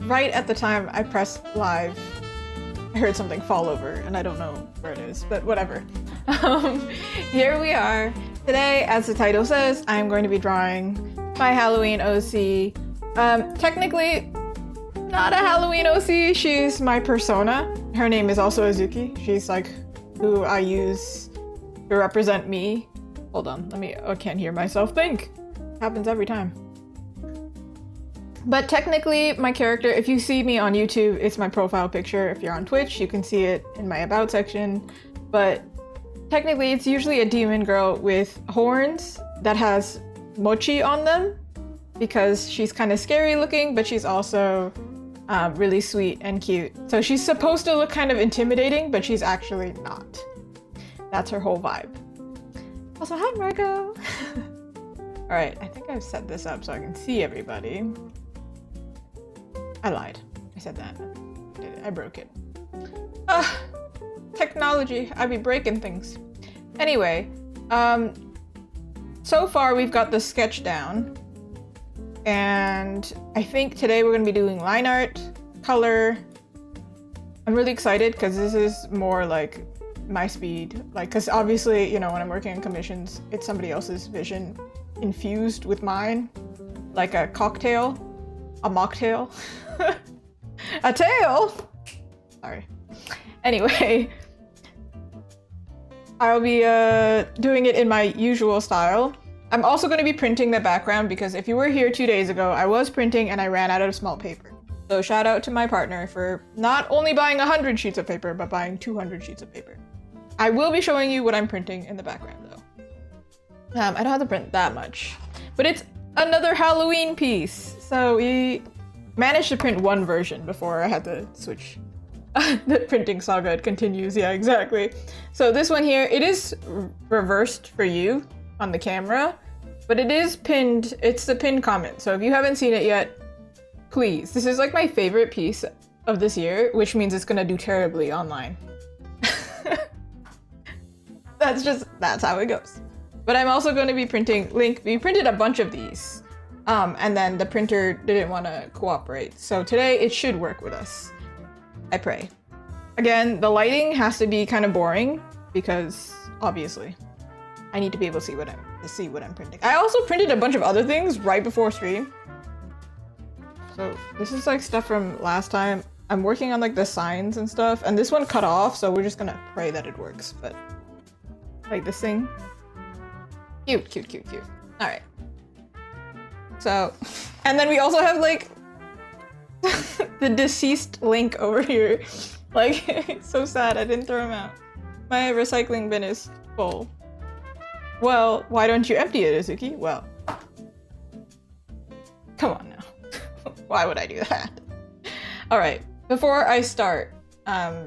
right at the time I pressed live, I heard something fall over, and I don't know where it is, but whatever. Here we are. Today, as the title says, I'm going to be drawing my Halloween OC. Technically, not a Halloween OC, she's my persona. Her name is also Azuki. She's like who I use to represent me. Hold on, I can't hear myself think. Happens every time. But technically, my character, if you see me on YouTube, it's my profile picture. If you're on Twitch, you can see it in my about section. But technically, it's usually a demon girl with horns that has mochi on them because she's kind of scary looking, but she's also really sweet and cute. So she's supposed to look kind of intimidating, but she's actually not. That's her whole vibe. Also, hi, Marco. All right, I think I've set this up so I can see everybody. I lied. I said that. I broke it. Technology. I be breaking things. Anyway, so far we've got the sketch down. And I think today we're going to be doing line art, color. I'm really excited because this is more like my speed. Like, because obviously, you know, when I'm working on commissions, it's somebody else's vision infused with mine. Like a cocktail. A mocktail. A tail! Sorry. Anyway, I'll be doing it in my usual style. I'm also going to be printing the background because if you were here 2 days ago, I was printing and I ran out of small paper. So shout out to my partner for not only buying 100 sheets of paper, but buying 200 sheets of paper. I will be showing you what I'm printing in the background though. I don't have to print that much, but it's another Halloween piece. So we managed to print one version before I had to switch. The printing saga continues, yeah, exactly. So this one here, it is reversed for you on the camera, but it is pinned, it's the pinned comment. So if you haven't seen it yet, please. This is like my favorite piece of this year, which means it's gonna do terribly online. That's how it goes. But I'm also going to be printing Link. We printed a bunch of these. And then the printer didn't want to cooperate. So today it should work with us. I pray. Again, the lighting has to be kind of boring because obviously I need to be able to see what I'm printing. I also printed a bunch of other things right before stream. So this is like stuff from last time. I'm working on like the signs and stuff, and this one cut off, so we're just gonna pray that it works. But like this thing. Cute, cute, cute, cute. All right. So, and then we also have like the deceased Link over here. Like, it's so sad I didn't throw him out. My recycling bin is full. Well, why don't you empty it, Azuki? Well, come on now. Why would I do that? All right, before I start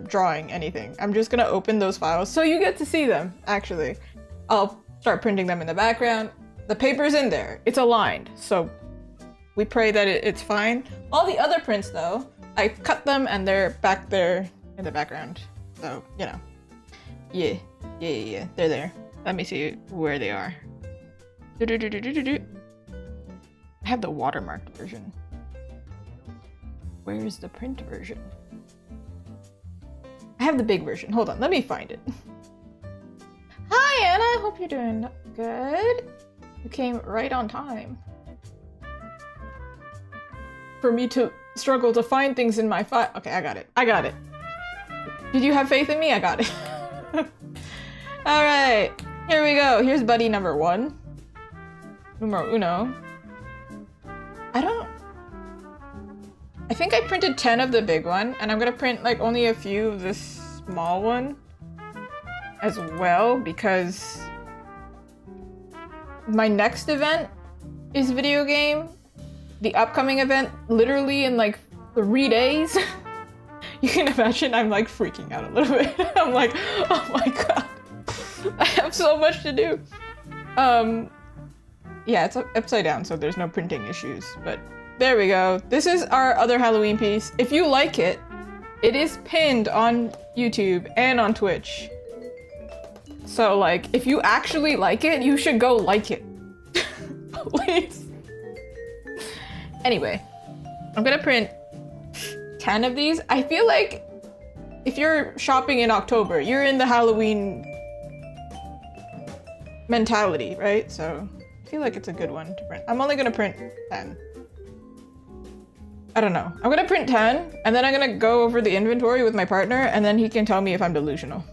drawing anything, I'm just gonna open those files so you get to see them, actually. I'll start printing them in the background. The paper's in there. It's aligned, so we pray that it's fine. All the other prints, though, I cut them and they're back there in the background. So, you know. Yeah. They're there. Let me see where they are. I have the watermarked version. Where's the print version? I have the big version. Hold on, let me find it. Hi, Anna. Hope you're doing good. You came right on time. For me to struggle to find things in my file. Okay, I got it. I got it. Did you have faith in me? I got it. All right, here we go. Here's buddy number 1. Numero uno. I think I printed 10 of the big one, and I'm gonna print like only a few of this small one as well, because my next event is video game. The upcoming event, literally in like 3 days. You can imagine I'm like freaking out a little bit. I'm like, oh my god, I have so much to do. Yeah, it's upside down, so there's no printing issues, but there we go. This is our other Halloween piece. If you like it, it is pinned on YouTube and on Twitch. So like, if you actually like it, you should go like it. Please. Anyway, I'm gonna print 10 of these. I feel like if you're shopping in October, you're in the Halloween mentality, right? So I feel like it's a good one to print. I'm only gonna print 10. I don't know. I'm gonna print 10, and then I'm gonna go over the inventory with my partner, and then he can tell me if I'm delusional.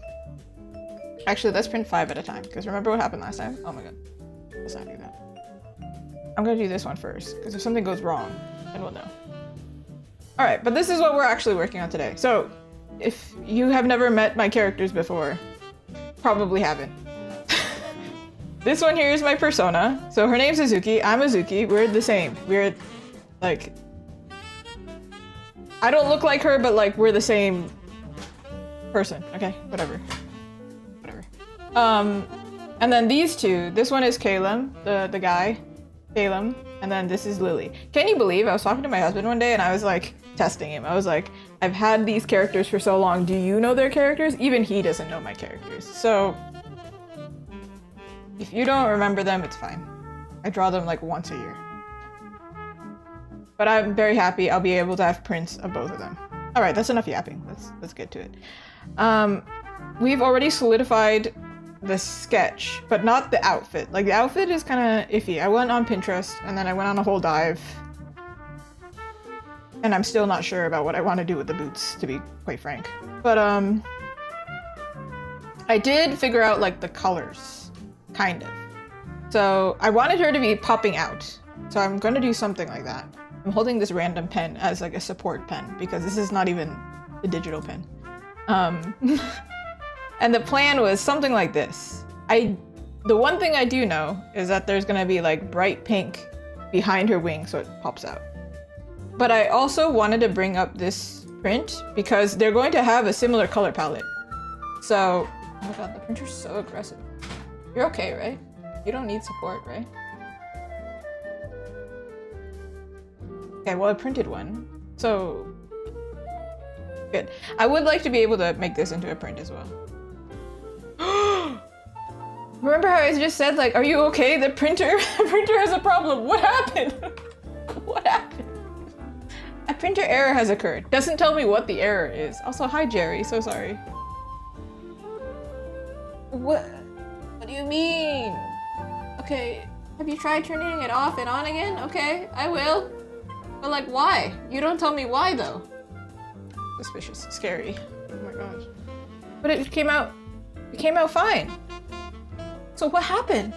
Actually, let's print 5 at a time, because remember what happened last time? Oh my god. Let's not do that. I'm gonna do this one first, because if something goes wrong, then we'll know. Alright, but this is what we're actually working on today. So, if you have never met my characters before, probably haven't. This one here is my persona. So her name's Azuki, I'm Azuki, we're the same. We're, like... I don't look like her, but like, we're the same person. Okay, whatever. And then these two, this one is Caleb, the guy, Caleb, and then this is Lily. Can you believe I was talking to my husband one day and I was like testing him. I was like, I've had these characters for so long. Do you know their characters? Even he doesn't know my characters. So if you don't remember them, it's fine. I draw them like once a year. But I'm very happy I'll be able to have prints of both of them. All right, that's enough yapping. Let's get to it. We've already solidified the sketch, but not the outfit. Like, the outfit is kind of iffy. I went on Pinterest and then I went on a whole dive, and I'm still not sure about what I want to do with the boots, to be quite frank. But I did figure out like the colors, kind of. So I wanted her to be popping out, so I'm going to do something like that. I'm holding this random pen as like a support pen because this is not even a digital pen. And the plan was something like this. The one thing I do know is that there's gonna be like bright pink behind her wing so it pops out. But I also wanted to bring up this print because they're going to have a similar color palette. So, oh my god, the printer's so aggressive. You're okay, right? You don't need support, right? Okay, well I printed one, so good. I would like to be able to make this into a print as well. Remember how I just said, like, are you okay? The printer has a problem. What happened? What happened? A printer error has occurred. Doesn't tell me what the error is. Also, hi Jerry, so sorry. What do you mean? Okay, have you tried turning it off and on again? Okay, I will. But like, why? You don't tell me why though. Suspicious, scary. Oh my gosh. But it came out fine. So what happened?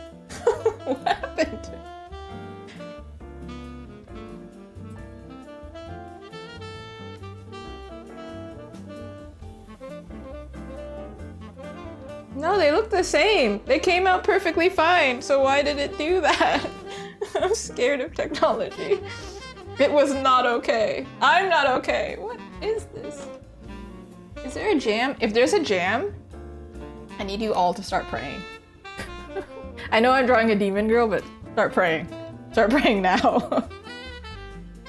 What happened? No, they look the same. They came out perfectly fine. So why did it do that? I'm scared of technology. It was not okay. I'm not okay. What is this? Is there a jam? If there's a jam, I need you all to start praying. I know I'm drawing a demon girl, but start praying. Start praying now.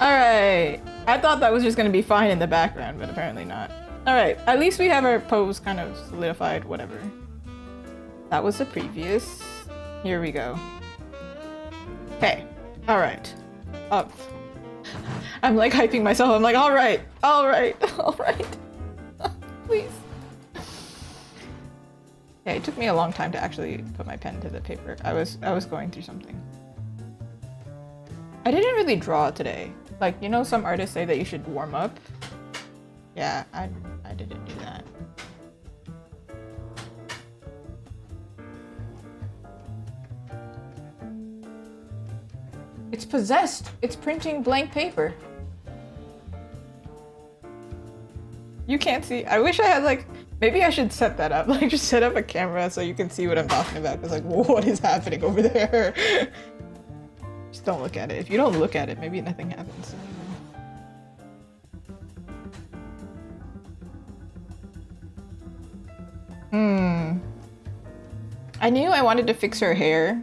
Alright. I thought that was just gonna be fine in the background, but apparently not. Alright, at least we have our pose kind of solidified, whatever. That was the previous. Here we go. Okay. Alright. Up. I'm like hyping myself. I'm like, alright, alright, alright. Please. Yeah, it took me a long time to actually put my pen to the paper. I was going through something. I didn't really draw today. Like, you know, some artists say that you should warm up. Yeah, I didn't do that. It's possessed. It's printing blank paper. You can't see. I wish I had like, maybe I should set that up. Like just set up a camera so you can see what I'm talking about. Cause like, what is happening over there? Just don't look at it. If you don't look at it, maybe nothing happens. I knew I wanted to fix her hair.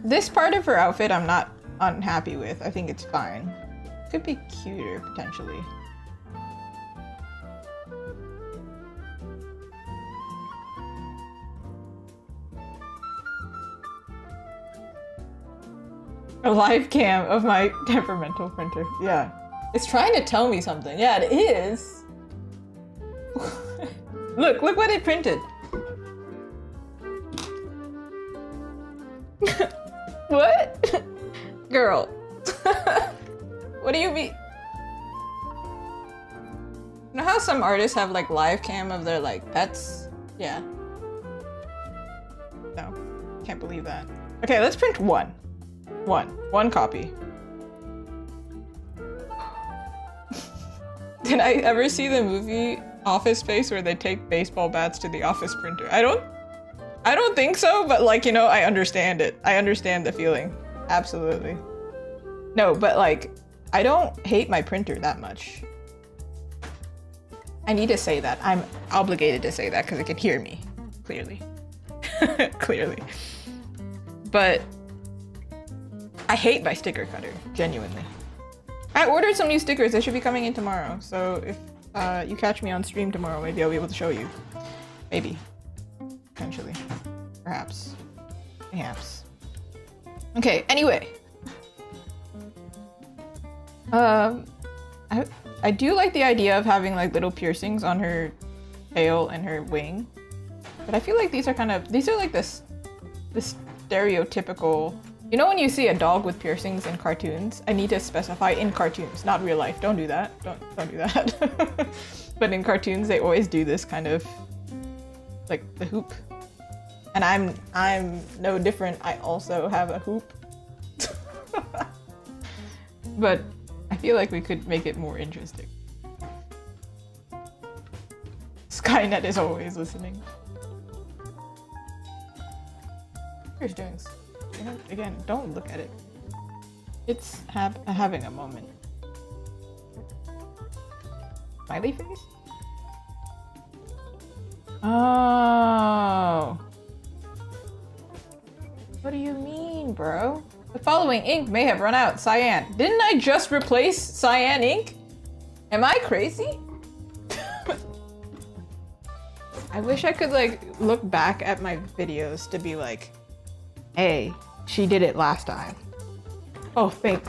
This part of her outfit I'm not unhappy with. I think it's fine. Could be cuter, potentially. A live cam of my temperamental printer. Yeah. It's trying to tell me something. Yeah, it is. Look what it printed. What? Girl. What do you mean? You know how some artists have like live cam of their like pets? Yeah. No, can't believe that. Okay, let's print one copy. Did I ever see the movie Office Space where they take baseball bats to the office printer? I don't think so, but like, you know, I understand it. I understand the feeling. Absolutely. No, but like, I don't hate my printer that much. I need to say that. I'm obligated to say that because it can hear me, clearly. Clearly. But I hate my sticker cutter, genuinely. I ordered some new stickers. They should be coming in tomorrow. So if you catch me on stream tomorrow, maybe I'll be able to show you. Maybe. Potentially. Perhaps. Perhaps. Okay, anyway. I do like the idea of having like little piercings on her tail and her wing. But I feel like these are like this stereotypical, you know when you see a dog with piercings in cartoons? I need to specify in cartoons, not real life. Don't do that. Don't do that. But in cartoons, they always do this kind of like the hoop. And I'm no different. I also have a hoop. But I feel like we could make it more interesting. Skynet is always listening. Here's Jones. Again, don't look at it. It's having a moment. Smiley face? Oh. What do you mean, bro? The following ink may have run out. Cyan. Didn't I just replace cyan ink? Am I crazy? I wish I could like look back at my videos to be like, hey, she did it last time. Oh, think.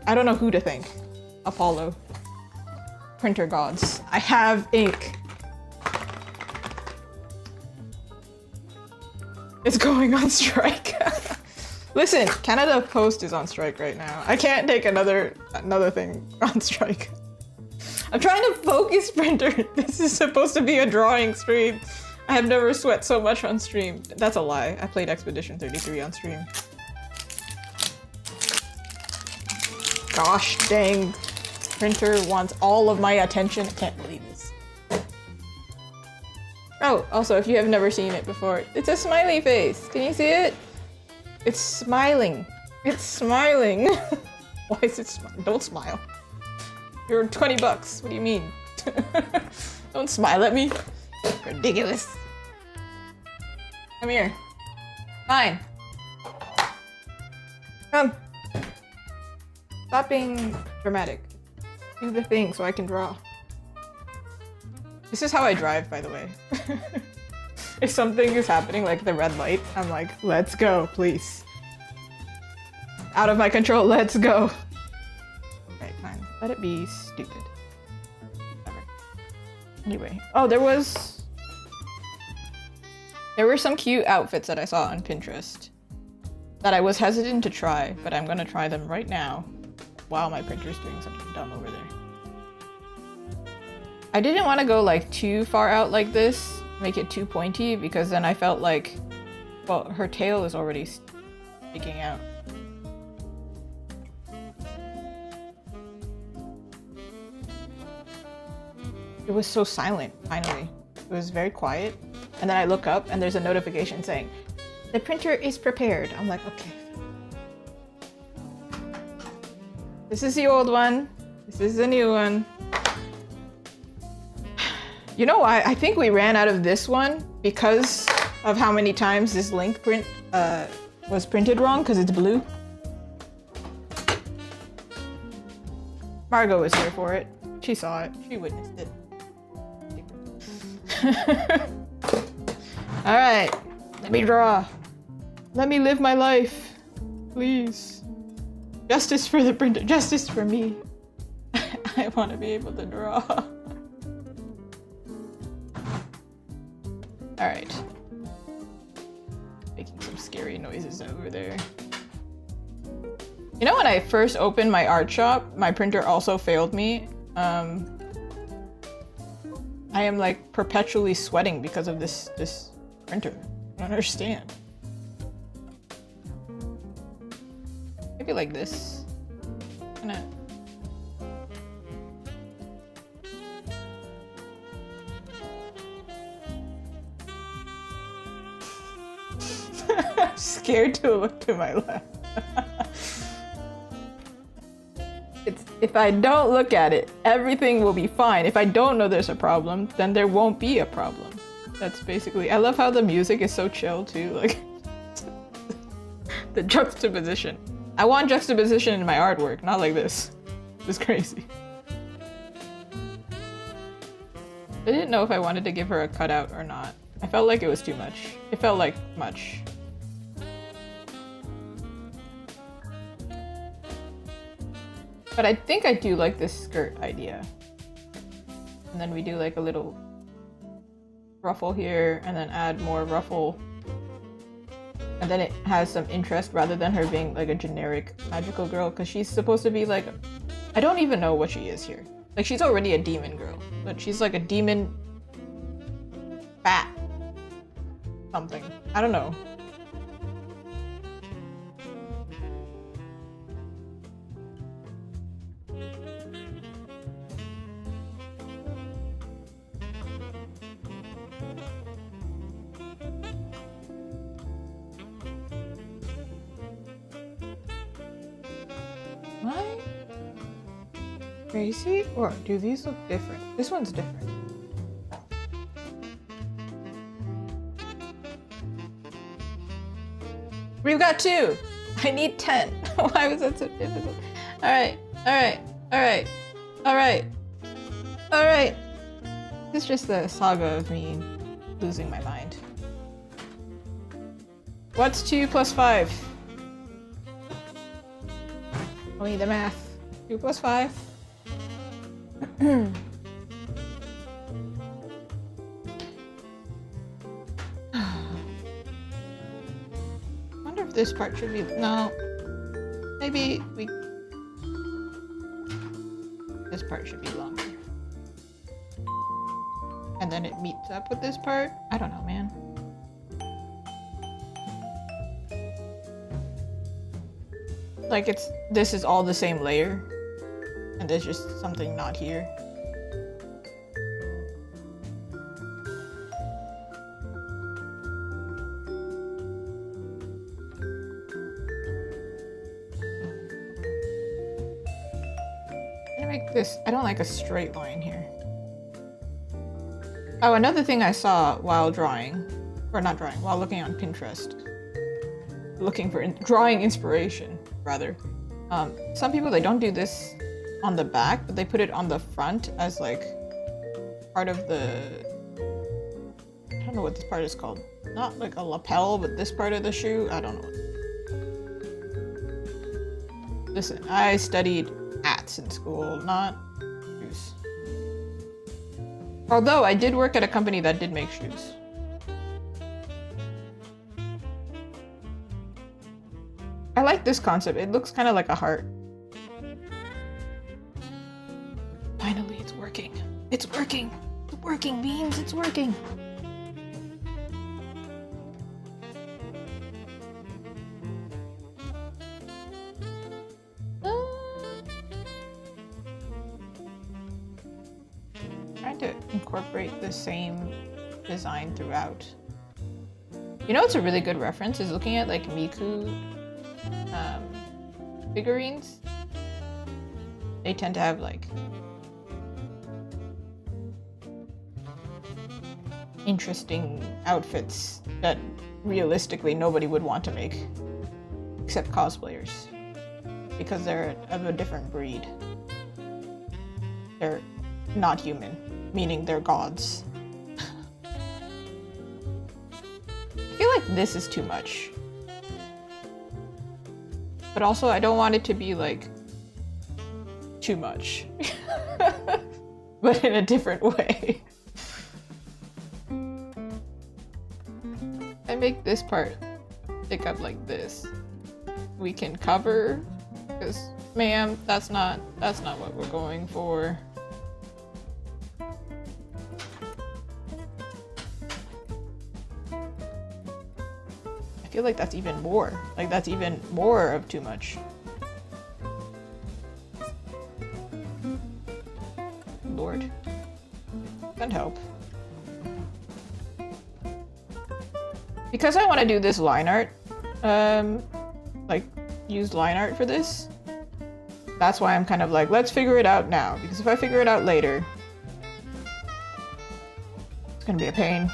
I don't know who to thank. Apollo. Printer gods. I have ink. It's going on strike. Listen, Canada Post is on strike right now. I can't take another thing on strike. I'm trying to focus, printer. This is supposed to be a drawing stream. I have never sweat so much on stream. That's a lie. I played Expedition 33 on stream. Gosh dang. Printer wants all of my attention. I can't believe this. Oh, also, if you have never seen it before, it's a smiley face. Can you see it? It's smiling. It's smiling. Why is it smiling? Don't smile. You're 20 bucks. What do you mean? Don't smile at me. Ridiculous. Come here. Fine. Come. Stop being dramatic. Do the thing so I can draw. This is how I drive, by the way. If something is happening, like the red light, I'm like, let's go, please. Out of my control, let's go. Okay, fine. Let it be stupid. Whatever. Anyway. Oh, there were some cute outfits that I saw on Pinterest that I was hesitant to try, but I'm gonna try them right now while my printer's doing something dumb over there. I didn't want to go like too far out like this, make it too pointy, because then I felt like, well, her tail is already sticking out. It was so silent, finally. It was very quiet. And then I look up and there's a notification saying, the printer is prepared. I'm like, okay. This is the old one. This is the new one. You know why? I think we ran out of this one because of how many times this link print was printed wrong, because it's blue. Margot was here for it. She saw it. She witnessed it. Alright. Let me draw. Let me live my life. Please. Justice for the printer. Justice for me. I want to be able to draw. Alright. Making some scary noises over there. You know, when I first opened my art shop, my printer also failed me. I am like perpetually sweating because of this printer. I don't understand. Maybe like this. Kinda. I'm scared to look to my left. If I don't look at it, everything will be fine. If I don't know there's a problem, then there won't be a problem. That's basically. I love how the music is so chill too, like the juxtaposition. I want juxtaposition in my artwork, not like this. It's crazy. I didn't know if I wanted to give her a cutout or not. I felt like it was too much. It felt like much. But I think I do like this skirt idea. And then we do like a little ruffle here and then add more ruffle. And then it has some interest rather than her being like a generic magical girl, because she's supposed to be like, I don't even know what she is here. Like she's already a demon girl, but she's like a demon bat something. I don't know. Am I crazy? Or do these look different? This one's different. We've got 2! I need 10. Why was that so difficult? Alright, alright, alright, alright, alright. It's just the saga of me losing my mind. What's 2 plus 5? Only the math. 2 plus 5. I wonder if this part should be. No. Maybe we. This part should be longer. And then it meets up with this part? I don't know, man. Like this is all the same layer, and there's just something not here. I'm gonna make this. I don't like a straight line here. Oh, another thing I saw while drawing, or not drawing, while looking on Pinterest, looking for drawing inspiration. Rather, some people, they don't do this on the back, but they put it on the front as like part of the, I don't know what this part is called, not like a lapel, but this part of the shoe. I don't know. Listen, I studied hats in school, not shoes. Although I did work at a company that did make shoes. I like this concept. It looks kind of like a heart. Finally, it's working. It's working. It's working, Beans. It's working. Trying to incorporate the same design throughout. You know what's a really good reference is looking at like Miku figurines. They tend to have like interesting outfits that realistically nobody would want to make except cosplayers, because they're of a different breed. They're not human, meaning they're gods. I feel like this is too much. But also, I don't want it to be like too much. but in a different way. I make this part stick up like this. We can cover, because ma'am, that's not what we're going for. I feel like that's even more. Like that's even more of too much. Lord. Can't help. Because I want to do this line art, like use line art for this, that's why I'm kind of like, let's figure it out now, because if I figure it out later, it's gonna be a pain.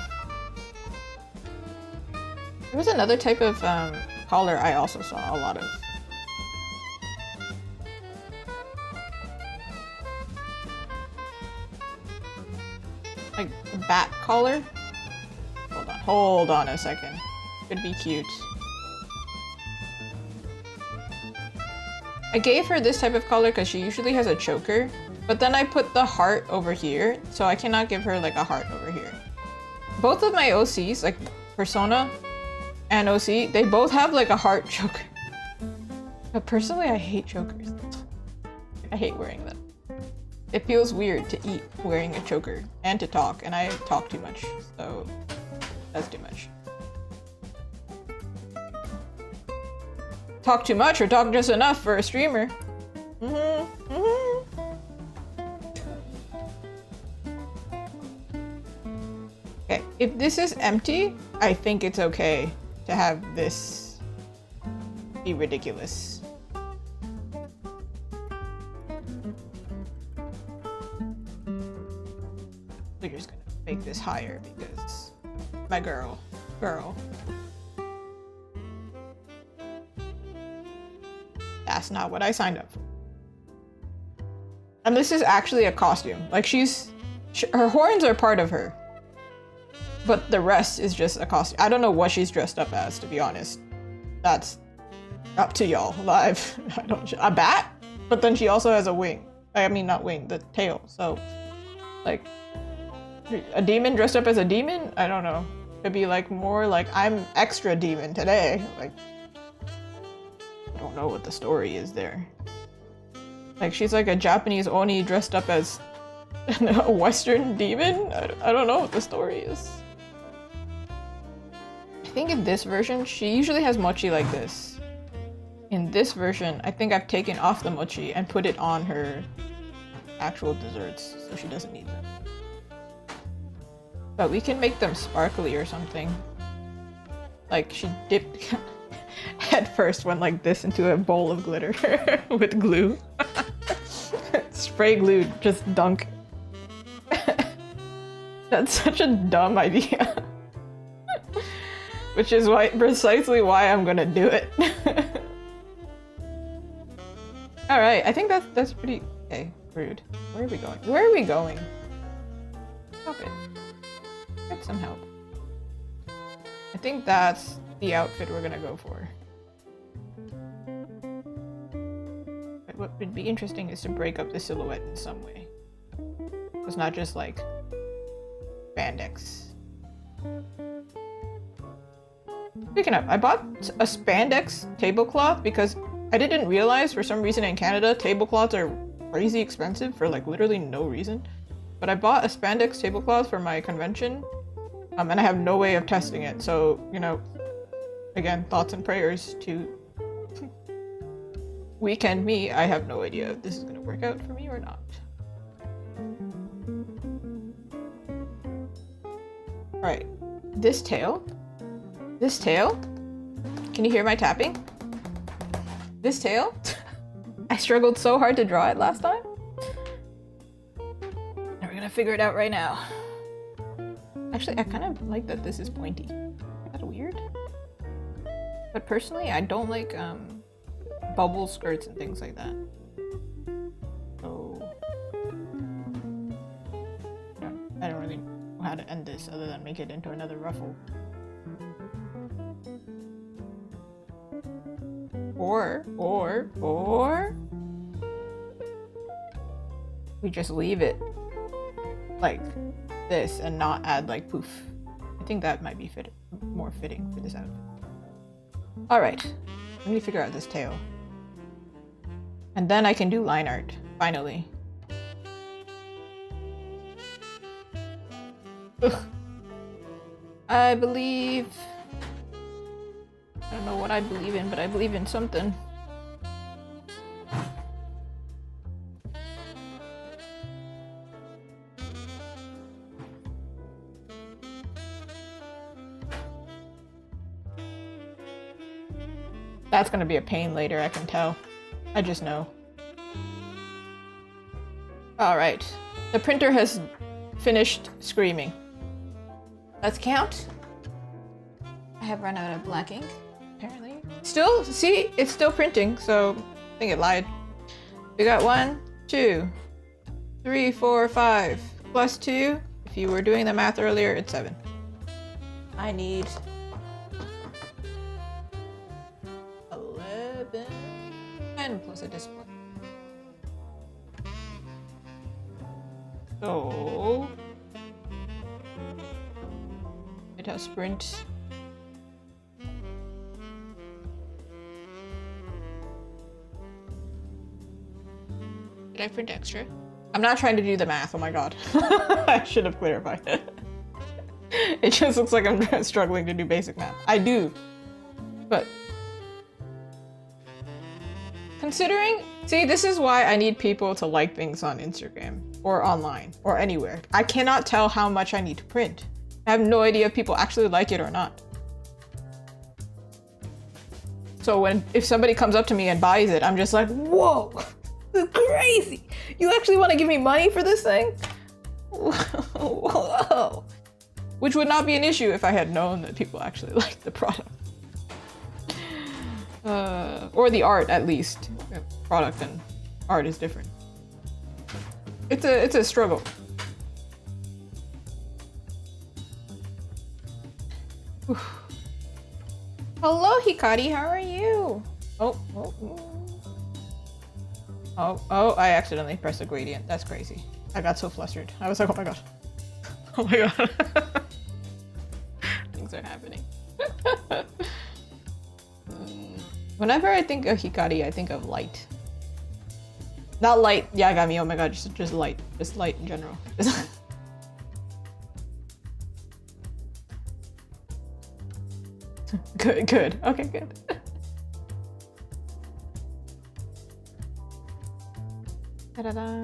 There was another type of collar I also saw a lot of. Like a bat collar? Hold on a second. Could be cute. I gave her this type of collar because she usually has a choker, but then I put the heart over here, so I cannot give her like a heart over here. Both of my OCs, like Persona and OC, they both have like a heart choker. But personally, I hate chokers. I hate wearing them. It feels weird to eat wearing a choker and to talk, and I talk too much, so that's too much. Talk too much or talk just enough for a streamer. Okay, if this is empty, I think it's okay to have this be ridiculous. We're just gonna make this higher because my girl. That's not what I signed up for. And this is actually a costume. Like her horns are part of her. But the rest is just a costume. I don't know what she's dressed up as, to be honest. That's up to y'all live. A bat? But then she also has a wing. I mean, not wing, the tail. So, like, a demon dressed up as a demon? I don't know. Could be like more like I'm extra demon today. Like, I don't know what the story is there. Like she's like a Japanese Oni dressed up as a Western demon? I don't know what the story is. I think in this version, she usually has mochi like this. In this version, I think I've taken off the mochi and put it on her actual desserts, so she doesn't need them. But we can make them sparkly or something. Like she dipped head first, went like this into a bowl of glitter with glue. Spray glue, just dunk. That's such a dumb idea. Which is precisely why I'm gonna do it. Alright, I think that's pretty... Okay, rude. Where are we going? Where are we going? Stop it. Get some help. I think that's the outfit we're gonna go for. But what would be interesting is to break up the silhouette in some way. It's not just like spandex. Speaking of, I bought a spandex tablecloth because I didn't realize for some reason in Canada tablecloths are crazy expensive for like literally no reason. But I bought a spandex tablecloth for my convention, and I have no way of testing it. So, you know, again, thoughts and prayers to weekend me. I have no idea if this is gonna work out for me or not. Alright, this tail, can you hear my tapping? This tail, I struggled so hard to draw it last time. And we're gonna figure it out right now. Actually, I kind of like that this is pointy. Is that weird? But personally, I don't like bubble skirts and things like that. So I don't really know how to end this other than make it into another ruffle. Or we just leave it like this and not add like poof. I think that might be more fitting for this outfit. All right, let me figure out this tail. And then I can do line art, finally. Ugh. I believe... I don't know what I believe in, but I believe in something. That's gonna be a pain later, I can tell. I just know. Alright. The printer has finished screaming. Let's count. I have run out of black ink, apparently. Still, see? It's still printing, so I think it lied. We got 1, 2, 3, 4, 5. Plus 2. If you were doing the math earlier, it's 7. I need 11 and plus a display. So it has sprint. Did I print extra? I'm not trying to do the math, oh my god. I should have clarified it. It just looks like I'm struggling to do basic math. I do, but considering, see, this is why I need people to like things on Instagram or online or anywhere. I cannot tell how much I need to print. I have no idea if people actually like it or not. So if somebody comes up to me and buys it, I'm just like, whoa, this is crazy. You actually want to give me money for this thing? Whoa. Which would not be an issue if I had known that people actually liked the product. Or the art, at least. Product and art is different. It's a struggle. Oof. Hello, Hikari. How are you? Oh, I accidentally pressed a gradient. That's crazy. I got so flustered. I was like, oh my god. Oh my god. Things are happening. Whenever I think of Hikari, I think of light. Not light Yagami, oh my god, just light. Just light in general. Good. Okay, good. Ta-da-da.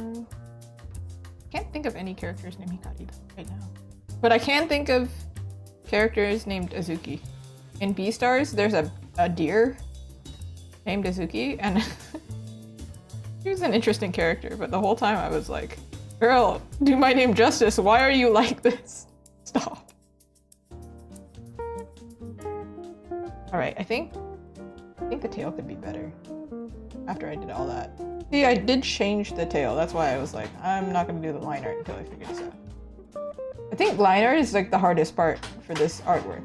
Can't think of any characters named Hikari right now. But I can think of characters named Azuki. In Beastars, there's a deer named Azuki, and he was an interesting character, but the whole time I was like, girl, do my name justice. Why are you like this? Stop. Alright, I think the tail could be better after I did all that. See, I did change the tail. That's why I was like, I'm not gonna do the line art until I figure this out. I think line art is like the hardest part for this artwork.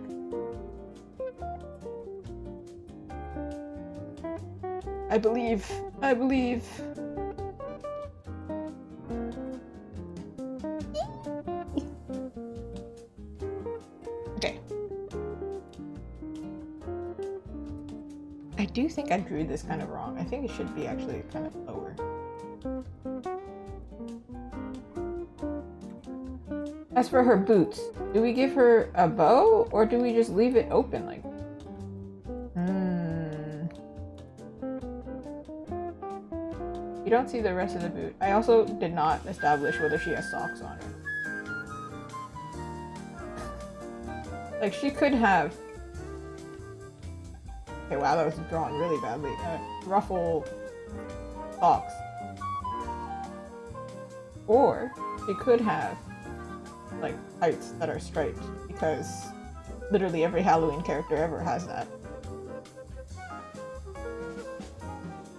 I believe. Okay. I do think I drew this kind of wrong. I think it should be actually kind of lower. As for her boots, do we give her a bow or do we just leave it open like? You don't see the rest of the boot. I also did not establish whether she has socks on her. Like she could have. Okay, wow, that was drawn really badly. Ruffle socks. Or she could have like tights that are striped because literally every Halloween character ever has that.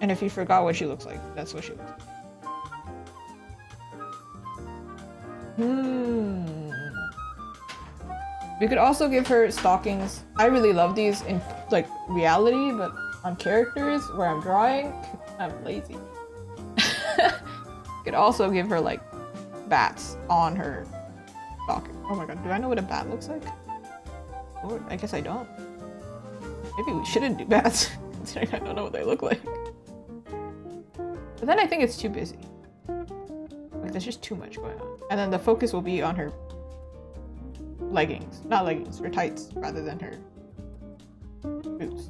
And if you forgot what she looks like, that's what she looks like. We could also give her stockings. I really love these in like reality, but on characters where I'm drawing, I'm lazy. Could also give her like bats on her stocking. Oh my god, do I know what a bat looks like? Or I guess I don't. Maybe we shouldn't do bats, considering I don't know what they look like. But then I think it's too busy. Like there's just too much going on. And then the focus will be on her leggings. Not leggings, her tights, rather than her boots.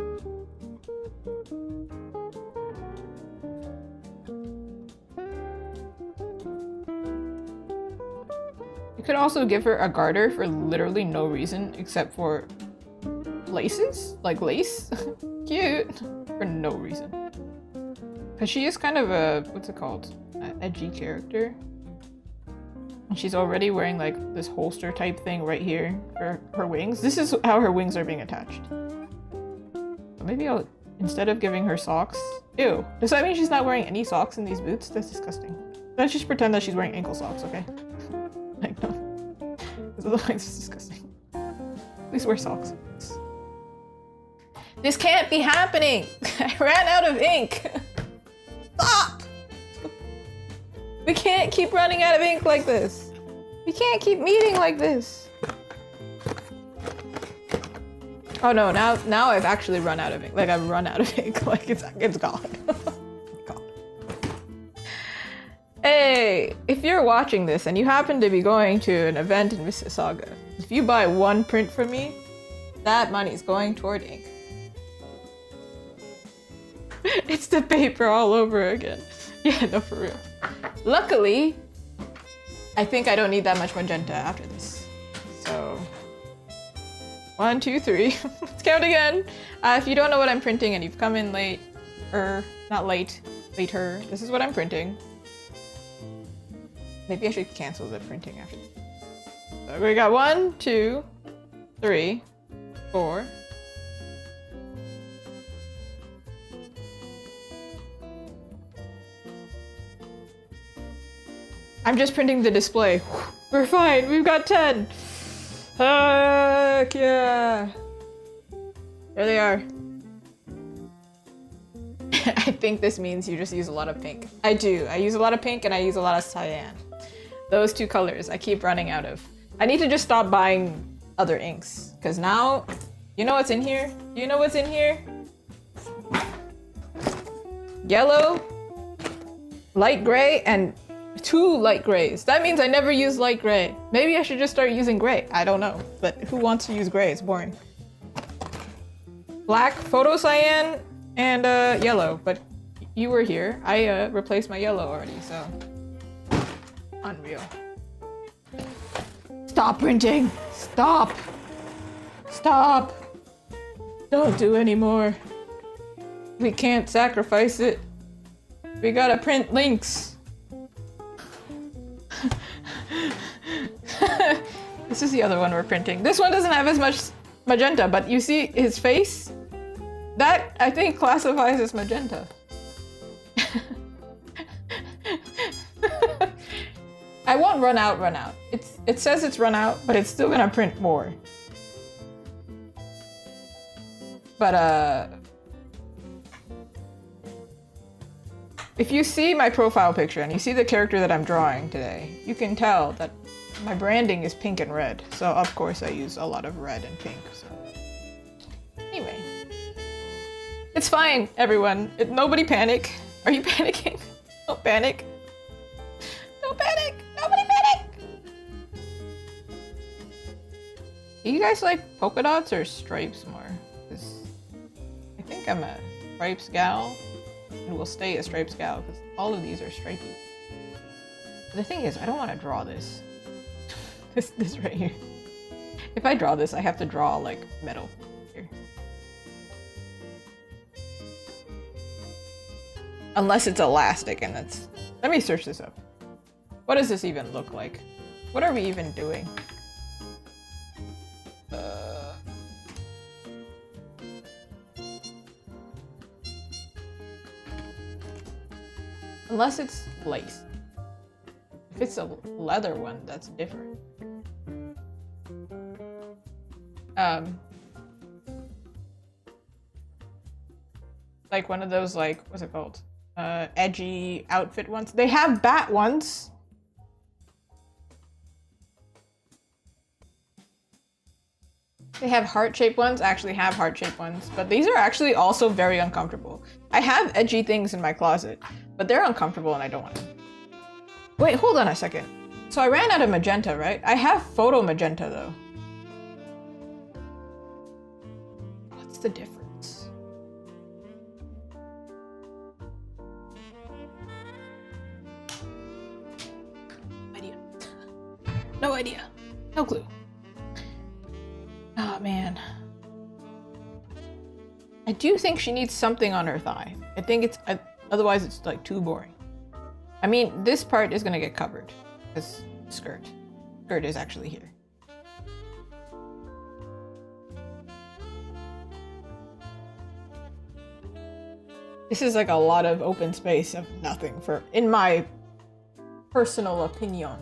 You could also give her a garter for literally no reason except for laces? Like lace? Cute! For no reason. Because she is kind of a, what's it called? An edgy character. And she's already wearing like this holster type thing right here for her wings. This is how her wings are being attached. So maybe I'll, instead of giving her socks... Ew. Does that mean she's not wearing any socks in these boots? That's disgusting. Let's just pretend that she's wearing ankle socks, okay? Like, no. Because otherwise it's disgusting. Please wear socks. This can't be happening! I ran out of ink! Stop! We can't keep running out of ink like this. We can't keep meeting like this. Oh no, now I've actually run out of ink. Like I've run out of ink. Like it's gone. God. Hey, if you're watching this and you happen to be going to an event in Mississauga, if you buy one print from me, that money's going toward ink. It's the paper all over again. Yeah, no, for real. Luckily, I think I don't need that much magenta after this. So, 1, 2, 3. Let's count again. If you don't know what I'm printing and you've come in late, or not late, later, this is what I'm printing. Maybe I should cancel the printing after this. So we got 1, 2, 3, 4. I'm just printing the display. We're fine. We've got 10. Heck yeah. There they are. I think this means you just use a lot of pink. I do. I use a lot of pink and I use a lot of cyan. Those two colors I keep running out of. I need to just stop buying other inks. Because now, you know what's in here? Do you know what's in here? Yellow, light gray, and 2 light grays. That means I never use light gray. Maybe I should just start using gray. I don't know, but who wants to use gray? It's boring. Black, photo cyan, and yellow, but you were here. I replaced my yellow already, so. Unreal. Stop printing! Stop! Stop! Don't do anymore. We can't sacrifice it. We gotta print links. This is the other one we're printing. This one doesn't have as much magenta, but you see his face? That, I think, classifies as magenta. I won't run out. It says it's run out, but it's still gonna print more. But, if you see my profile picture and you see the character that I'm drawing today, you can tell that my branding is pink and red. So of course I use a lot of red and pink. So anyway, it's fine, everyone. Nobody panic. Are you panicking? Don't panic. Don't panic. Nobody panic. Do you guys like polka dots or stripes more? 'Cause I think I'm a stripes gal. And will stay a stripes gal because all of these are stripy. But the thing is, I don't want to draw this. this right here. If I draw this, I have to draw like metal here. Unless it's elastic and that's... Let me search this up. What does this even look like? What are we even doing? Unless it's lace. If it's a leather one, that's different. Like one of those, like, what's it called? Edgy outfit ones. They have bat ones. They have heart-shaped ones. I actually have heart-shaped ones, but these are actually also very uncomfortable. I have edgy things in my closet, but they're uncomfortable and I don't want them. Wait, hold on a second. So I ran out of magenta, right? I have photo magenta though. What's the difference? No idea. No clue. Oh man. I do think she needs something on her thigh. I think it's otherwise it's like too boring. I mean, this part is gonna get covered because skirt is actually here. This is like a lot of open space of nothing for, in my personal opinion.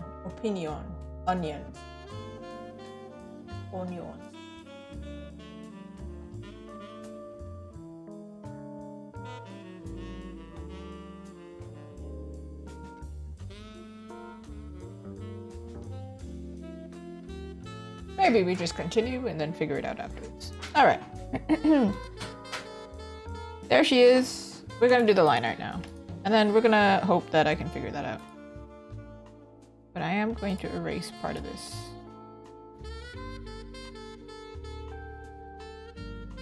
Onions. Maybe we just continue and then figure it out afterwards. All right. There she is. We're gonna do the line art now. And then we're gonna hope that I can figure that out. But I am going to erase part of this.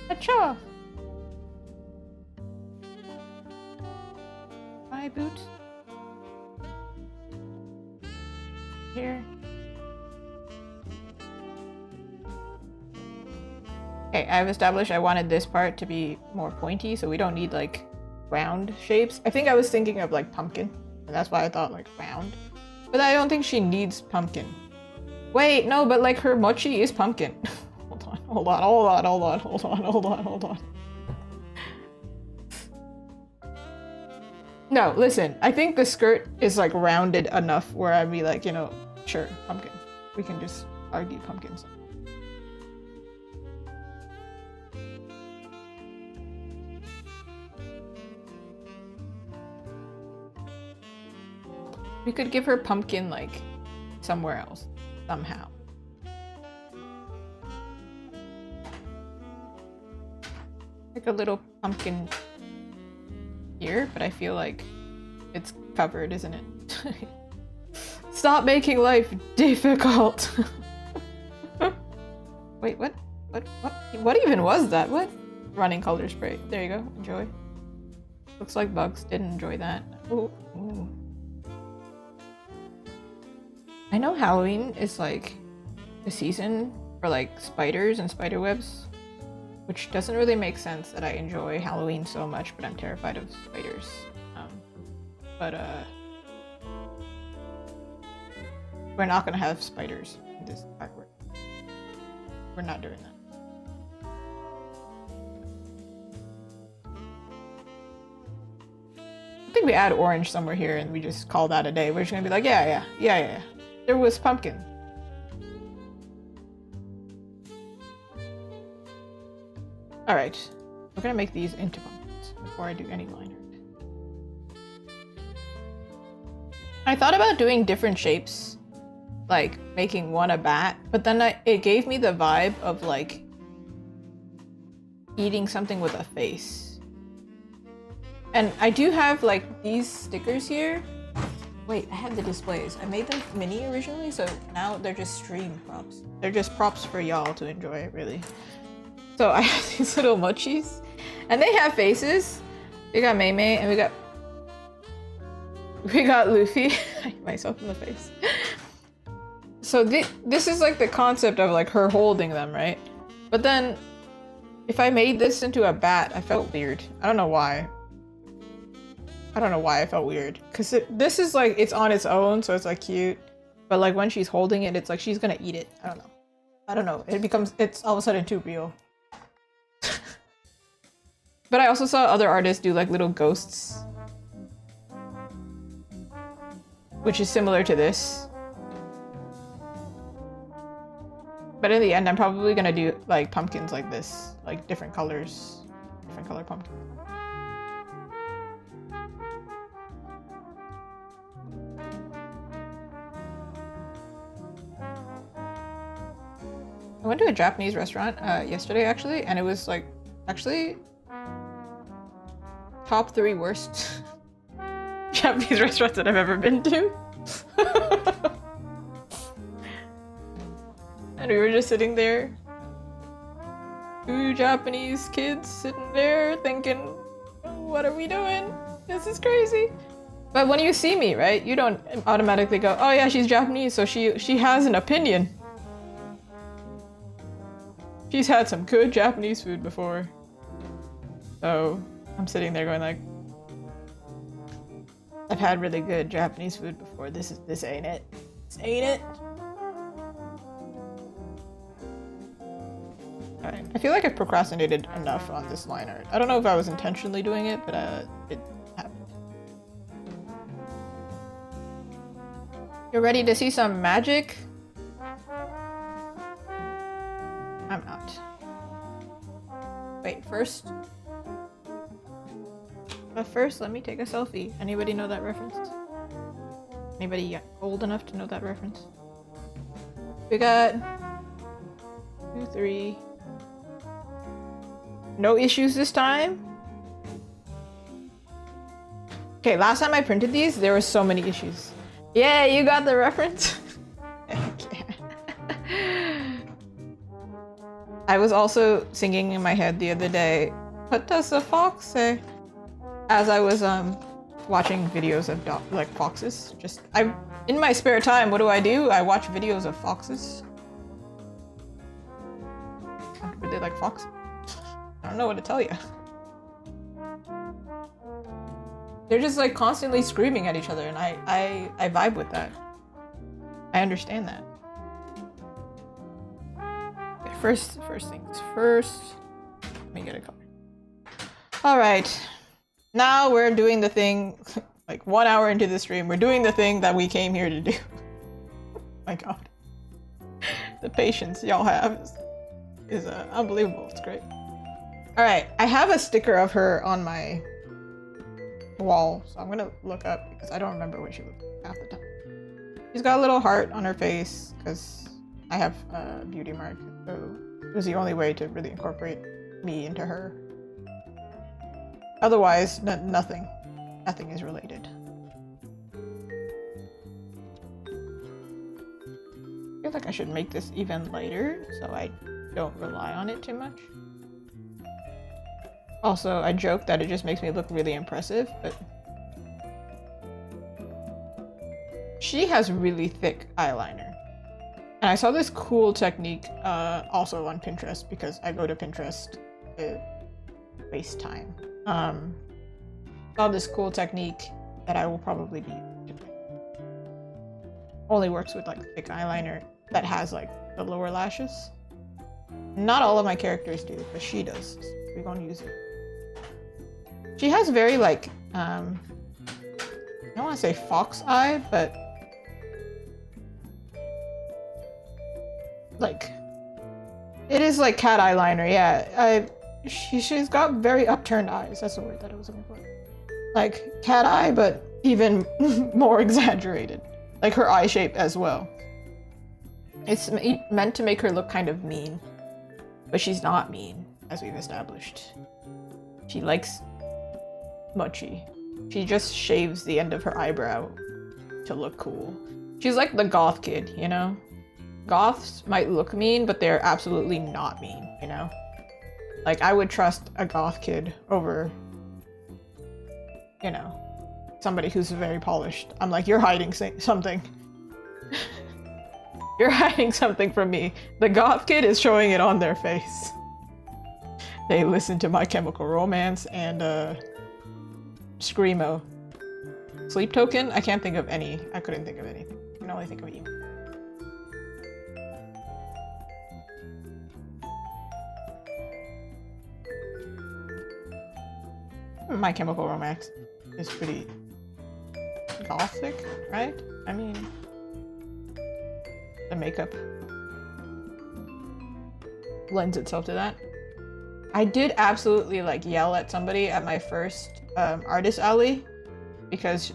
Acha! My boots. Here. Okay, I've established I wanted this part to be more pointy, so we don't need like round shapes. I think I was thinking of like pumpkin, and that's why I thought like round. But I don't think she needs pumpkin. Wait, no, but like her mochi is pumpkin. Hold on. No, listen, I think the skirt is like rounded enough where I'd be like, you know, sure, pumpkin. We can just argue pumpkins. We could give her pumpkin like somewhere else, somehow. Like a little pumpkin here, but I feel like it's covered, isn't it? Stop making life difficult. Wait, what even was that? What? Running color spray. There you go. Enjoy. Looks like bugs didn't enjoy that. Ooh. I know Halloween is like the season for like spiders and spider webs, which doesn't really make sense that I enjoy Halloween so much, but I'm terrified of spiders. We're not gonna have spiders in this artwork. We're not doing that. I think we add orange somewhere here and we just call that a day. We're just gonna be like, yeah. There was pumpkin. All right, we're gonna make these into pumpkins before I do any line art. I thought about doing different shapes, like making one a bat, but then it gave me the vibe of like eating something with a face. And I do have like these stickers here. Wait, I have the displays. I made them mini originally, so now they're just stream props. They're just props for y'all to enjoy, really. So I have these little mochis, and they have faces. We got Mei Mei, and we got Luffy. I hit myself in the face. So this is like the concept of like her holding them, right? But then, if I made this into a bat, I felt weird. I don't know why. I felt weird. Because this is like, it's on its own, so it's like cute. But like when she's holding it, it's like she's gonna eat it. I don't know. It's all of a sudden too real. But I also saw other artists do like little ghosts. Which is similar to this. But in the end, I'm probably gonna do like pumpkins like this. Like different colors. Different color pumpkins. I went to a Japanese restaurant yesterday actually, and it was like actually top 3 worst Japanese restaurants that I've ever been to. And we were just sitting there, 2 Japanese kids sitting there thinking, what are we doing? This is crazy. But when you see me, right, you don't automatically go, oh yeah, she's Japanese, so she has an opinion. She's had some good Japanese food before. So I'm sitting there going like, I've had really good Japanese food before. This ain't it. This ain't it. Alright. I feel like I've procrastinated enough on this line art. I don't know if I was intentionally doing it, but it happened. You're ready to see some magic? I'm not. Wait, first. But first, let me take a selfie. Anybody know that reference? Anybody old enough to know that reference? We got 2, 3. No issues this time? Okay, last time I printed these, there were so many issues. Yeah, you got the reference? I was also singing in my head the other day, what does a fox say? As I was watching videos of foxes. In my spare time, what do? I watch videos of foxes. Would they like fox? I don't know what to tell you. They're just like constantly screaming at each other, and I vibe with that. I understand that. Okay, first things first. Let me get a color. All right, now we're doing the thing. Like 1 hour into the stream, we're doing the thing that we came here to do. My God, the patience y'all have is unbelievable. It's great. All right, I have a sticker of her on my wall, so I'm gonna look up because I don't remember what she looks like half the time. She's got a little heart on her face because I have a beauty mark, so it was the only way to really incorporate me into her. Otherwise, nothing is related. I feel like I should make this even lighter so I don't rely on it too much. Also, I joke that it just makes me look really impressive, but she has really thick eyeliner. And I saw this cool technique also on Pinterest because I go to Pinterest to waste time. Saw this cool technique that I will probably be doing. Only works with like thick eyeliner that has like the lower lashes. Not all of my characters do, but she does. So we're gonna use it. She has very like, I don't want to say fox eye, but like, it is like cat eyeliner, yeah. She's got very upturned eyes, that's the word that I was looking for. Like cat eye, but even more exaggerated. Like her eye shape as well. It's meant to make her look kind of mean, but she's not mean, as we've established. She likes Mochi. She just shaves the end of her eyebrow to look cool. She's like the goth kid, you know? Goths might look mean, but they're absolutely not mean, you know? Like, I would trust a goth kid over, you know, somebody who's very polished. I'm like, you're hiding something. You're hiding something from me. The goth kid is showing it on their face. They listen to My Chemical Romance and, Screamo. Sleep Token? I can't think of any. I couldn't think of anything. I can only think of emo. My Chemical Romance is pretty gothic, right? I mean, the makeup lends itself to that. I did absolutely like yell at somebody at my first artist alley because she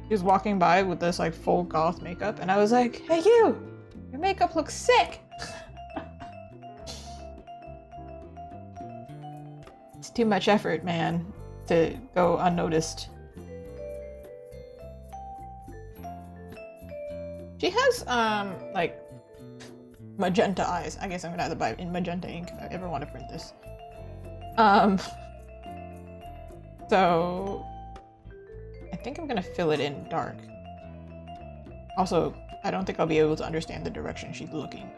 was walking by with this like full goth makeup and I was like, hey you, your makeup looks sick. It's too much effort, man, to go unnoticed. She has, like, magenta eyes. I guess I'm gonna have to buy it in magenta ink if I ever want to print this. So I think I'm gonna fill it in dark. Also, I don't think I'll be able to understand the direction she's looking.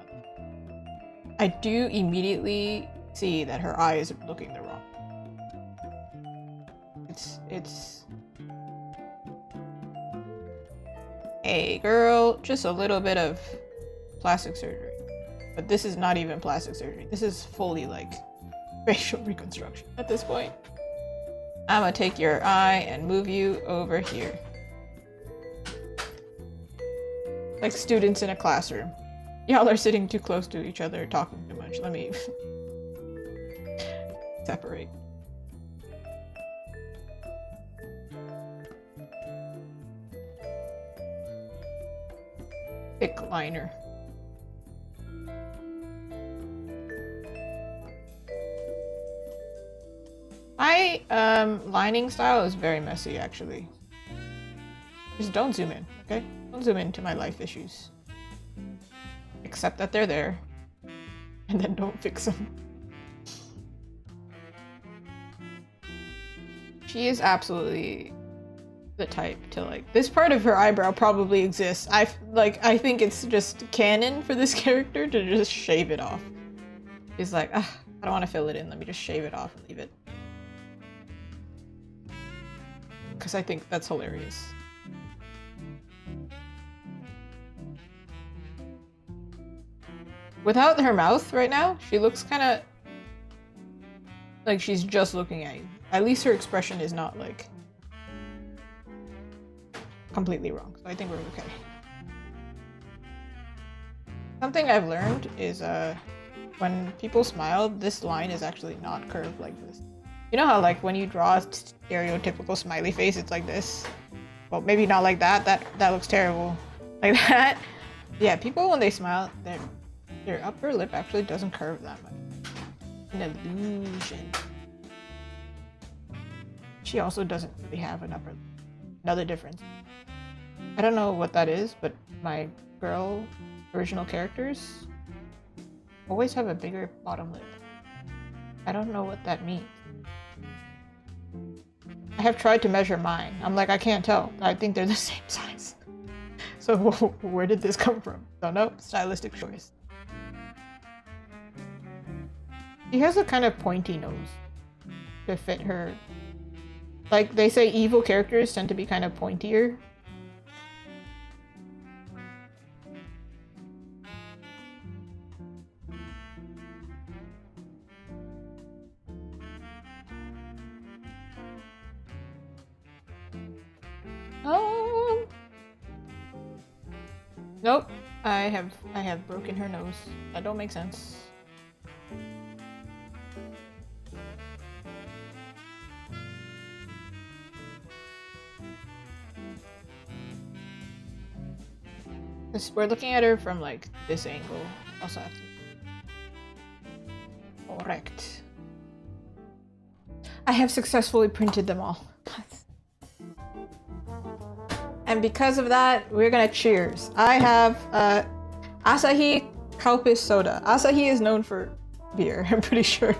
I do immediately see that her eye is looking the wrong. It's... Hey girl, just a little bit of plastic surgery. But this is not even plastic surgery. This is fully like facial reconstruction at this point. I'm gonna take your eye and move you over here. Like students in a classroom. Y'all are sitting too close to each other, talking too much. Let me separate. Thick liner. My lining style is very messy, actually. Just don't zoom in, okay? Don't zoom into my life issues. Accept that they're there, and then don't fix them. She is absolutely the type to like, this part of her eyebrow probably exists. I think it's just canon for this character to just shave it off. She's like, I don't want to fill it in, let me just shave it off and leave it. Because I think that's hilarious. Without her mouth right now, she looks kind of like she's just looking at you. At least her expression is not like completely wrong, so I think we're okay. Something I've learned is when people smile, this line is actually not curved like this. You know how like when you draw a stereotypical smiley face, it's like this? Well, maybe not like that. That looks terrible. Like that. Yeah, people when they smile, their upper lip actually doesn't curve that much. An illusion. She also doesn't really have an upper lip. Another difference. I don't know what that is, but my girl original characters always have a bigger bottom lip. I don't know what that means. I have tried to measure mine. I'm like, I can't tell. I think they're the same size. So where did this come from? Don't know. Stylistic choice. She has a kind of pointy nose to fit her. Like they say evil characters tend to be kind of pointier. Nope. I have broken her nose. That don't make sense. Because we're looking at her from like this angle. Also have to. Correct. I have successfully printed them all. And because of that, we're gonna cheers. I have Asahi Kaupis Soda. Asahi is known for beer, I'm pretty sure.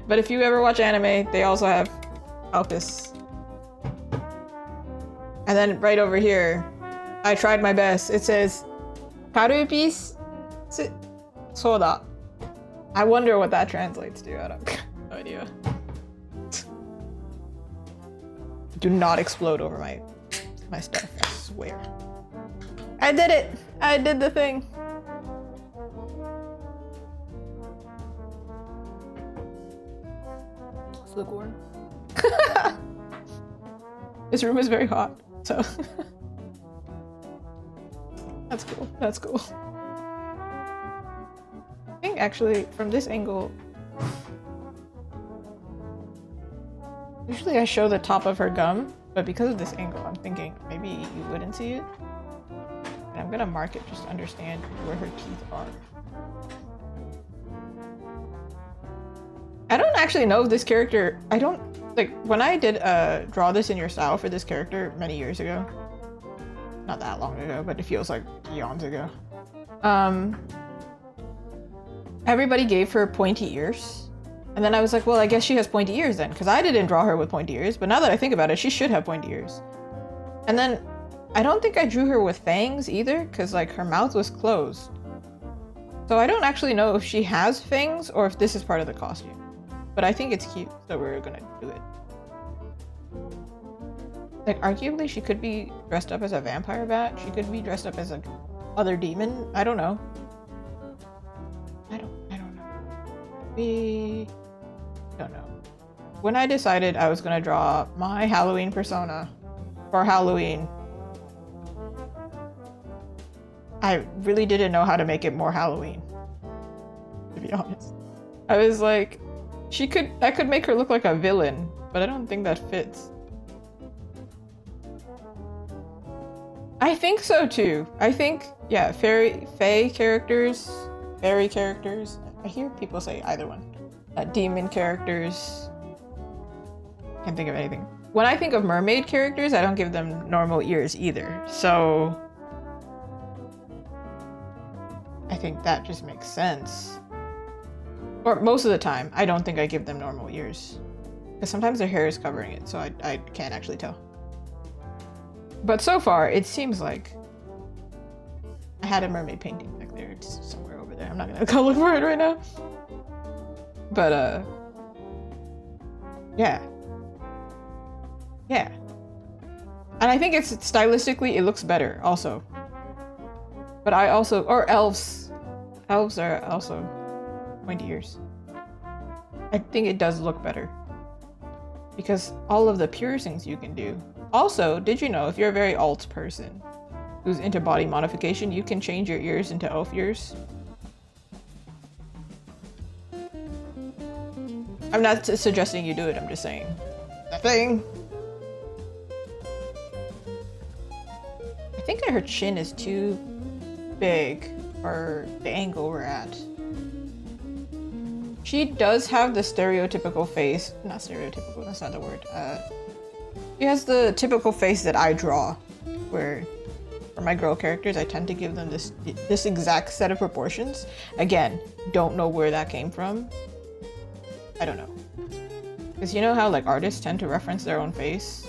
But if you ever watch anime, they also have Kaupis. And then right over here, I tried my best. It says Karupis Soda. I wonder what that translates to. I don't no idea. Do not explode over my stuff, I swear. I did it! I did the thing! Slighorn. This room is very hot, so... That's cool, that's cool. I think actually, from this angle... Usually I show the top of her gum, but because of this angle, I'm thinking maybe you wouldn't see it. And I'm gonna mark it just to understand where her teeth are. I don't actually know if this character, I don't, like, when I did draw this in your style for this character many years ago, not that long ago, but it feels like eons ago, everybody gave her pointy ears. And then I was like, well, I guess she has pointy ears then, because I didn't draw her with pointy ears, but now that I think about it, she should have pointy ears. And then I don't think I drew her with fangs either, because like her mouth was closed. So I don't actually know if she has fangs or if this is part of the costume. But I think it's cute, so we're gonna do it. Like, arguably she could be dressed up as a vampire bat, she could be dressed up as a other demon, I don't know. I don't know. We don't know. When I decided I was gonna draw my Halloween persona for Halloween, I really didn't know how to make it more Halloween, to be honest. I was like, I could make her look like a villain, but I don't think that fits. I think so too. I think, yeah, fae characters, fairy characters. I hear people say either one. Demon characters. Can't think of anything. When I think of mermaid characters, I don't give them normal ears either. So I think that just makes sense. Or most of the time, I don't think I give them normal ears. Because sometimes their hair is covering it, so I can't actually tell. But so far, it seems like I had a mermaid painting back there. It's somewhere over there. I'm not gonna go look for it right now. But, yeah. Yeah. And I think it's stylistically, it looks better also. But I also, or elves. Elves are also pointy ears. I think it does look better. Because all of the piercings you can do. Also, did you know if you're a very alt person who's into body modification, you can change your ears into elf ears? I'm not suggesting you do it, I'm just saying. The thing. I think her chin is too big for the angle we're at. She does have the stereotypical face. Not stereotypical, that's not the word. She has the typical face that I draw, where for my girl characters, I tend to give them this exact set of proportions. Again, don't know where that came from. I don't know. Because you know how like artists tend to reference their own face?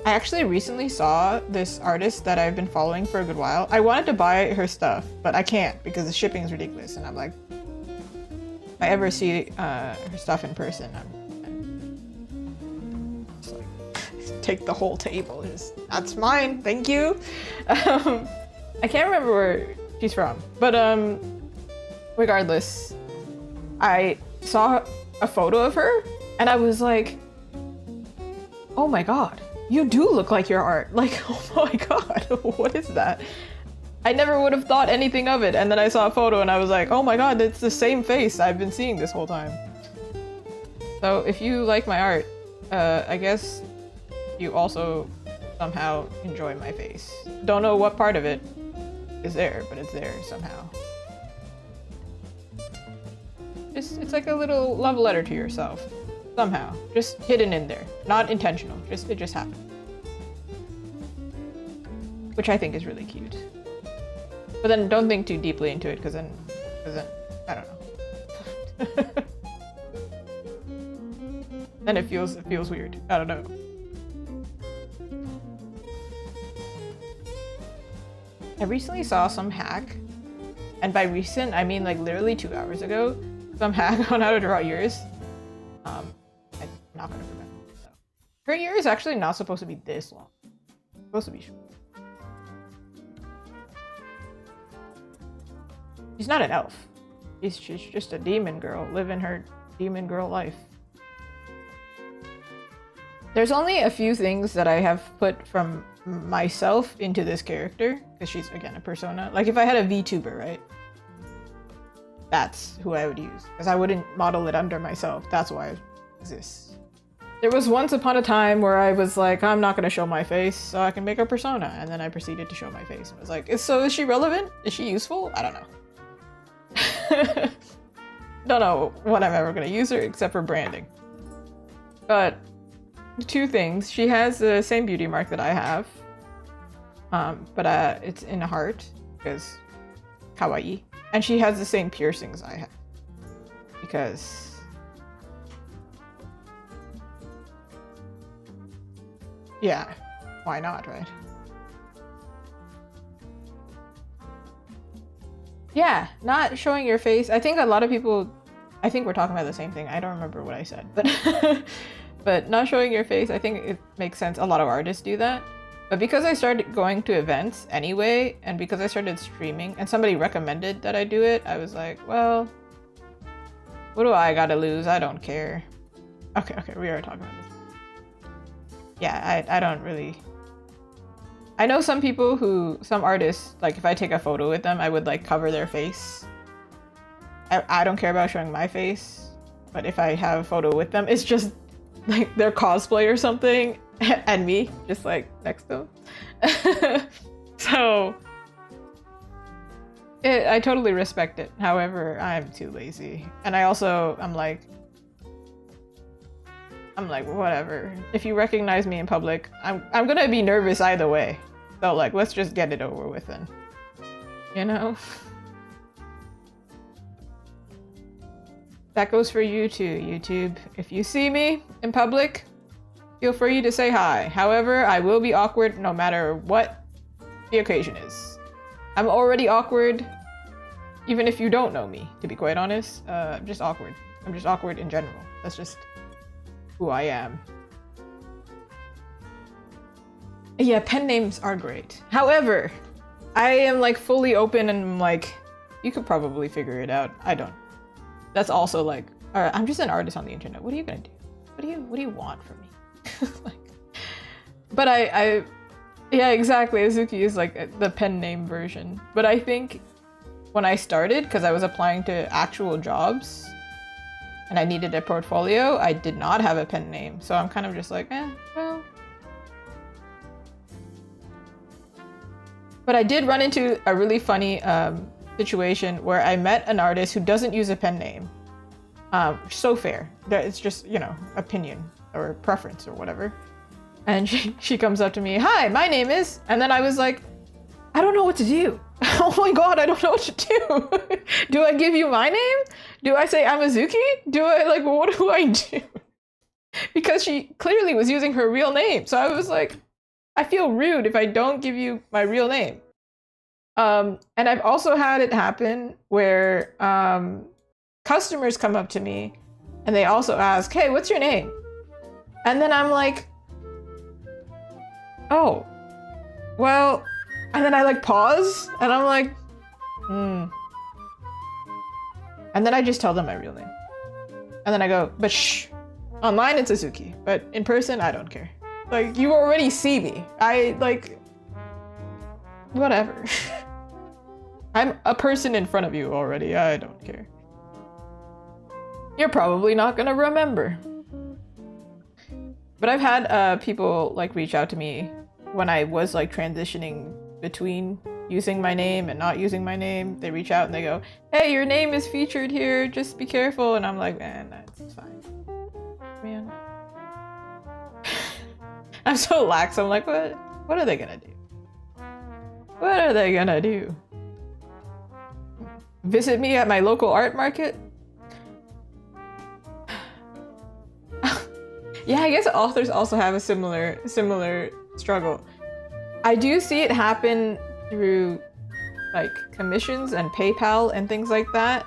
I actually recently saw this artist that I've been following for a good while. I wanted to buy her stuff, but I can't because the shipping is ridiculous. And I'm like, if I ever see her stuff in person, I'm just like, take the whole table. That's mine, thank you. I can't remember where she's from, but regardless, I saw a photo of her and I was like, oh my god. You do look like your art. Like, oh my god, what is that? I never would have thought anything of it, and then I saw a photo and I was like, oh my god, it's the same face I've been seeing this whole time. So if you like my art, I guess you also somehow enjoy my face. Don't know what part of it is there, but it's there somehow. It's like a little love letter to yourself. Somehow, just hidden in there, not intentional. It just happened, which I think is really cute. But then don't think too deeply into it, because then I don't know. Then it feels weird. I don't know. I recently saw some hack, and by recent I mean like literally 2 hours ago, some hack on how to draw ears. I'm not gonna remember. So. Her ear is actually not supposed to be this long. It's supposed to be short. She's not an elf. She's just a demon girl living her demon girl life. There's only a few things that I have put from myself into this character, because she's, again, a persona. Like if I had a VTuber, right? That's who I would use, because I wouldn't model it under myself. That's why it exists. There was once upon a time where I was like, I'm not gonna show my face so I can make a persona, and then I proceeded to show my face. I was like, so is she relevant? Is she useful? I don't know. Don't know what I'm ever gonna use her except for branding. But two things. She has the same beauty mark that I have. But it's in a heart because kawaii. And she has the same piercings I have. Because yeah, why not, right? Yeah, not showing your face. I think a lot of people, I think we're talking about the same thing. I don't remember what I said, but but not showing your face, I think it makes sense. A lot of artists do that. But because I started going to events anyway, and because I started streaming, and somebody recommended that I do it, I was like, well, what do I gotta lose? I don't care. Okay, we are talking about this. Yeah, I don't really... I know some people who, some artists, like if I take a photo with them, I would like cover their face. I don't care about showing my face, but if I have a photo with them, it's just like their cosplay or something, and me just like next to them. So I totally respect it. However, I'm too lazy, and I'm like whatever. If you recognize me in public, I'm gonna be nervous either way. So like, let's just get it over with then. You know? That goes for you too, YouTube. If you see me in public, feel free to say hi. However, I will be awkward no matter what the occasion is. I'm already awkward, even if you don't know me, to be quite honest. I'm just awkward. I'm just awkward in general. That's just who I am. Yeah, pen names are great. However, I am like fully open and like, you could probably figure it out. I don't. That's also like, all right, I'm just an artist on the internet. What are you gonna do? What do you want from me? Like, but yeah, exactly. Azuki is like the pen name version. But I think when I started, because I was applying to actual jobs and I needed a portfolio, I did not have a pen name. So I'm kind of just like, well. But I did run into a really funny situation where I met an artist who doesn't use a pen name. So fair. It's just, you know, opinion or preference or whatever. And she comes up to me, hi, my name is, and then I was like, I don't know what to do. Oh my God, I don't know what to do. Do I give you my name? Do I say I'm Azuki? Do I like, what do I do? Because she clearly was using her real name. So I was like, I feel rude if I don't give you my real name. And I've also had it happen where customers come up to me and they also ask, hey, what's your name? And then I'm like, oh, well, and then I like pause and I'm like, And then I just tell them my real name. And then I go, but shh, online it's Azuki, but in person, I don't care. Like, you already see me. I, like, whatever. I'm a person in front of you already. I don't care. You're probably not gonna remember. But I've had people, like, reach out to me when I was, like, transitioning between using my name and not using my name. They reach out and they go, hey, your name is featured here. Just be careful. And I'm like, man, that's fine. Man. I'm so lax. I'm like, what are they gonna do? What are they gonna do? Visit me at my local art market? Yeah, I guess authors also have a similar struggle. I do see it happen through like commissions and PayPal and things like that.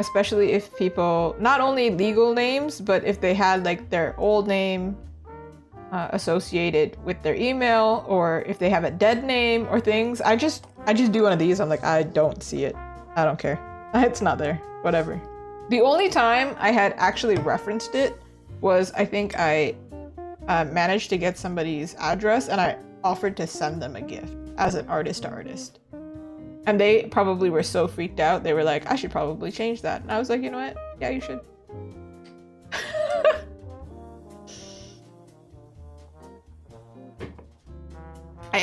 Especially if people, not only legal names, but if they had like their old name associated with their email, or if they have a dead name or things. I just do one of these. I'm like, I don't see it. I don't care. It's not there. Whatever. The only time I had actually referenced it was, I think I managed to get somebody's address and I offered to send them a gift as an artist to artist. And they probably were so freaked out. They were like, I should probably change that. And I was like, you know what? Yeah, you should.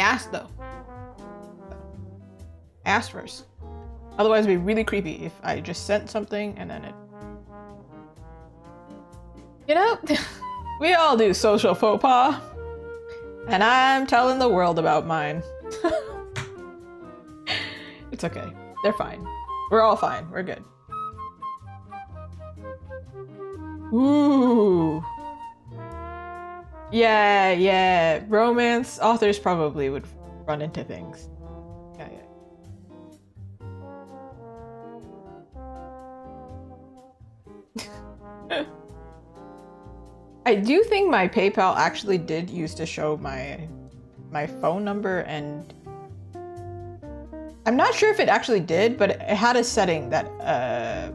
asked though. Ask first. Otherwise it'd be really creepy if I just sent something and then it... You know, we all do social faux pas. And I'm telling the world about mine. It's okay. They're fine. We're all fine. We're good. Ooh. Yeah. Romance authors probably would run into things. Yeah. I do think my PayPal actually did used to show my phone number, and I'm not sure if it actually did, but it had a setting that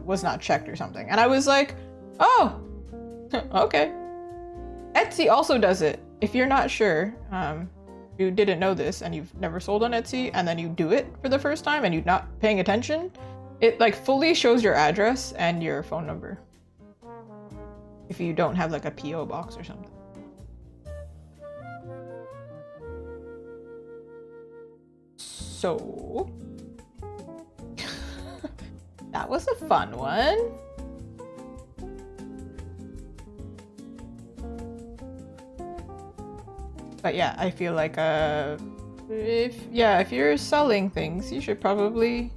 was not checked or something. And I was like, oh, okay. Etsy also does it. If you're not sure, you didn't know this and you've never sold on Etsy, and then you do it for the first time and you're not paying attention, it like fully shows your address and your phone number. If you don't have like a PO box or something. So that was a fun one. But yeah, I feel like if you're selling things, you should probably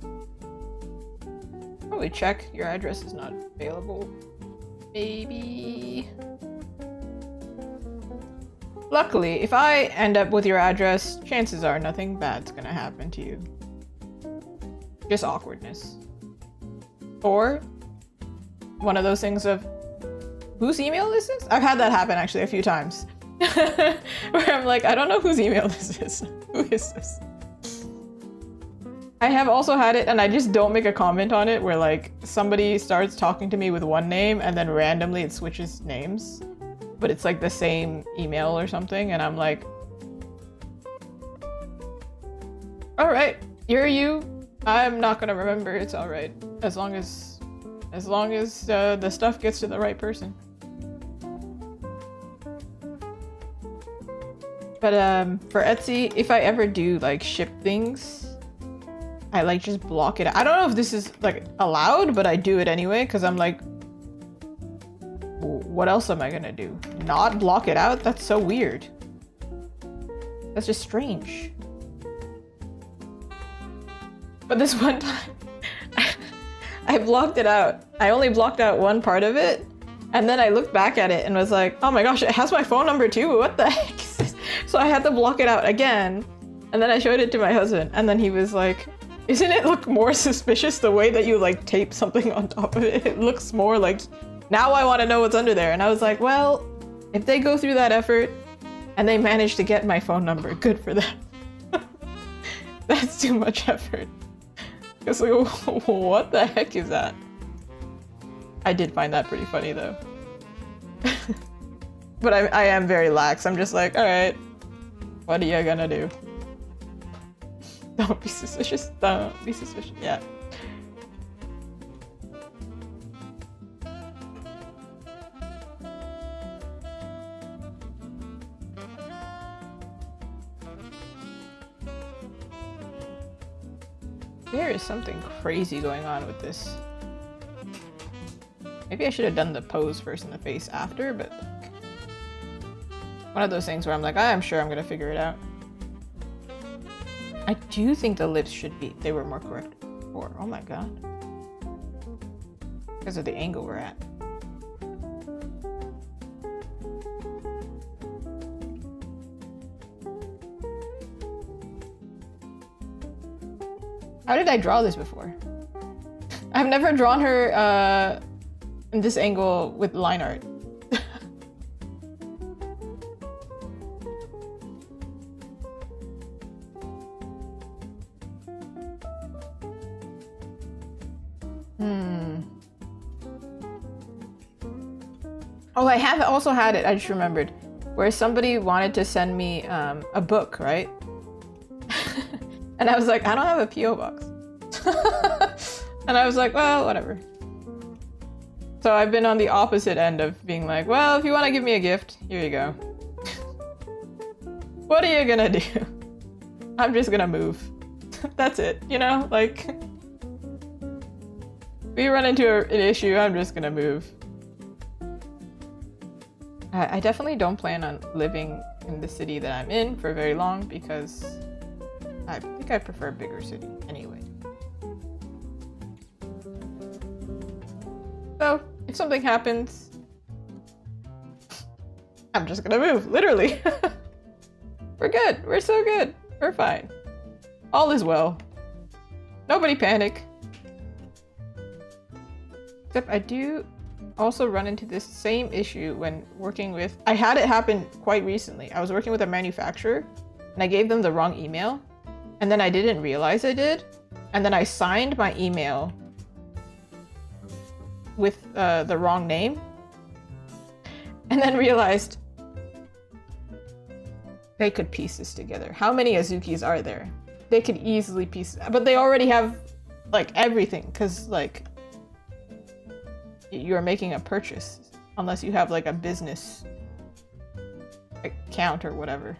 check your address is not available. Maybe. Luckily, if I end up with your address, chances are nothing bad's gonna happen to you. Just awkwardness. Or one of those things of, whose email is this? I've had that happen actually a few times. Where I'm like, I don't know whose email this is. Who is this? I have also had it, and I just don't make a comment on it, where like somebody starts talking to me with one name and then randomly it switches names, but it's like the same email or something, and I'm like, all right, you're you. I'm not gonna remember. It's all right, as long as the stuff gets to the right person. But for Etsy, if I ever do like ship things, I like just block it. I don't know if this is like allowed, but I do it anyway because I'm like, what else am I gonna do? Not block it out? That's so weird. That's just strange. But this one time, I blocked it out. I only blocked out one part of it, and then I looked back at it and was like, oh my gosh, it has my phone number too. What the heck is this? So I had to block it out again, and then I showed it to my husband, and then he was like, isn't it look more suspicious the way that you like tape something on top of it? It looks more like, now I want to know what's under there. And I was like, well, if they go through that effort and they manage to get my phone number, good for them. That's too much effort. Because like, what the heck is that? I did find that pretty funny though. But I am very lax. I'm just like, all right, what are you gonna do? Don't be suspicious. Don't be suspicious. Yeah. There is something crazy going on with this. Maybe I should have done the pose first and the face after, but one of those things where I'm like, I'm sure I'm gonna figure it out. I do think the lips should be, they were more correct before. Oh my god. Because of the angle we're at. How did I draw this before? I've never drawn her in this angle with line art. Oh, I have also had it, I just remembered, where somebody wanted to send me a book, right? And I was like, I don't have a PO box. And I was like, well, whatever. So I've been on the opposite end of being like, well, if you want to give me a gift, here you go. What are you gonna do? I'm just gonna move. That's it, you know? Like, if we run into an issue, I'm just gonna move. I definitely don't plan on living in the city that I'm in for very long because I think I prefer a bigger city anyway. So, if something happens, I'm just gonna move, literally. We're good. We're so good. We're fine. All is well. Nobody panic. Except I do also run into this same issue when working with... I had it happen quite recently. I was working with a manufacturer and I gave them the wrong email and then I didn't realize I did. And then I signed my email with the wrong name and then realized they could piece this together. How many Azukis are there? They could easily piece, but they already have like everything because like you're making a purchase unless you have like a business account or whatever.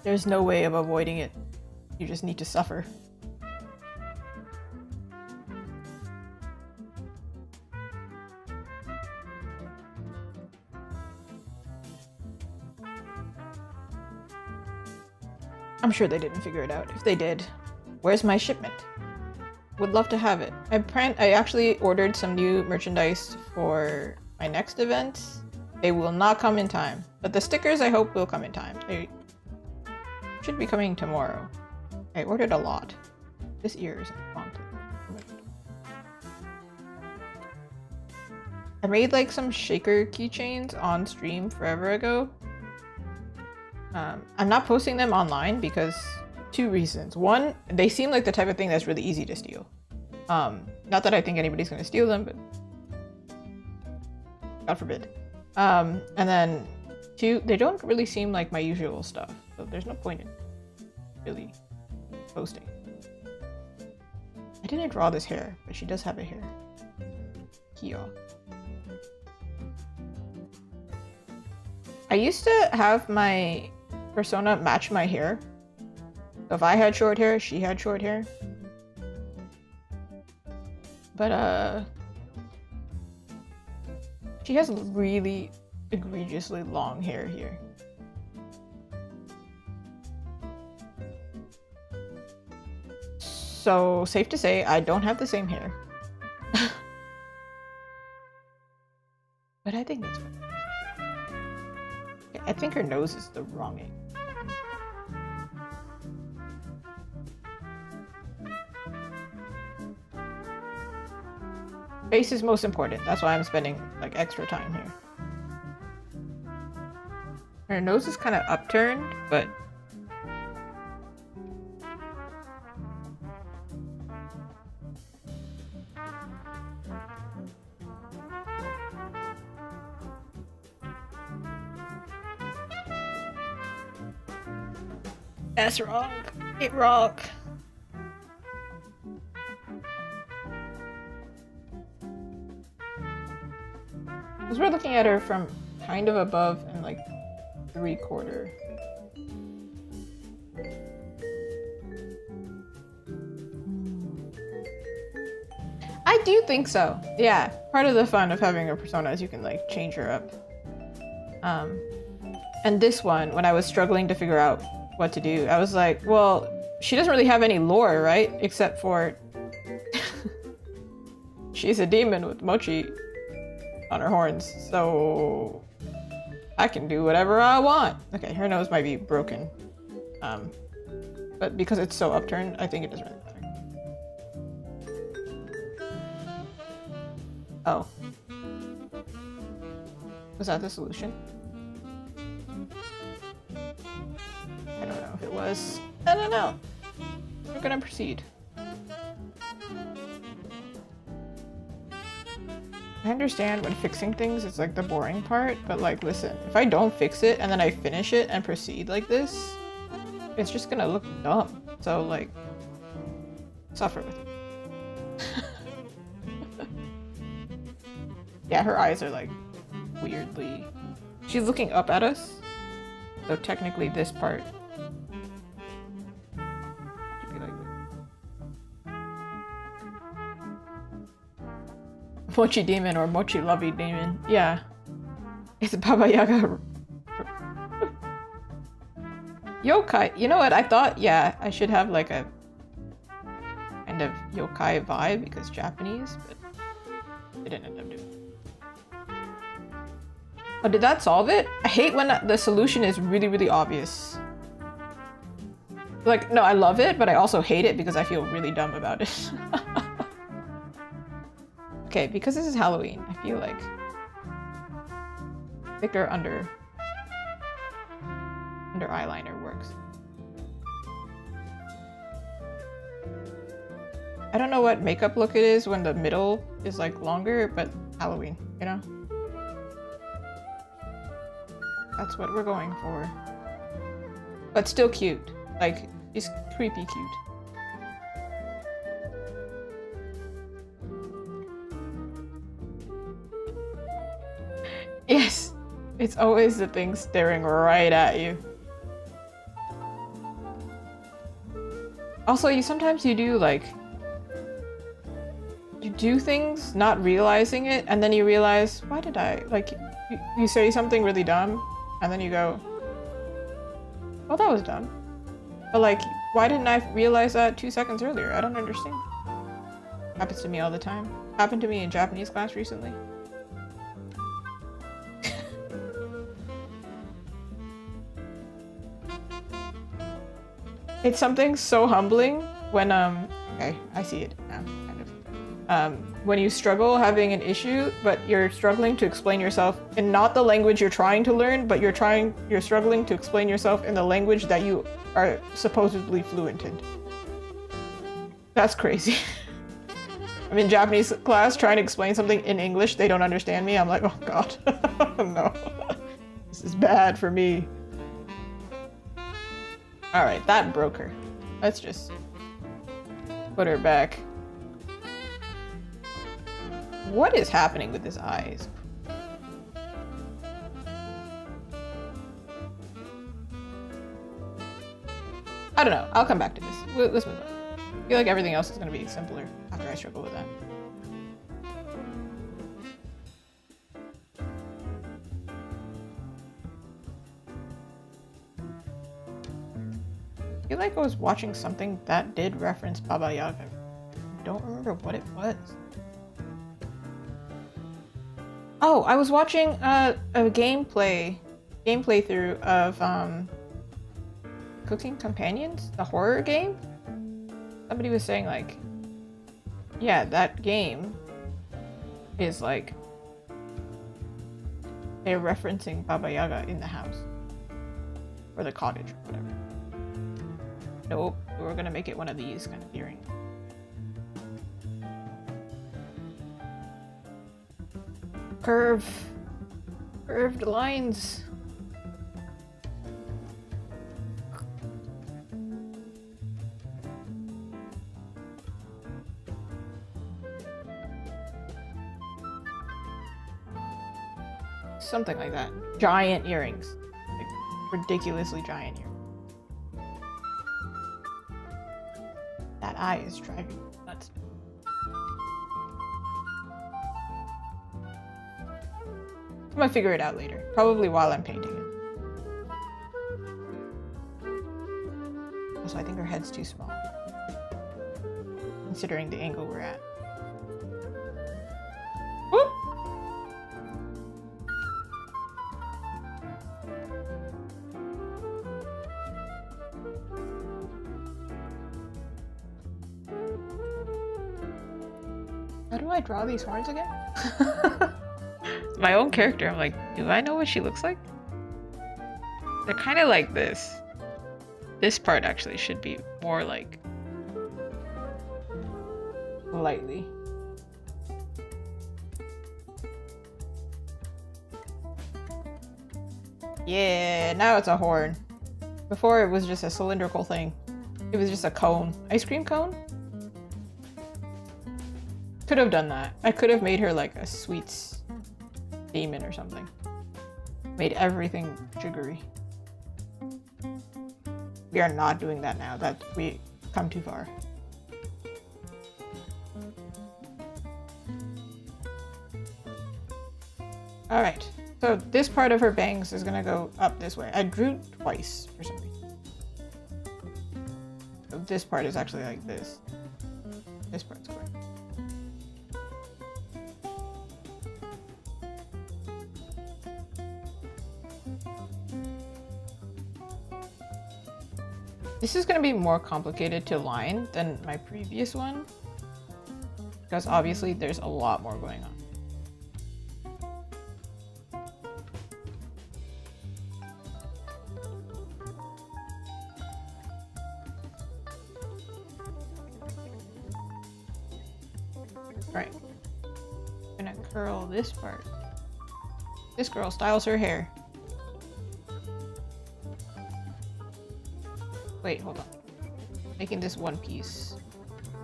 There's no way of avoiding it. You just need to suffer. I'm sure they didn't figure it out. If they did, where's my shipment? Would love to have it. I actually ordered some new merchandise for my next event. They will not come in time, but the stickers I hope will come in time. They should be coming tomorrow. I ordered a lot. This ear is wrong. I made like some shaker keychains on stream forever ago. I'm not posting them online because two reasons. One, they seem like the type of thing that's really easy to steal. Not that I think anybody's gonna steal them, but God forbid. And then two, they don't really seem like my usual stuff, so there's no point in really posting. I didn't draw this hair, but she does have a hair. Kyo. I used to have my persona match my hair. So if I had short hair, she had short hair. But she has really egregiously long hair here. So safe to say I don't have the same hair. But I think that's fine. I think her nose is the wrong angle. Face is most important. That's why I'm spending like extra time here. Her nose is kind of upturned, but that's wrong. It wrong. Because we're looking at her from kind of above and like 3/4. I do think so. Yeah, part of the fun of having a persona is you can like change her up. And this one, when I was struggling to figure out what to do, I was like, well, she doesn't really have any lore, right? Except for she's a demon with mochi on her horns, so I can do whatever I want. Okay, her nose might be broken. But because it's so upturned, I think it doesn't really matter. Oh. Was that the solution? I don't know if it was. I don't know. We're gonna proceed. I understand when fixing things is like the boring part, but like listen, if I don't fix it and then I finish it and proceed like this, it's just gonna look dumb. So like, suffer with it. Yeah, her eyes are like weirdly... She's looking up at us, so technically this part Mochi demon or mochi lovey demon. Yeah. It's Baba Yaga. Yokai. You know what? I thought, yeah, I should have like a kind of yokai vibe because Japanese, but it didn't end up doing it. Oh, did that solve it? I hate when the solution is really, really obvious. Like, no, I love it, but I also hate it because I feel really dumb about it. Okay, because this is Halloween, I feel like thicker under eyeliner works. I don't know what makeup look it is when the middle is like longer, but Halloween, you know? That's what we're going for. But still cute. Like, she's creepy cute. Yes! It's always the thing staring right at you. Also, sometimes you do like... You do things not realizing it, and then you realize, why did I... Like, you say something really dumb, and then you go, well, that was dumb. But like, why didn't I realize that 2 seconds earlier? I don't understand. Happens to me all the time. Happened to me in Japanese class recently. It's something so humbling when, okay, I see it now, kind of. When you struggle having an issue, but you're struggling to explain yourself in not the language you're trying to learn, but you're struggling to explain yourself in the language that you are supposedly fluent in. That's crazy. I'm in Japanese class trying to explain something in English, they don't understand me. I'm like, oh god, no. This is bad for me. Alright, that broke her. Let's just put her back. What is happening with his eyes? I don't know. I'll come back to this. Let's move on. I feel like everything else is going to be simpler after I struggle with that. I feel like I was watching something that did reference Baba Yaga. I don't remember what it was. Oh, I was watching a gameplay through of Cooking Companions, the horror game. Somebody was saying like, yeah, that game is like they're referencing Baba Yaga in the house or the cottage or whatever. Nope, we're gonna make it one of these kind of earrings. Curved lines. Something like that. Giant earrings. Like, ridiculously giant earrings. That eye is driving me nuts. I'm gonna figure it out later. Probably while I'm painting it. Also, I think her head's too small. Considering the angle we're at. Whoop! How do I draw these horns again? My own character, I'm like, do I know what she looks like? They're kind of like this. This part actually should be more like lightly. Yeah, now it's a horn. Before it was just a cylindrical thing. It was just a cone. Ice cream cone? Could have done that. I could have made her like a sweets demon or something. Made everything sugary. We are not doing that now. That we come too far. All right. So this part of her bangs is gonna go up this way. I drew twice for some reason. So this part is actually like this. This part's correct. This is going to be more complicated to line than my previous one, because obviously there's a lot more going on. Right. I'm gonna curl this part. This girl styles her hair. Wait, hold on. Making this one piece.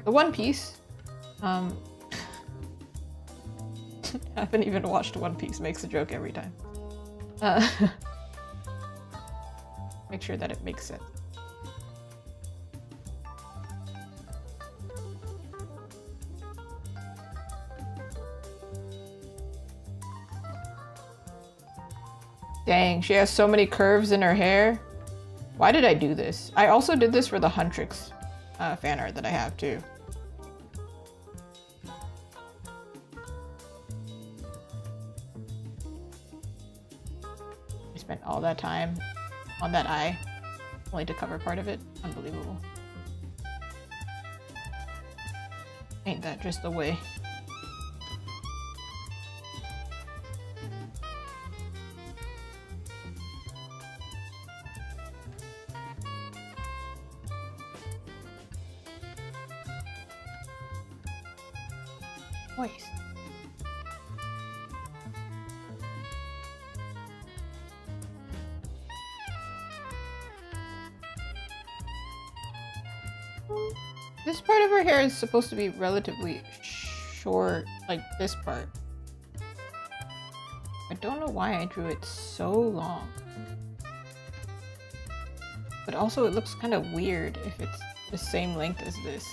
The one piece, I haven't even watched One Piece, makes a joke every time. Make sure that it makes sense. Dang, she has so many curves in her hair. Why did I do this? I also did this for the Huntrix fan art that I have too. I spent all that time on that eye, only to cover part of it. Unbelievable. Ain't that just the way? Voice. This part of her hair is supposed to be relatively short, like this part. I don't know why I drew it so long. But also it looks kind of weird if it's the same length as this.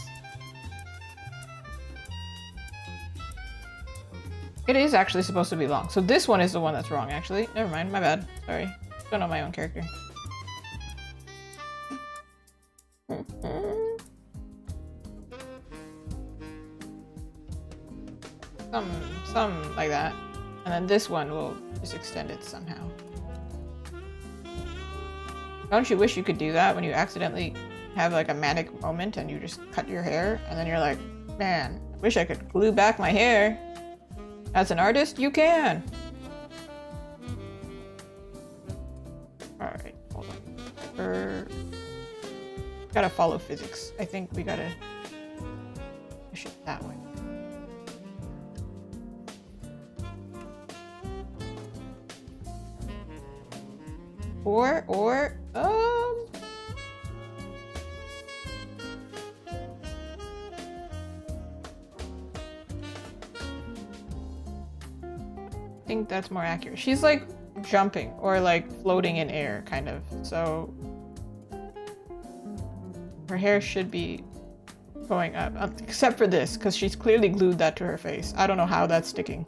It is actually supposed to be long. So this one is the one that's wrong, actually. Never mind, my bad. Sorry. Don't know my own character. Some like that. And then this one will just extend it somehow. Don't you wish you could do that when you accidentally have like a manic moment and you just cut your hair and then you're like, man, I wish I could glue back my hair. As an artist, you can. Alright, hold on. Gotta follow physics. I think we gotta push it that way. I think that's more accurate. She's like jumping or like floating in air, kind of. So her hair should be going up, except for this, because she's clearly glued that to her face. I don't know how that's sticking.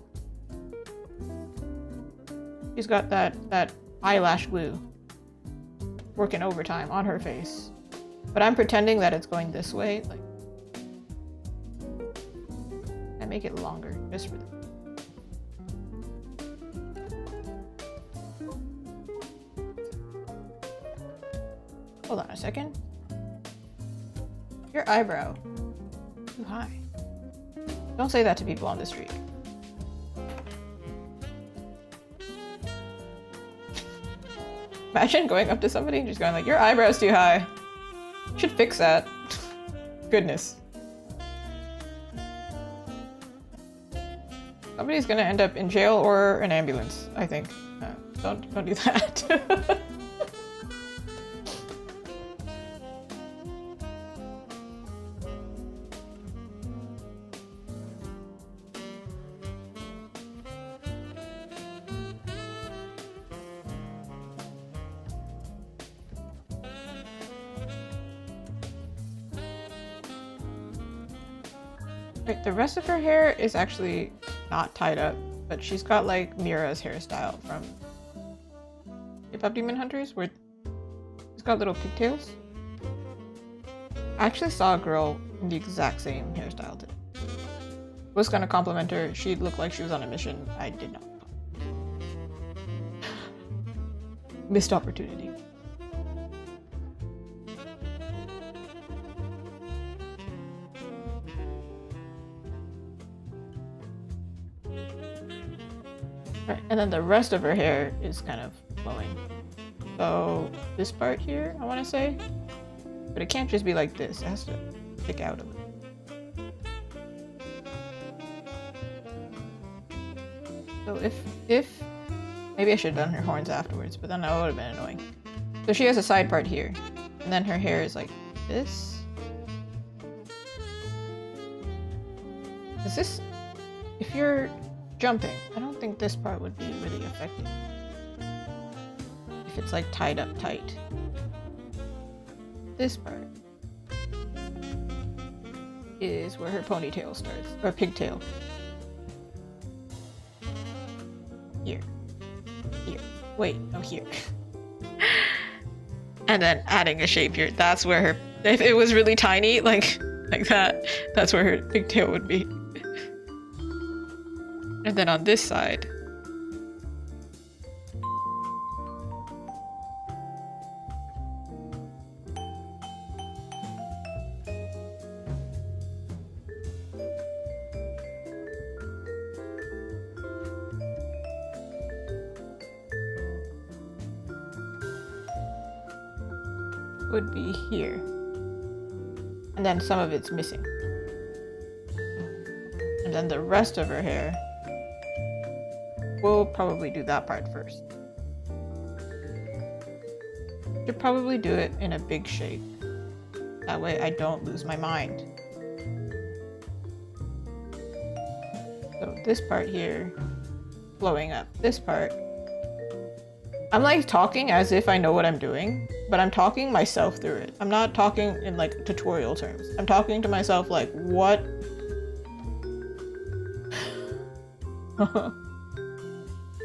She's got that eyelash glue working overtime on her face. But I'm pretending that it's going this way. Like, I make it longer just for this. Hold on a second. Your eyebrow. Too high. Don't say that to people on the street. Imagine going up to somebody and just going like, your eyebrow's too high. You should fix that. Goodness. Somebody's gonna end up in jail or an ambulance, I think. Don't do that. Right, the rest of her hair is actually not tied up. but she's got like Mira's hairstyle from K-pop Demon Hunters, where she's got little pigtails. I actually saw a girl in the exact same hairstyle today. Was gonna compliment her. She looked like she was on a mission. I did not. Missed opportunity. Right, and then the rest of her hair is kind of flowing. So this part here, I want to say, but it can't just be like this. It has to stick out a little. So if maybe I should have done her horns afterwards, but then that would have been annoying. So she has a side part here, and then her hair is like this. Is this, if you're jumping, I don't think this part would be really affected. If it's like tied up tight. This part is where her ponytail starts, or pigtail. Here. Here. Wait, no, here. And then adding a shape here. That's where her, if it was really tiny, like that, that's where her pigtail would be. And then on this side, would be here. And then some of it's missing. And then the rest of her hair, we'll probably do that part first. Should probably do it in a big shape. That way I don't lose my mind. So this part here, flowing up this part. I'm like talking as if I know what I'm doing, but I'm talking myself through it. I'm not talking in like tutorial terms. I'm talking to myself like, what?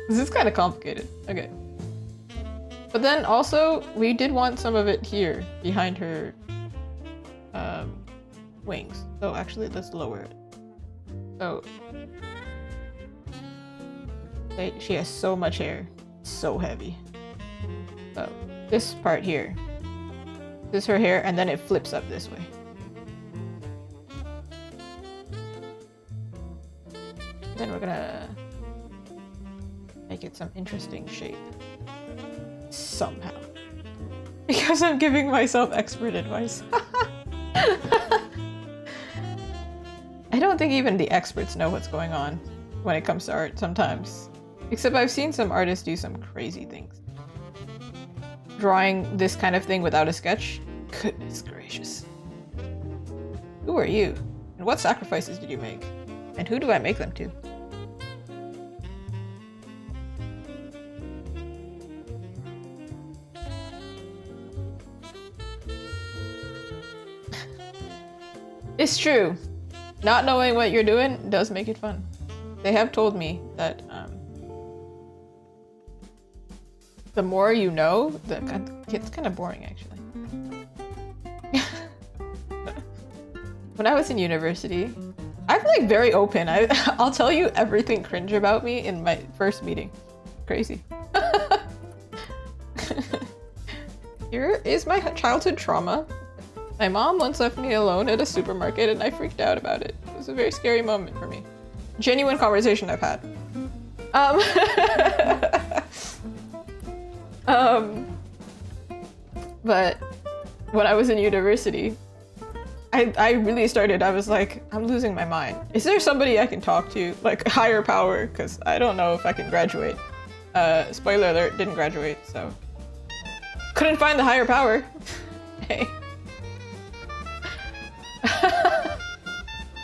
This is kind of complicated. Okay. But then also, we did want some of it here, behind her wings. So actually, let's lower it. So, she has so much hair. It's so heavy. So, this part here. This is her hair, and then it flips up this way. Then we're gonna make it some interesting shape. Somehow. Because I'm giving myself expert advice. I don't think even the experts know what's going on when it comes to art sometimes. Except I've seen some artists do some crazy things. Drawing this kind of thing without a sketch? Goodness gracious. Who are you? And what sacrifices did you make? And who do I make them to? It's true. Not knowing what you're doing does make it fun. They have told me that the more you know, it's kind of boring actually. When I was in university, I'm like very open. I'll tell you everything cringe about me in my first meeting. Crazy. Here is my childhood trauma. My mom once left me alone at a supermarket and I freaked out about it. It was a very scary moment for me. Genuine conversation I've had. But when I was in university, I really started, I was like, I'm losing my mind. Is there somebody I can talk to? Like higher power, because I don't know if I can graduate. Spoiler alert, didn't graduate, so. Couldn't find the higher power. Hey.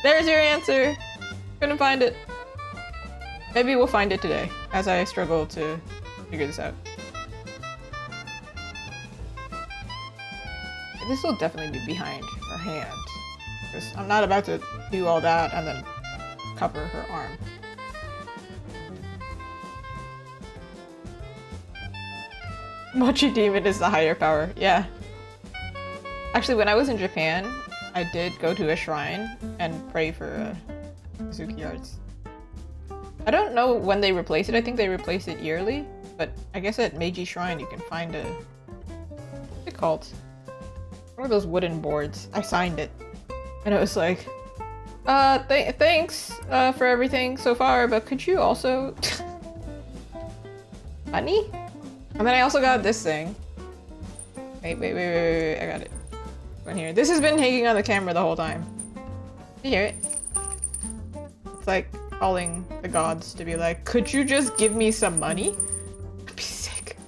There's your answer. Couldn't find it. Maybe we'll find it today, as I struggle to figure this out. This will definitely be behind her hand, because I'm not about to do all that and then cover her arm. Mochi Demon is the higher power. Yeah. Actually, when I was in Japan, I did go to a shrine and pray for Azuki arts. I don't know when they replace it. I think they replace it yearly, but I guess at Meiji Shrine you can find a... What's it called? One of those wooden boards. I signed it. And it was like, thanks for everything so far, but could you also... Honey? And then I also got this thing. Wait, I got it. One here. This has been hanging on the camera the whole time. You hear it? It's like calling the gods to be like, could you just give me some money? I'd be sick.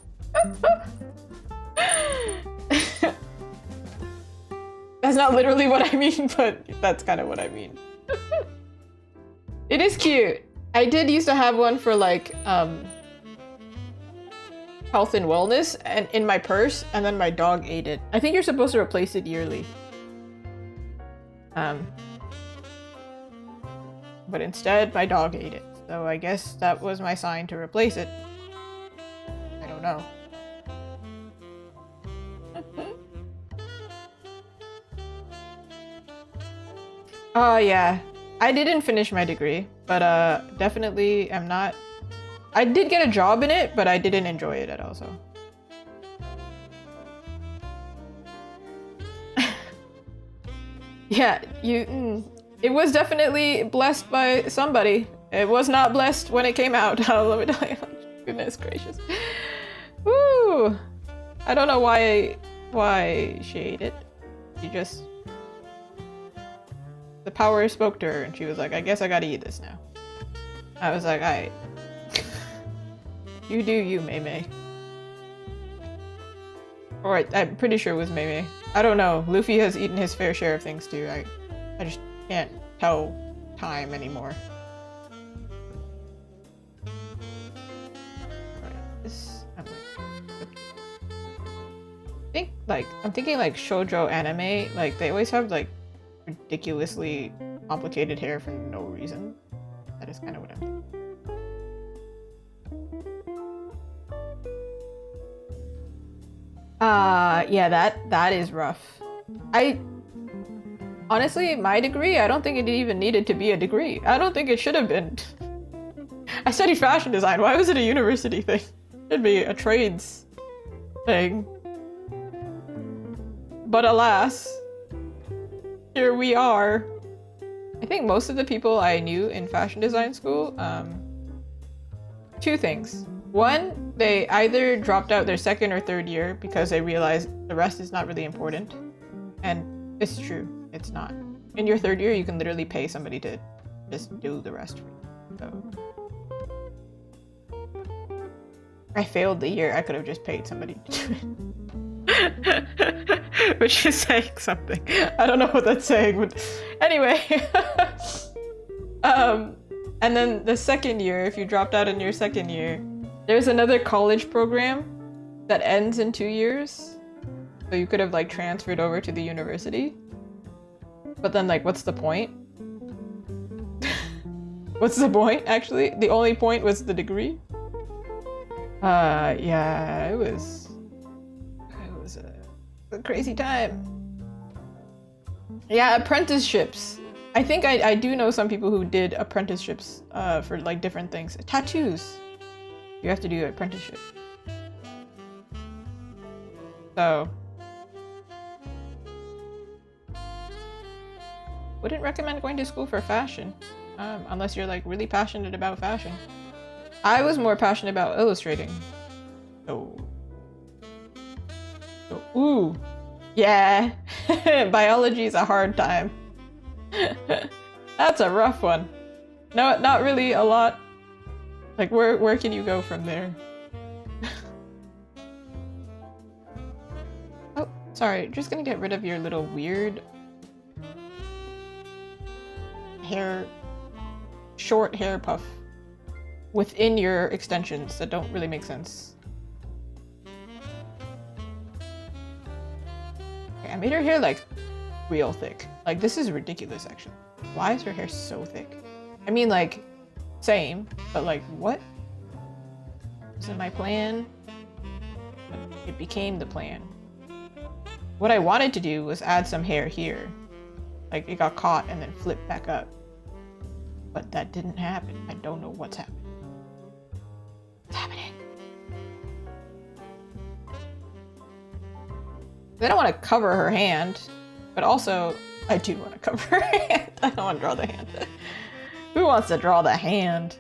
That's not literally what I mean, but that's kind of what I mean. It is cute. I did used to have one for like health and wellness and in my purse, and then my dog ate it. I think you're supposed to replace it yearly. But instead my dog ate it. So I guess that was my sign to replace it. I don't know. Oh yeah, I didn't finish my degree, but definitely am not. I did get a job in it, but I didn't enjoy it at all. So. Yeah, it was definitely blessed by somebody. It was not blessed when it came out. Let me tell you. Goodness gracious. Woo! I don't know why she ate it. She just... The power spoke to her and she was like, I guess I gotta eat this now. I was like, alright. You do you, Mei Mei. Or I'm pretty sure it was Mei Mei. I don't know. Luffy has eaten his fair share of things too. I just can't tell time anymore. Alright, this... I'm thinking like shoujo anime, like they always have like ridiculously complicated hair for no reason. That is kind of what I'm thinking. Yeah, that is rough. Honestly, my degree, I don't think it even needed to be a degree. I don't think it should have been. I studied fashion design. Why was it a university thing? It'd be a trades thing. But alas, here we are. I think most of the people I knew in fashion design school, two things. One, they either dropped out their second or third year because they realized the rest is not really important. And it's true, it's not. In your third year, you can literally pay somebody to just do the rest for you. So I failed the year, I could have just paid somebody to do it. Which is saying something. I don't know what that's saying, but anyway. And then the second year, if you dropped out in your second year, there's another college program that ends in 2 years. So you could have like transferred over to the university. But then like, what's the point? What's the point, actually? The only point was the degree? Yeah, it was a crazy time. Yeah, apprenticeships. I think I do know some people who did apprenticeships for like different things. Tattoos. You have to do an apprenticeship. So. Wouldn't recommend going to school for fashion. Unless you're like really passionate about fashion. I was more passionate about illustrating. So. Ooh. Yeah. Biology is a hard time. That's a rough one. No, not really a lot. Like, where can you go from there? Oh, sorry. Just gonna get rid of your little weird hair, short hair puff within your extensions that don't really make sense. Okay, I made her hair like real thick. Like, this is ridiculous actually. Why is her hair so thick? I mean, like, same, but like, what? Isn't my plan? It became the plan. What I wanted to do was add some hair here. Like it got caught and then flipped back up. But that didn't happen. I don't know what's happening. What's happening? I don't want to cover her hand, but also I do want to cover her hand. I don't want to draw the hand. Who wants to draw the hand?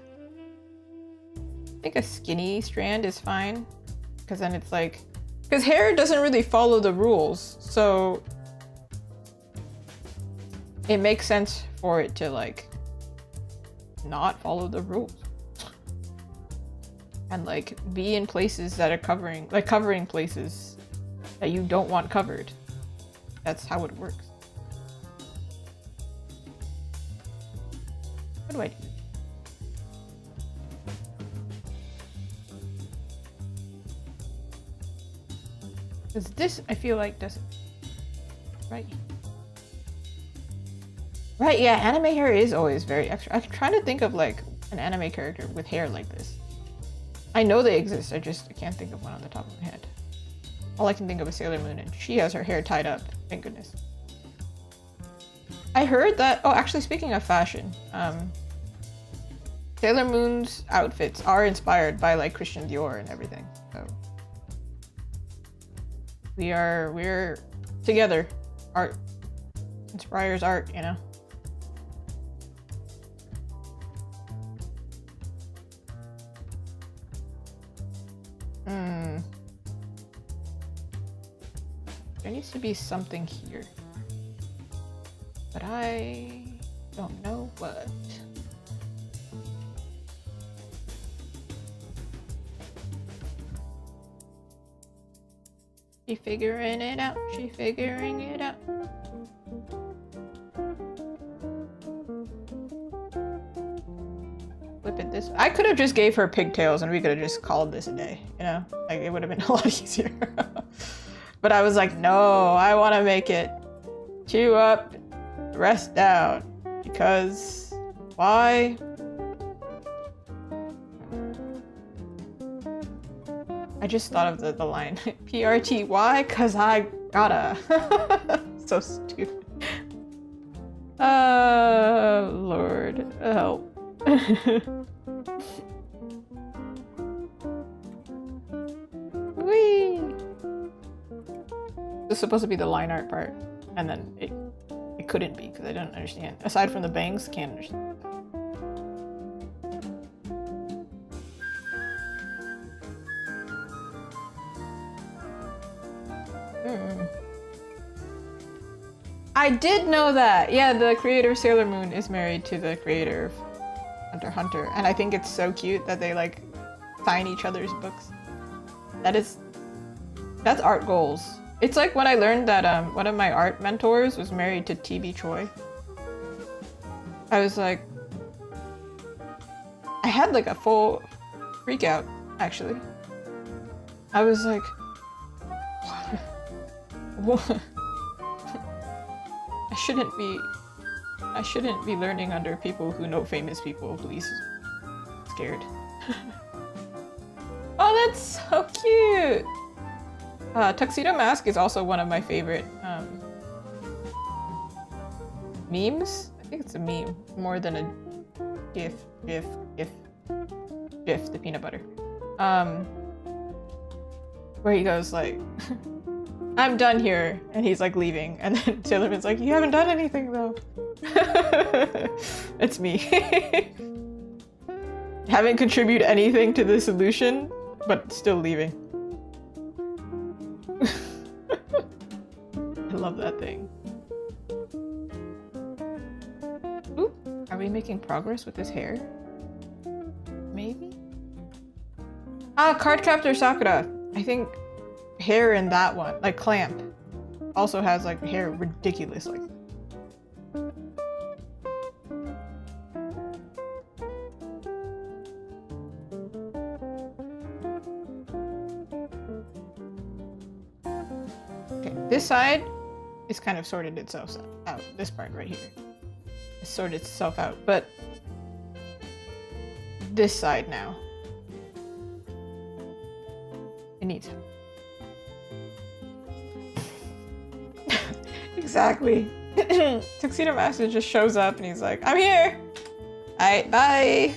I think a skinny strand is fine. Because then it's like... Because hair doesn't really follow the rules, so... It makes sense for it to, like, not follow the rules. And, like, be in places that are covering... Like, covering places that you don't want covered. That's how it works. What do I do? Because this, I feel like, doesn't... Right. Right, yeah, anime hair is always very extra. I'm trying to think of, like, an anime character with hair like this. I know they exist, I can't think of one on the top of my head. All I can think of is Sailor Moon, and she has her hair tied up. Thank goodness. I heard that... Oh, actually, speaking of fashion, Sailor Moon's outfits are inspired by, like, Christian Dior and everything, so... We're together. Art inspires art, you know? There needs to be something here. But I don't know what. She figuring it out. She figuring it out. Flip it this way. I could have just gave her pigtails and we could have just called this a day, you know? Like, it would have been a lot easier. But I was like, no, I want to make it chew up, rest down. Because, why? I just thought of the line, PRTY, cause I gotta. So stupid. Lord, help. Whee! This is supposed to be the line art part, and then it couldn't be because I don't understand. Aside from the bangs, can't understand. I did know that. Yeah, the creator of Sailor Moon is married to the creator of Hunter x Hunter, and I think it's so cute that they like sign each other's books. That's art goals. It's like when I learned that one of my art mentors was married to TB Choi. I was like, I had like a full freak out actually. I was like, what? I shouldn't be learning under people who know famous people, please. Scared. Oh, that's so cute! Tuxedo Mask is also one of my favorite memes. I think it's a meme more than a GIF, the peanut butter. Where he goes like, I'm done here, and he's like leaving, and then Sailor Moon's like, you haven't done anything though. It's me. Haven't contributed anything to the solution, but still leaving. I love that thing. Ooh, are we making progress with his hair? Maybe? Ah, Cardcaptor Sakura. I think hair in that one, like Clamp, also has like hair ridiculous like. Okay, this side is kind of sorted itself out. This part right here is sorted itself out, but this side now, it needs help. Exactly. Tuxedo Master just shows up and he's like, I'm here! Alright, bye!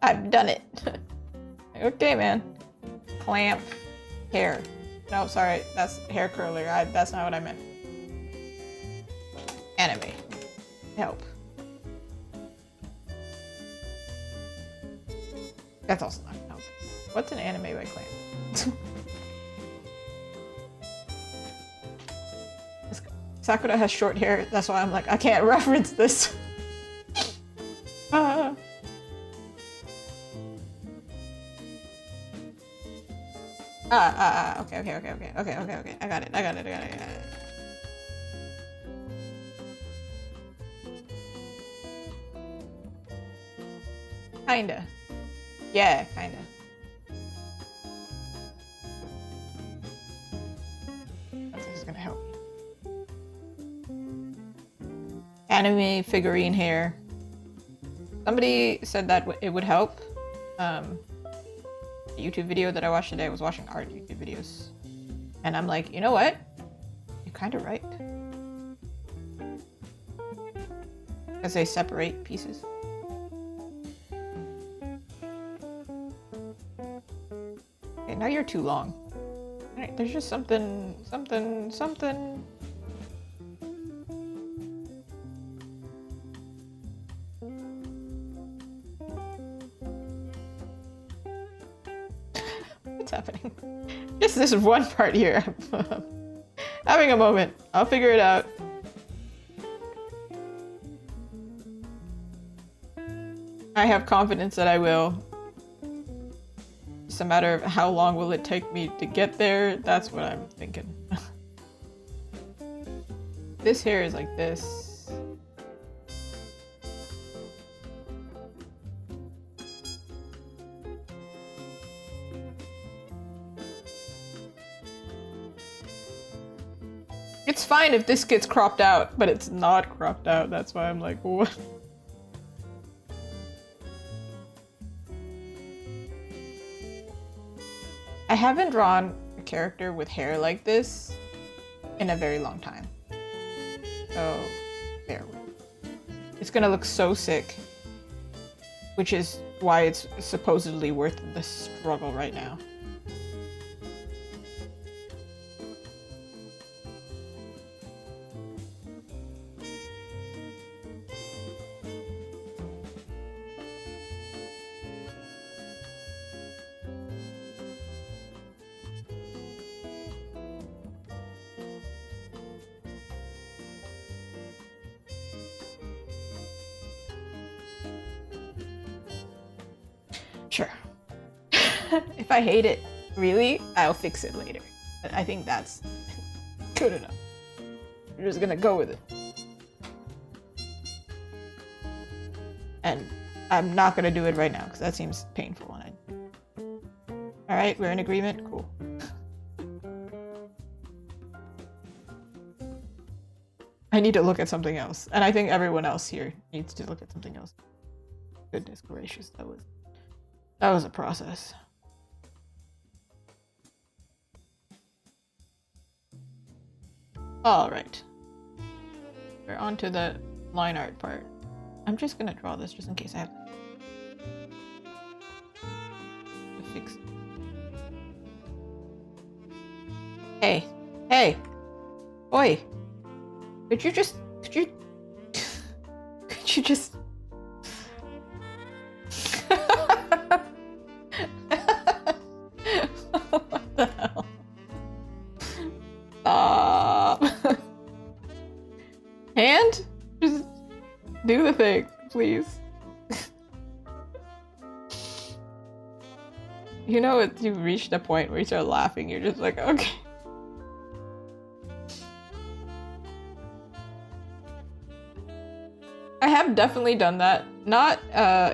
I've done it. Okay, man. Clamp. Hair. No, sorry, that's hair curler. That's not what I meant. Anime. Help. That's also not help. What's an anime by Clamp? Sakura has short hair, that's why I'm like, I can't reference this. Okay. I got it. Kinda. Yeah, kinda. This is gonna help me. Anime figurine hair. Somebody said that it would help. A YouTube video that I watched today, I was watching art YouTube videos. And I'm like, you know what? You're kind of right. Because they separate pieces. Okay, now you're too long. Alright, there's just something. What's happening? Just this one part here. Having a moment. I'll figure it out. I have confidence that I will. It's a matter of how long will it take me to get there. That's what I'm thinking. This hair is like this. It's fine if this gets cropped out, but it's not cropped out. That's why I'm like, what? I haven't drawn a character with hair like this in a very long time. So, bear with me. It's gonna look so sick. Which is why it's supposedly worth the struggle right now. Sure. If I hate it, really, I'll fix it later. But I think that's good enough. We're just gonna go with it. And I'm not gonna do it right now, because that seems painful. Alright, we're in agreement? Cool. I need to look at something else. And I think everyone else here needs to look at something else. Goodness gracious, that was a process. All right. We're on to the line art part. I'm just gonna draw this just in case I have to fix it. Hey. Hey. Oi. Could you just what the hell? Stop. Hand? Just do the thing, please. You know, you've reached a point where you start laughing, you're just like, okay. I have definitely done that. Not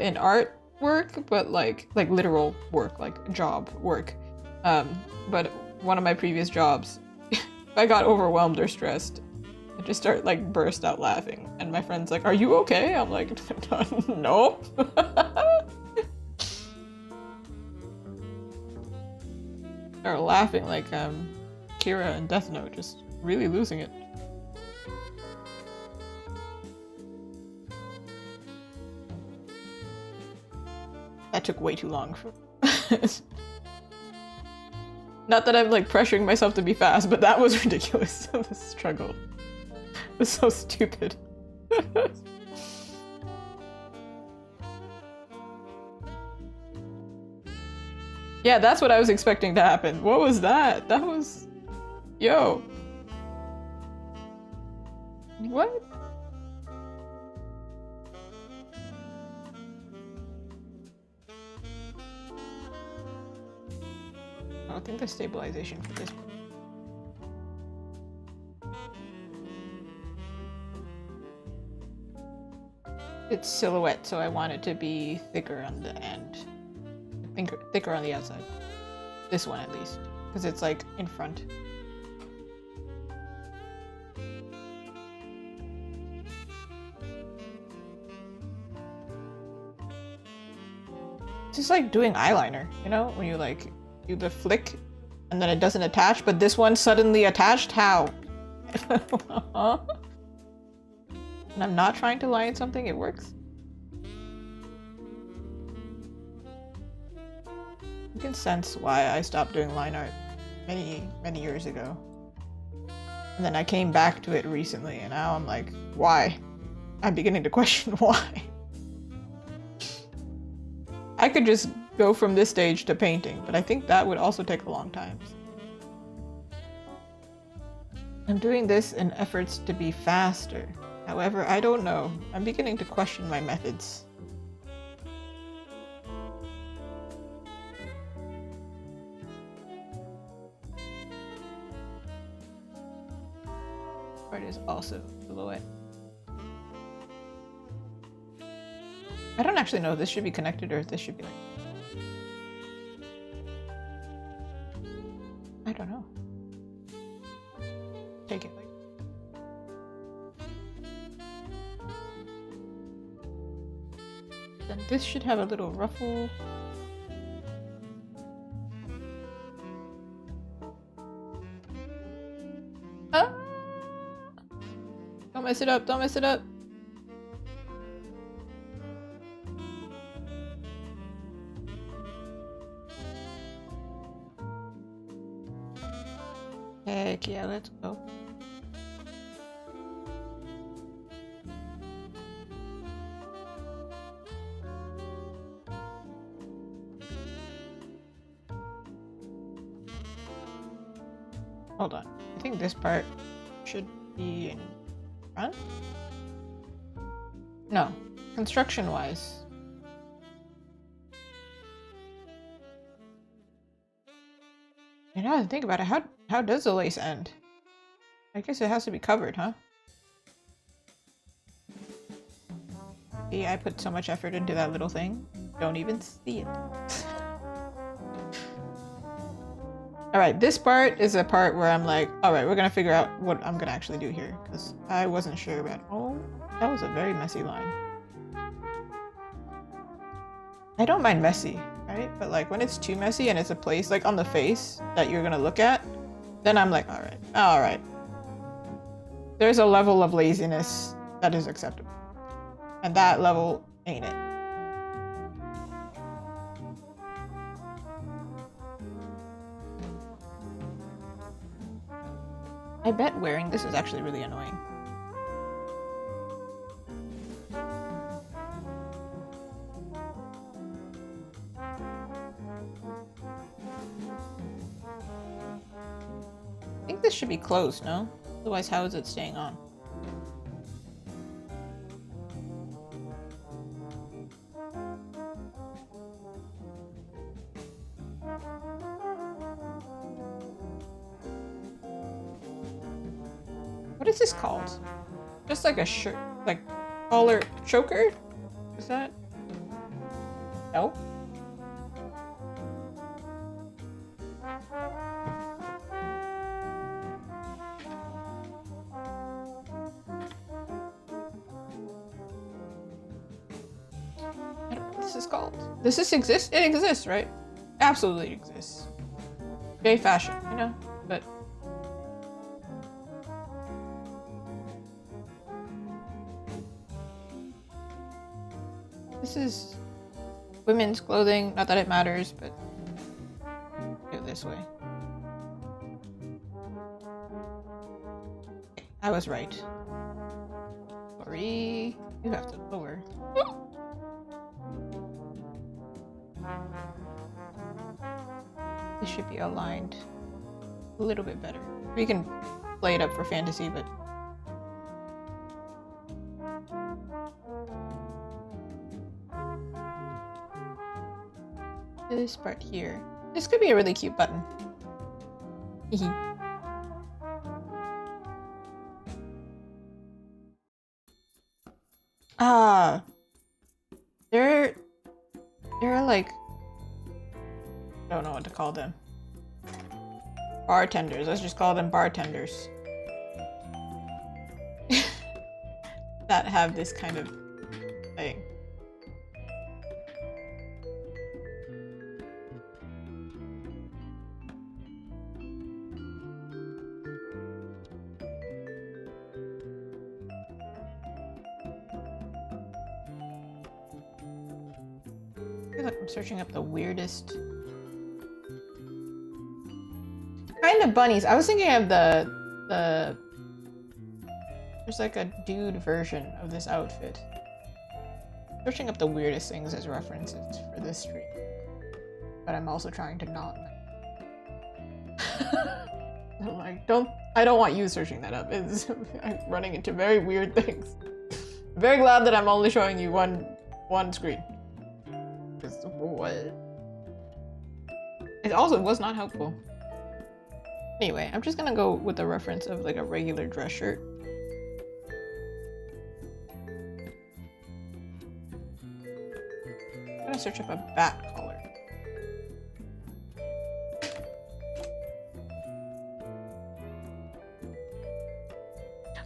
in art work, but like literal work, like job work. But one of my previous jobs, if I got overwhelmed or stressed, I just start like burst out laughing. And my friend's like, "Are you okay?" I'm like, "No." Start laughing like Kira and Death Note, just really losing it. That took way too long. Not that I'm like pressuring myself to be fast, but that was ridiculous of a struggle. It was so stupid. Yeah, that's what I was expecting to happen. What was that? That was... Yo. What? I don't think the stabilization for this... It's silhouette, so I want it to be thicker on the end. Thicker on the outside. This one at least. Because it's like in front. It's just like doing eyeliner, you know? When you like do the flick and then it doesn't attach, but this one suddenly attached? How? And I'm not trying to line something, it works. You can sense why I stopped doing line art many years ago. And then I came back to it recently and now I'm like, why? I'm beginning to question why. I could just go from this stage to painting, but I think that would also take a long time. I'm doing this in efforts to be faster. However, I don't know. I'm beginning to question my methods. Part is also silhouette. I don't actually know if this should be connected or if this should be like... I don't know. Take it like... Then this should have a little ruffle. Ah! Don't mess it up, don't mess it up. Heck yeah, let's go. Hold on. I think this part should be in front? No. Construction-wise. You know, think about it. How does the lace end? I guess it has to be covered, huh? See, I put so much effort into that little thing. Don't even see it. Alright, this part is a part where I'm like, alright, we're gonna figure out what I'm gonna actually do here. Because I wasn't sure about... Oh, that was a very messy line. I don't mind messy, right? But like when it's too messy and it's a place like on the face that you're gonna look at, then I'm like, alright. There's a level of laziness that is acceptable. And that level ain't it. I bet wearing this is actually really annoying. I think this should be closed, no? Otherwise, how is it staying on? What is this called? Just like a shirt, like collar choker? Is that? No. I don't know what this is called. Does this exist? It exists, right? Absolutely exists. Gay fashion, you know? But this is women's clothing. Not that it matters, but do it this way. I was right. Sorry. You have to lower. This should be aligned a little bit better. We can play it up for fantasy, but this part here. This could be a really cute button. Ah, they're like, I don't know what to call them. Bartenders. Let's just call them bartenders. That have this kind of thing. I feel like I'm searching up the weirdest kind of bunnies. I was thinking of the there's like a dude version of this outfit. Searching up the weirdest things as references for this stream. But I'm also trying to not I'm like, I don't want you searching that up. I'm running into very weird things. I'm very glad that I'm only showing you one screen. What? It also was not helpful. Anyway, I'm just gonna go with the reference of like a regular dress shirt. I'm gonna search up a bat collar.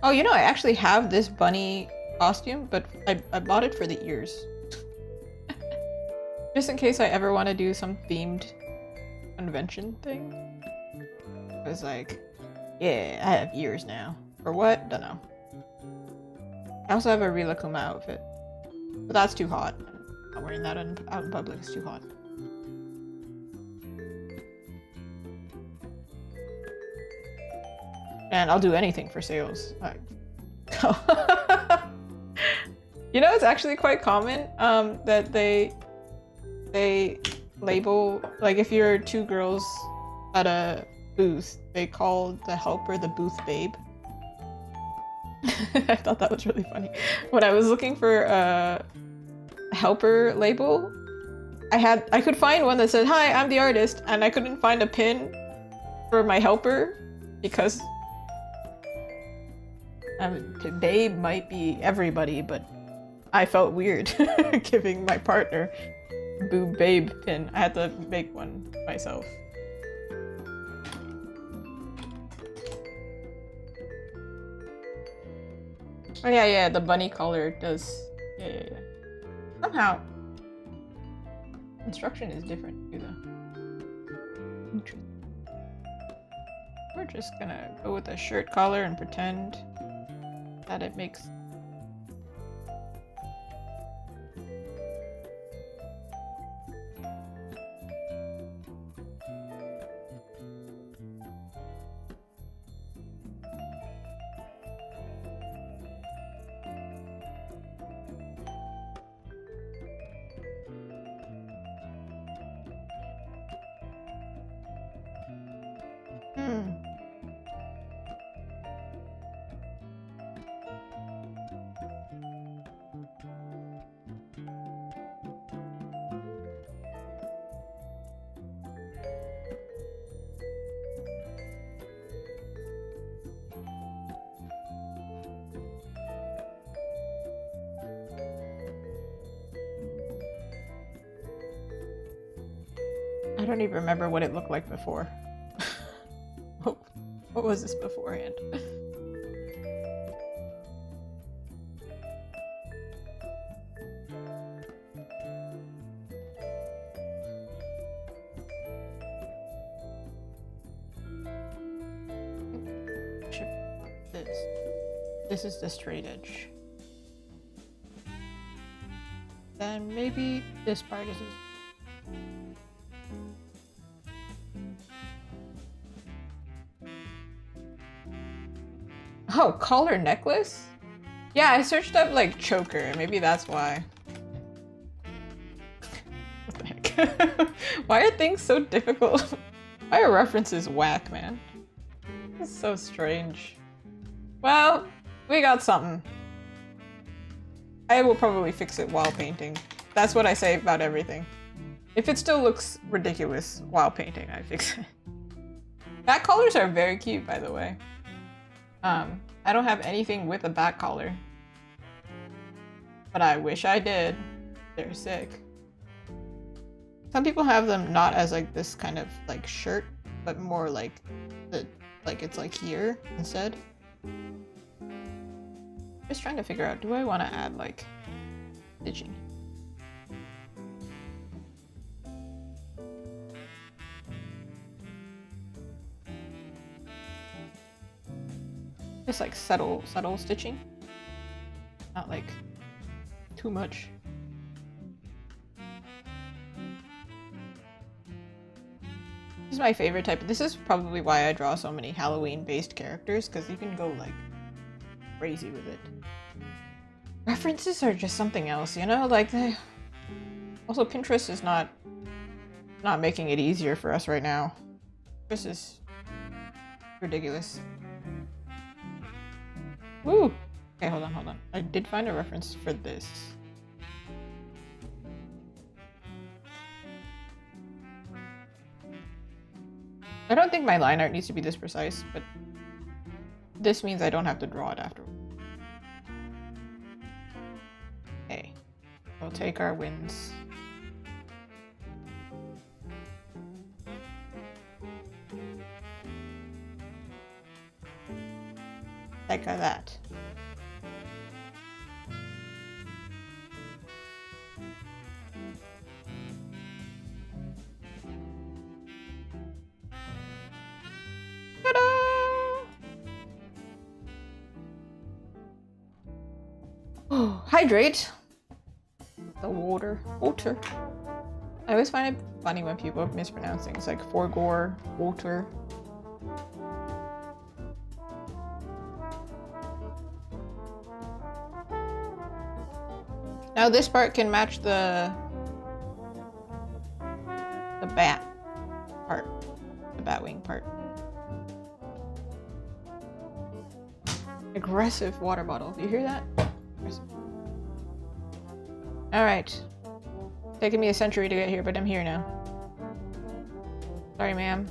Oh, you know, I actually have this bunny costume, but I bought it for the ears. Just in case I ever want to do some themed convention thing. I was like, yeah, I have ears now. For what? Dunno. I also have a Rilakuma outfit. But that's too hot. I'm not wearing that out in public, it's too hot. And I'll do anything for sales. You know, it's actually quite common that they label, like if you're two girls at a booth, they call the helper the booth babe. I thought that was really funny. When I was looking for a helper label, I could find one that said, "Hi, I'm the artist," and I couldn't find a pin for my helper because babe might be everybody, but I felt weird giving my partner boob babe pin. I had to make one myself. Oh yeah, the bunny collar does. Yeah. Somehow, construction is different too, though. Interesting. We're just gonna go with a shirt collar and pretend that it makes. I don't even remember what it looked like before. What was this beforehand? This is the straight edge. then maybe this part is. Oh, collar necklace? Yeah, I searched up like choker. Maybe that's why. What the heck? Why are things so difficult? Why are references whack, man? It's so strange. Well, we got something. I will probably fix it while painting. That's what I say about everything. If it still looks ridiculous while painting, I fix it. Back collars are very cute, by the way. I don't have anything with a back collar. But I wish I did. They're sick. Some people have them not as like this kind of like shirt, but more like it's like here instead. Just trying to figure out, do I want to add like stitching? Just like subtle stitching. Not like too much. This is my favorite type. This is probably why I draw so many Halloween-based characters, because you can go like crazy with it. References are just something else, you know? Like they. Also, Pinterest is not making it easier for us right now. This is ridiculous. Woo! Okay, hold on. I did find a reference for this. I don't think my line art needs to be this precise, but this means I don't have to draw it afterward. Okay, we'll take our wins. Like that. Oh, hydrate. The water. I always find it funny when people mispronounce things like forgore, water. Now this part can match the bat part, the bat wing part. Aggressive water bottle. Do you hear that? Alright. Taking me a century to get here, but I'm here now. Sorry, ma'am.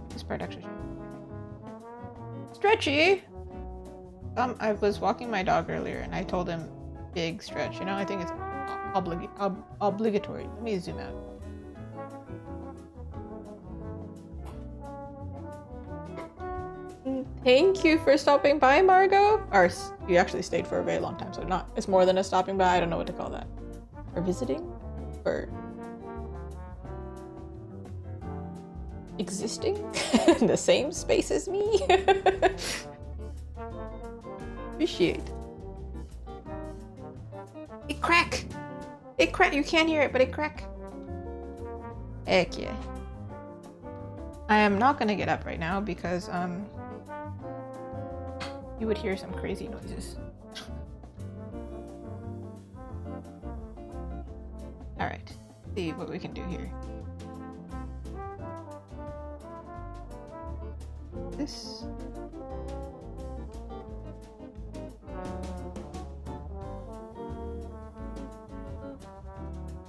This part actually. Stretchy! I was walking my dog earlier and I told him big stretch. You know, I think it's obligatory. Let me zoom out. Thank you for stopping by, Margot. Or you actually stayed for a very long time, so it's more than a stopping by. I don't know what to call that. Or visiting? Or existing in the same space as me? Appreciate. It crack! It crack! You can't hear it, but it crack. Heck yeah. I am not gonna get up right now because, you would hear some crazy noises. Alright, see what we can do here. This.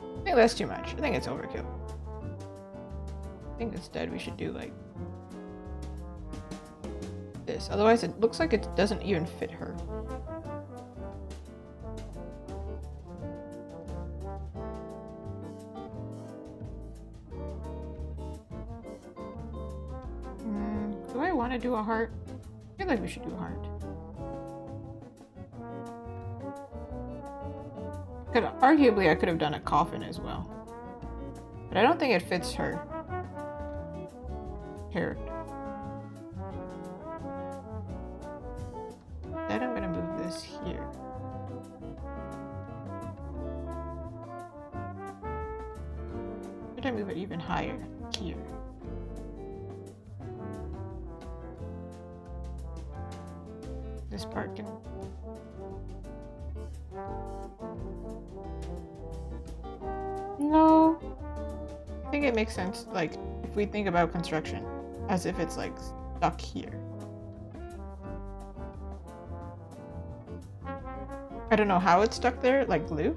I think that's too much. I think it's overkill. I think instead we should do like this. Otherwise it looks like it doesn't even fit her. Do I want to do a heart? I feel like we should do a heart. Arguably I could have done a coffin as well. But I don't think it fits her character. Should I move it even higher? Here. This part can... No. I think it makes sense, like, if we think about construction as if it's, like, stuck here. I don't know how it's stuck there, like glue.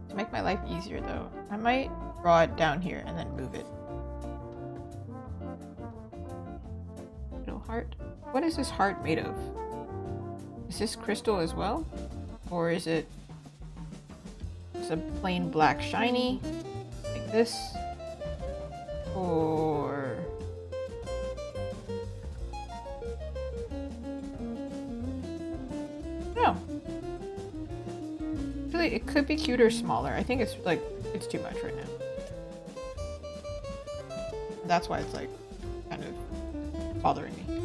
To make my life easier, though, I might draw it down here and then move it. Little heart. What is this heart made of? Is this crystal as well? Or is it just a plain black shiny? Like this? Or... no. Really, it could be cuter or smaller. I think it's like, it's too much right now. That's why it's like, kind of bothering me.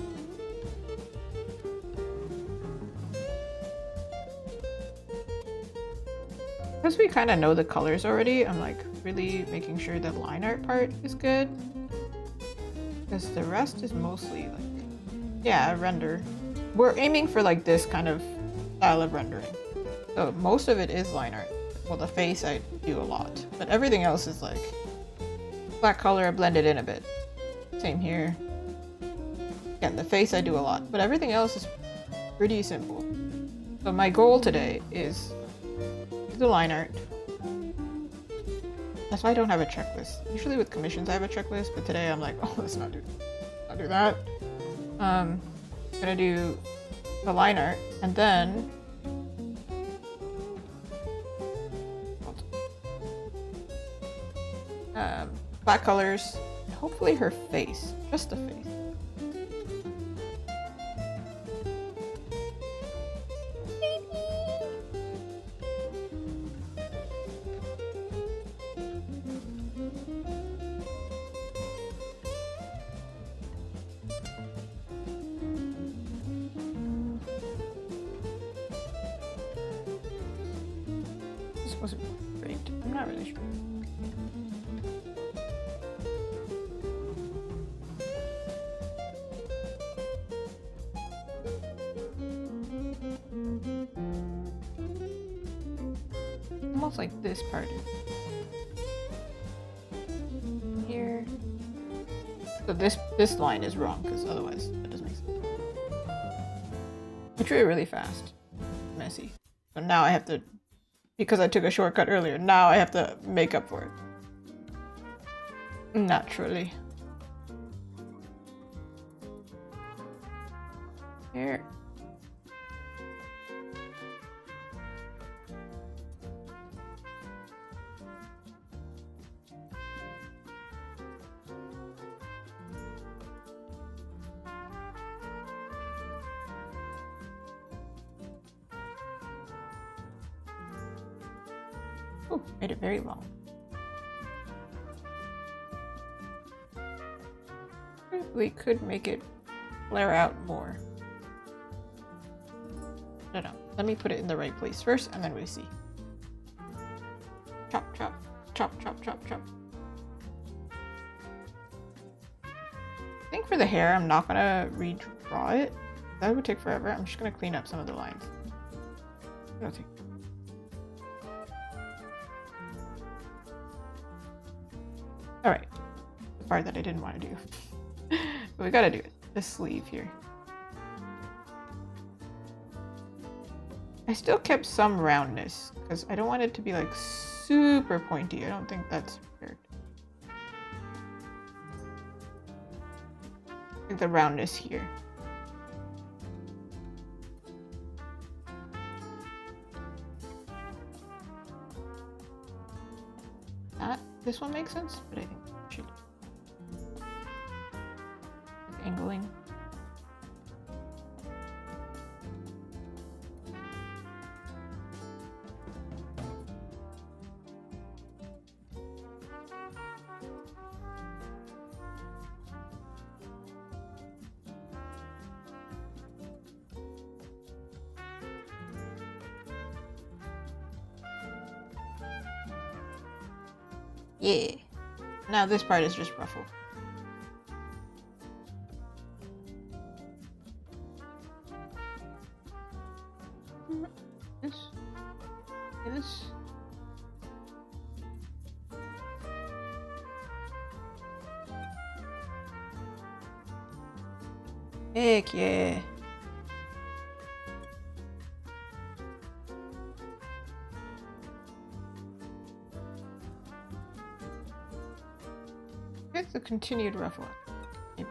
Because we kind of know the colors already, I'm like really making sure the line art part is good. Because the rest is mostly like, yeah, render. We're aiming for like this kind of style of rendering. So most of it is line art. Well, the face I do a lot, but everything else is like black color, blended in a bit. Same here. Again, the face I do a lot, but everything else is pretty simple. So my goal today is the line art. That's why I don't have a checklist. Usually with commissions I have a checklist, but today I'm like, oh, let's not do that. Gonna do the line art and then black colors, and hopefully her face, just the face. This wasn't great. I'm not really sure. Almost like this part here. So this line is wrong because otherwise that doesn't make sense. I drew it really fast. Messy. So now I have to, because I took a shortcut earlier, now I have to make up for it. Naturally. Here. Oh, made it very long. We could make it flare out more. I don't know. Let me put it in the right place first, and then we see. Chop, chop, chop, chop, chop, chop. I think for the hair, I'm not gonna redraw it. That would take forever. I'm just gonna clean up some of the lines. It'll take. All right, the part that I didn't want to do, but we gotta do it. The sleeve here. I still kept some roundness because I don't want it to be like super pointy. I don't think that's weird. Like the roundness here. This one makes sense, but I think it should. Angling. Yeah. Now this part is just ruffled. This. Heck yeah. It's a continued ruffle, maybe.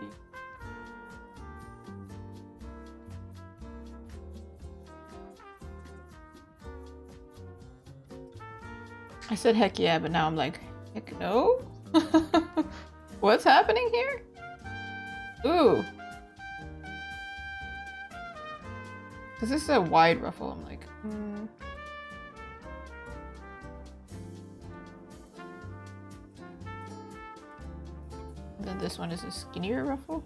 I said heck yeah, but now I'm like, heck no? What's happening here? Ooh. Because this is a wide ruffle, I'm like, And then this one is a skinnier ruffle.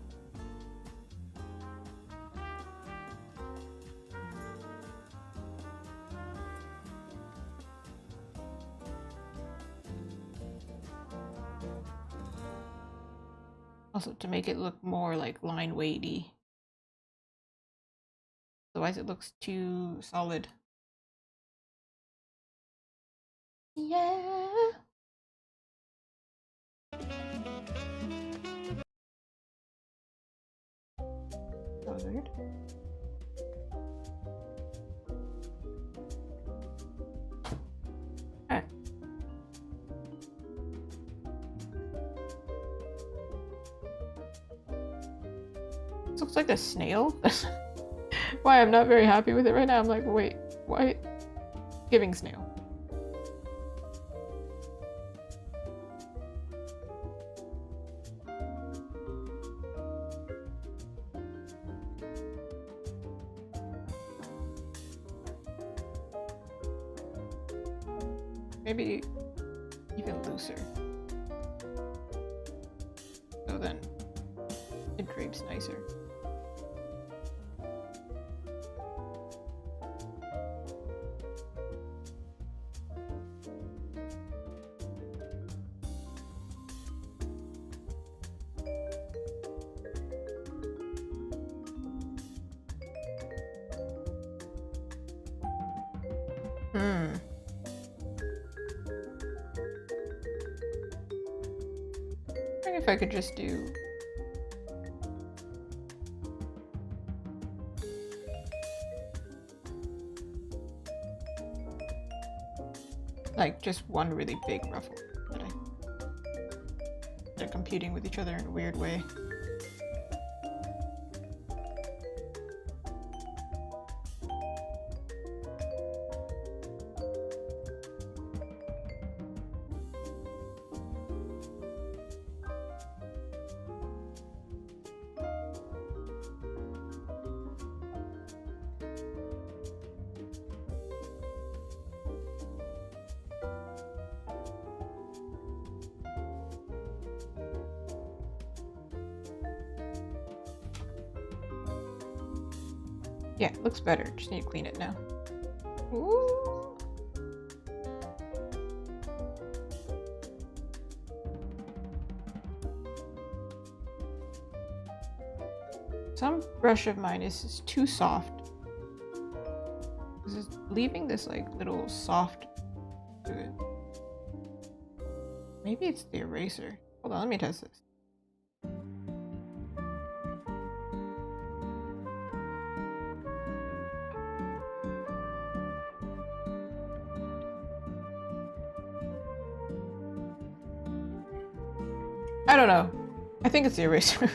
Also to make it look more like line weighty. Otherwise it looks too solid. Yeah. Colored. Alright. This looks like a snail. Why I'm not very happy with it right now. I'm like, wait, why? Giving snail. Maybe even looser. So then it drapes nicer. I wonder if I could just do like just one really big ruffle that they're competing with each other in a weird way. Yeah, it looks better. Just need to clean it now. Ooh. Some brush of mine is too soft. This is leaving this like little soft to it. Maybe it's the eraser. Hold on, let me test this. I don't know. I think it's the eraser.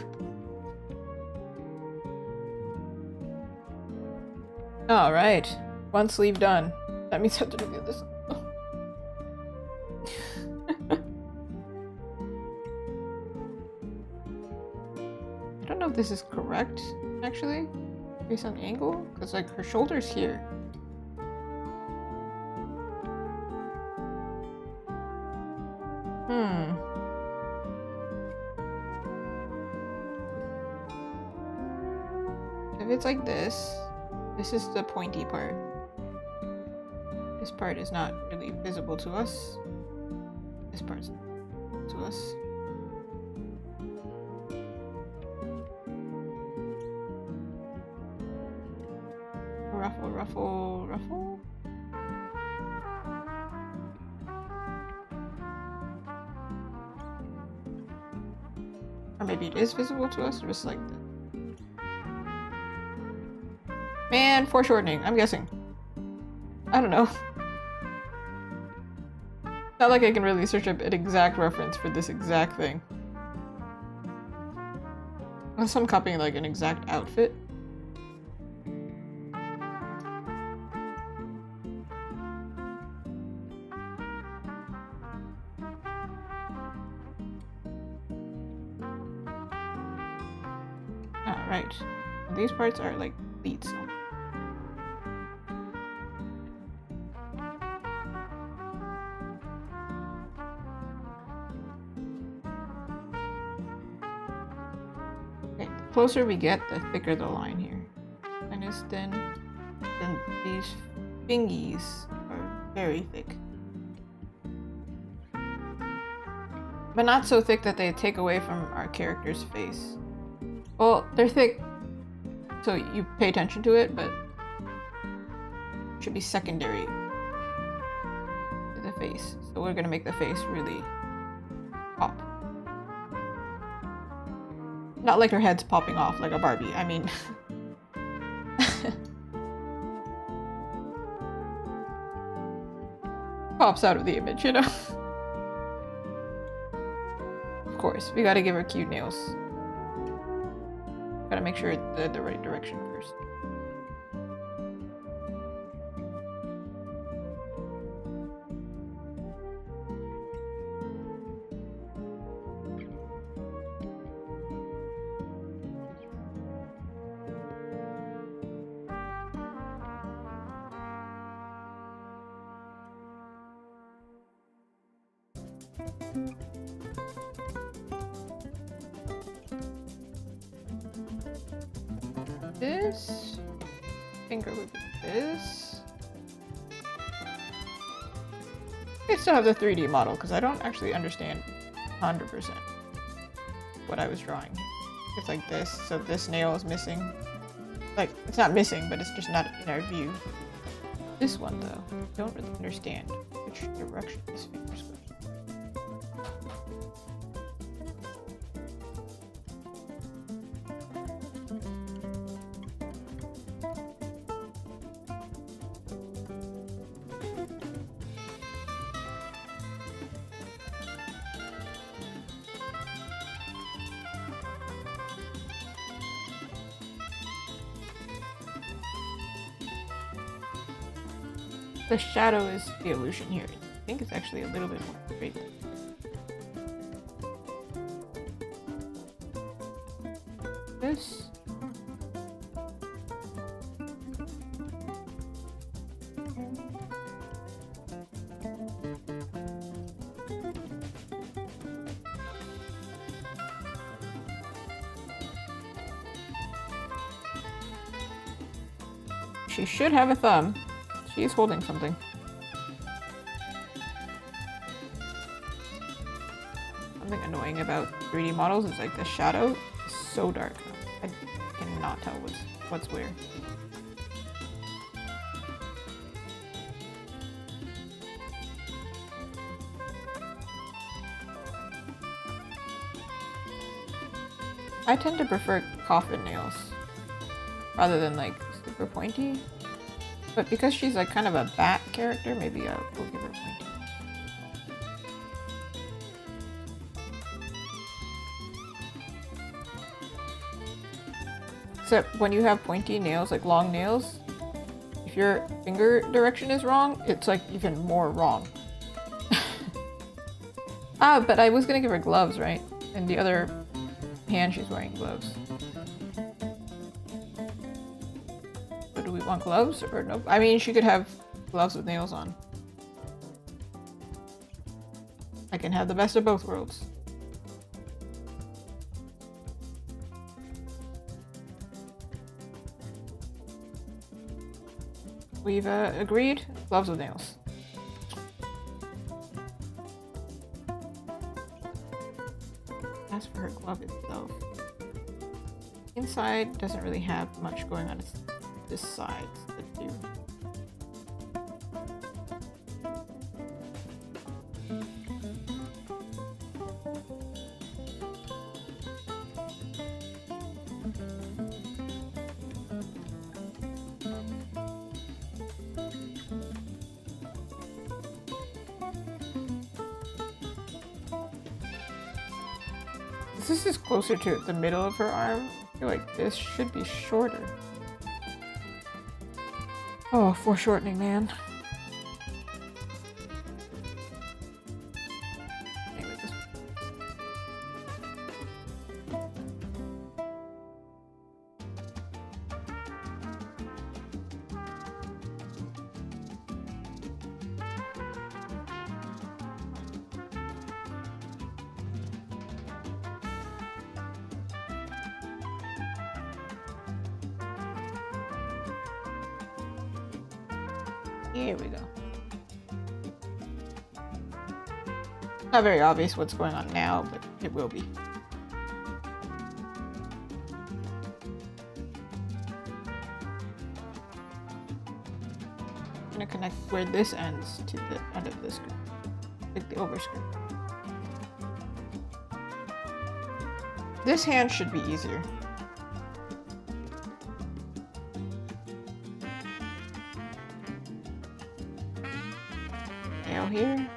Alright. One sleeve done. That means I have to do the other side. I don't know if this is correct, actually, based on the angle, because like her shoulder's here. If it's like this is the pointy part. This part is not really visible to us. This part's to us. Ruffle, ruffle, ruffle. Or maybe it is visible to us, just like that. Man, foreshortening, I'm guessing. I don't know. Not like I can really search up an exact reference for this exact thing. Unless I'm copying like an exact outfit. Alright. These parts are like beats. Okay, the closer we get, the thicker the line here. And it's then these fingies are very thick. But not so thick that they take away from our character's face. Well, they're thick, so you pay attention to it, but it should be secondary to the face. So we're gonna make the face really pop. Not like her head's popping off like a Barbie, I mean... pops out of the image, you know? Of course, we gotta give her cute nails. Gotta make sure it's the right direction first. This finger would be this. I still have the 3D model because I don't actually understand 100% what I was drawing. It's like this, so this nail is missing. Like, it's not missing, but it's just not in our view. This one, though, I don't really understand which direction this finger's going. The shadow is the illusion here. I think it's actually a little bit more straight. This. She should have a thumb. She's holding something. Something annoying about 3D models is like the shadow is so dark. I cannot tell what's where. I tend to prefer coffin nails rather than like super pointy. But because she's like kind of a bat character, maybe I'll give her a pointy. Except when you have pointy nails, like long nails, if your finger direction is wrong, it's like even more wrong. Ah, but I was gonna give her gloves, right? And the other hand she's wearing gloves. Do we want gloves or no? I mean, she could have gloves with nails on. I can have the best of both worlds. We've agreed. Gloves with nails. As for her glove itself, inside doesn't really have much going on this side. That do. This is closer to the middle of her arm. I feel like this should be shorter. Oh, foreshortening, man. Anyway, this. Here we go. Not very obvious what's going on now, but it will be. I'm gonna connect where this ends to the end of the skirt, like the overskirt. This hand should be easier. Nail here.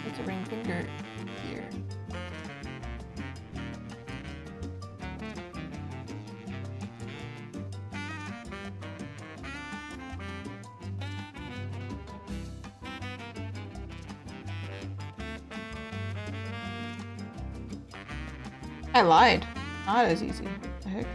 It's a ring finger here. I lied. Not as easy. What the heck?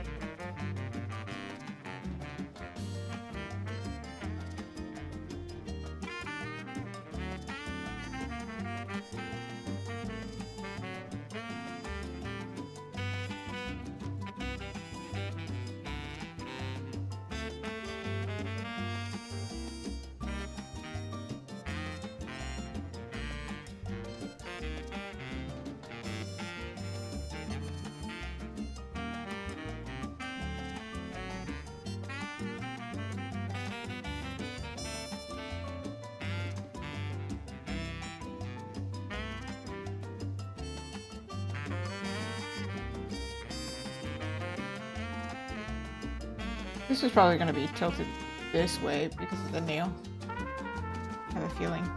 This is probably going to be tilted this way because of the nail. I have a feeling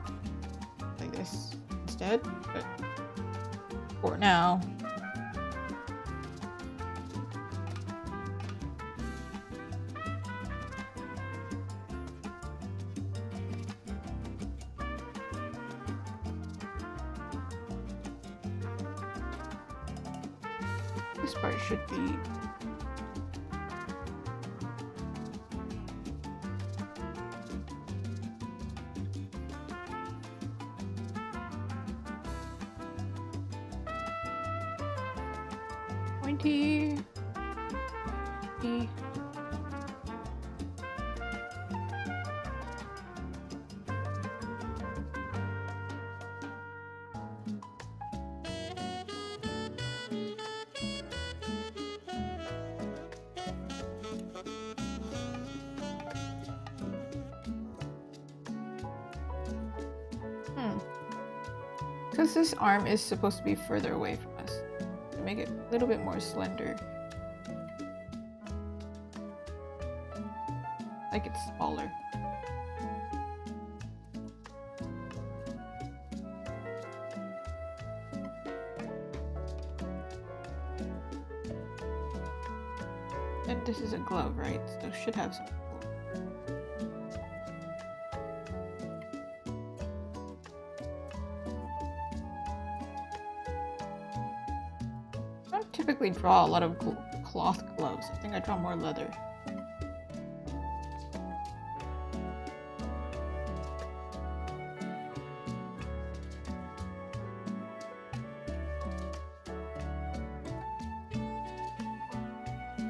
like this instead, but for now. This part should be pointy. Because this arm is supposed to be further away from us, to make it a little bit more slender. Like it's smaller. And this is a glove, right? So it should have some. I don't typically draw a lot of cloth gloves. I think I draw more leather.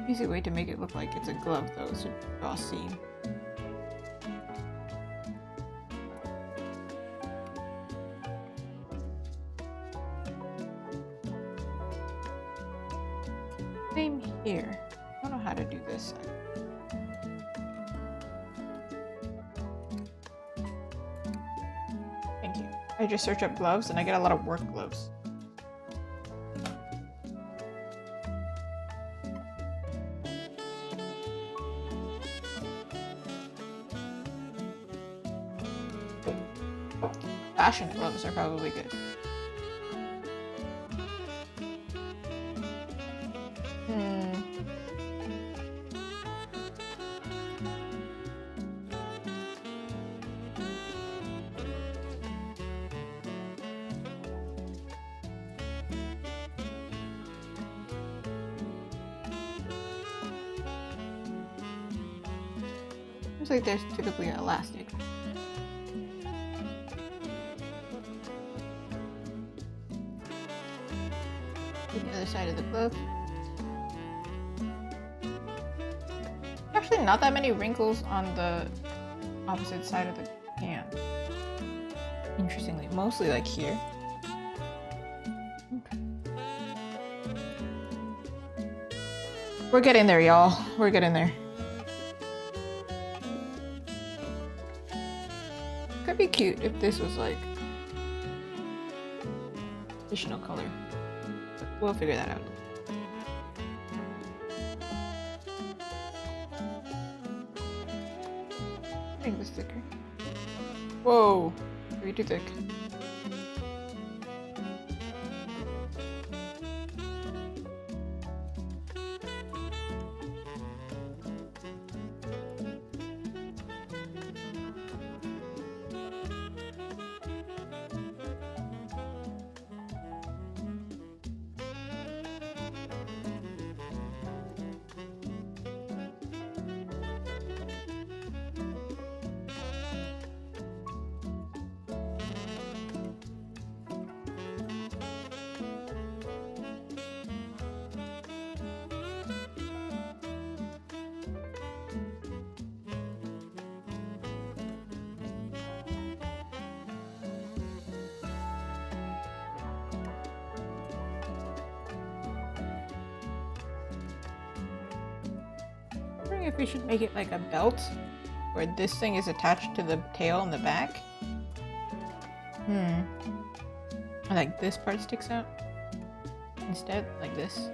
Easy way to make it look like it's a glove though is to draw a seam. Same here. I don't know how to do this. Thank you. I just search up gloves and I get a lot of work gloves. Fashion gloves are probably good. Seems like there's typically an elastic. The other side of the glove. Actually, not that many wrinkles on the opposite side of the can. Interestingly, mostly like here. Okay. We're getting there, y'all. We're getting there. Could be cute if this was like additional color. We'll figure that out. Make this thicker. Whoa, way too thick. If we should make it like a belt where this thing is attached to the tail in the back. And like this part sticks out instead, like this.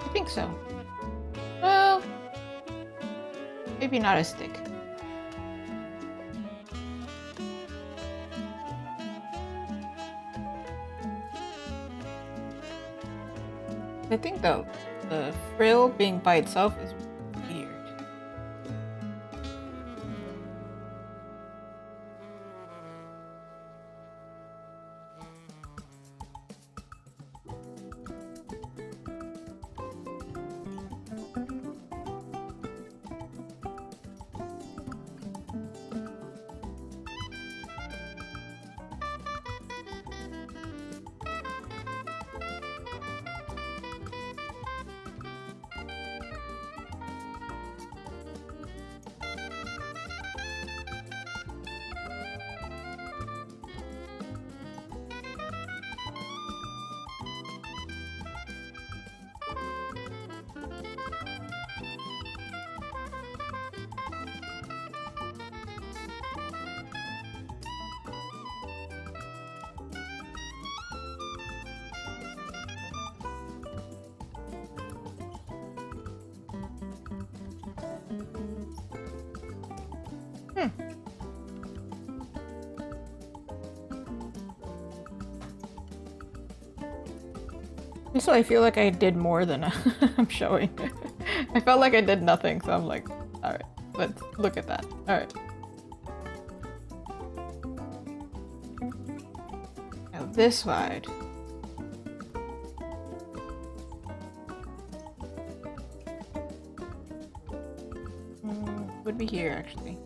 I think so. Well, maybe not as thick. I think the frill being by itself is weird. So I feel like I did more than I'm showing. I felt like I did nothing, so I'm like, alright, let's look at that. Alright. Now this wide. Would be here actually.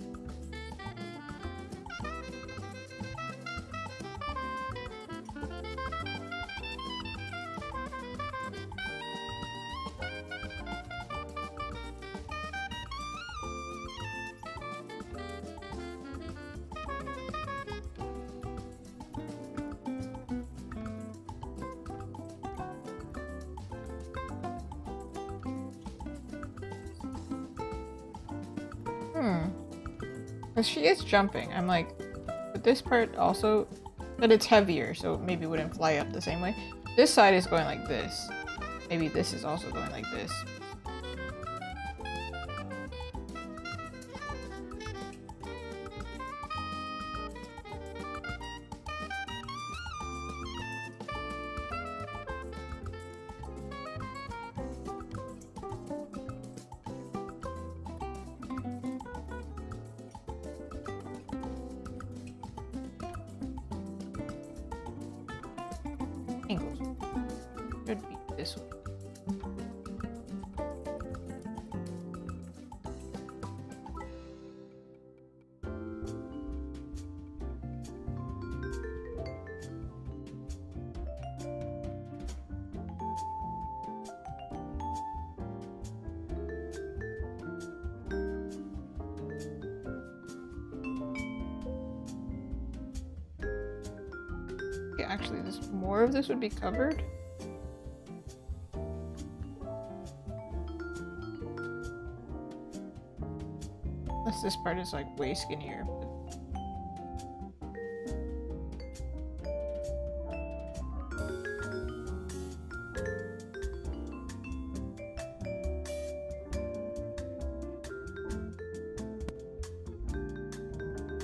Because she is jumping. I'm like, but this part also, but it's heavier, so maybe it wouldn't fly up the same way. This side is going like this. Maybe this is also going like this. Angles. Should be this way. Okay, actually, more of this would be covered. Unless this part is like way skinnier.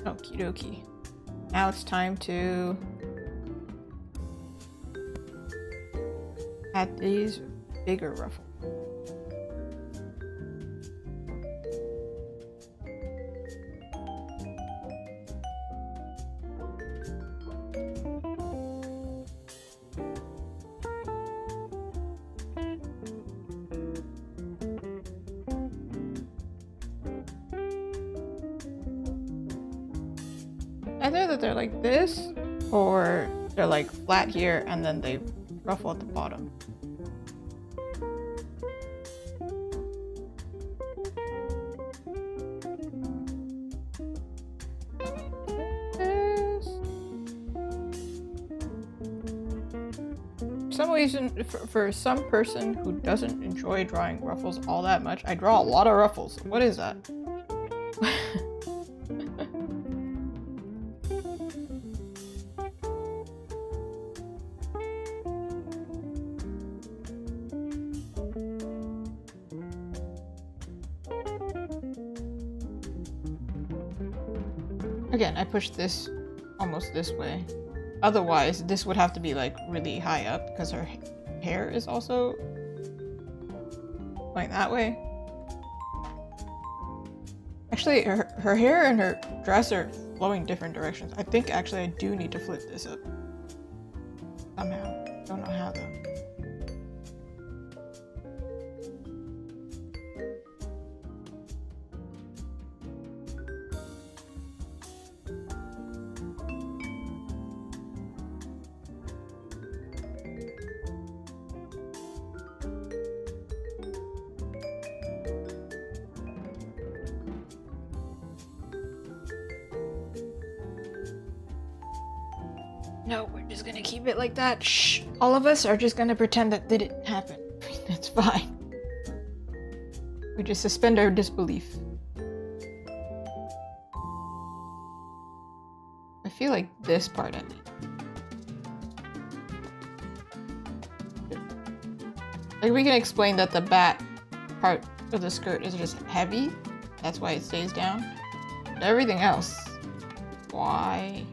Okie dokie. Now it's time to add these bigger ruffles. Either that they're like this, or they're like flat here and then they ruffle at the bottom. For some reason, for some person who doesn't enjoy drawing ruffles all that much, I draw a lot of ruffles. What is that? Again, I pushed this almost this way. Otherwise, this would have to be like really high up because her hair is also going that way. Actually, her hair and her dress are flowing different directions. I think actually I do need to flip this up somehow. Don't know how though. No, we're just gonna keep it like that. Shh. All of us are just gonna pretend that didn't happen. That's fine. We just suspend our disbelief. I feel like this part ended. Like we can explain that the back part of the skirt is just heavy. That's why it stays down. But everything else, why?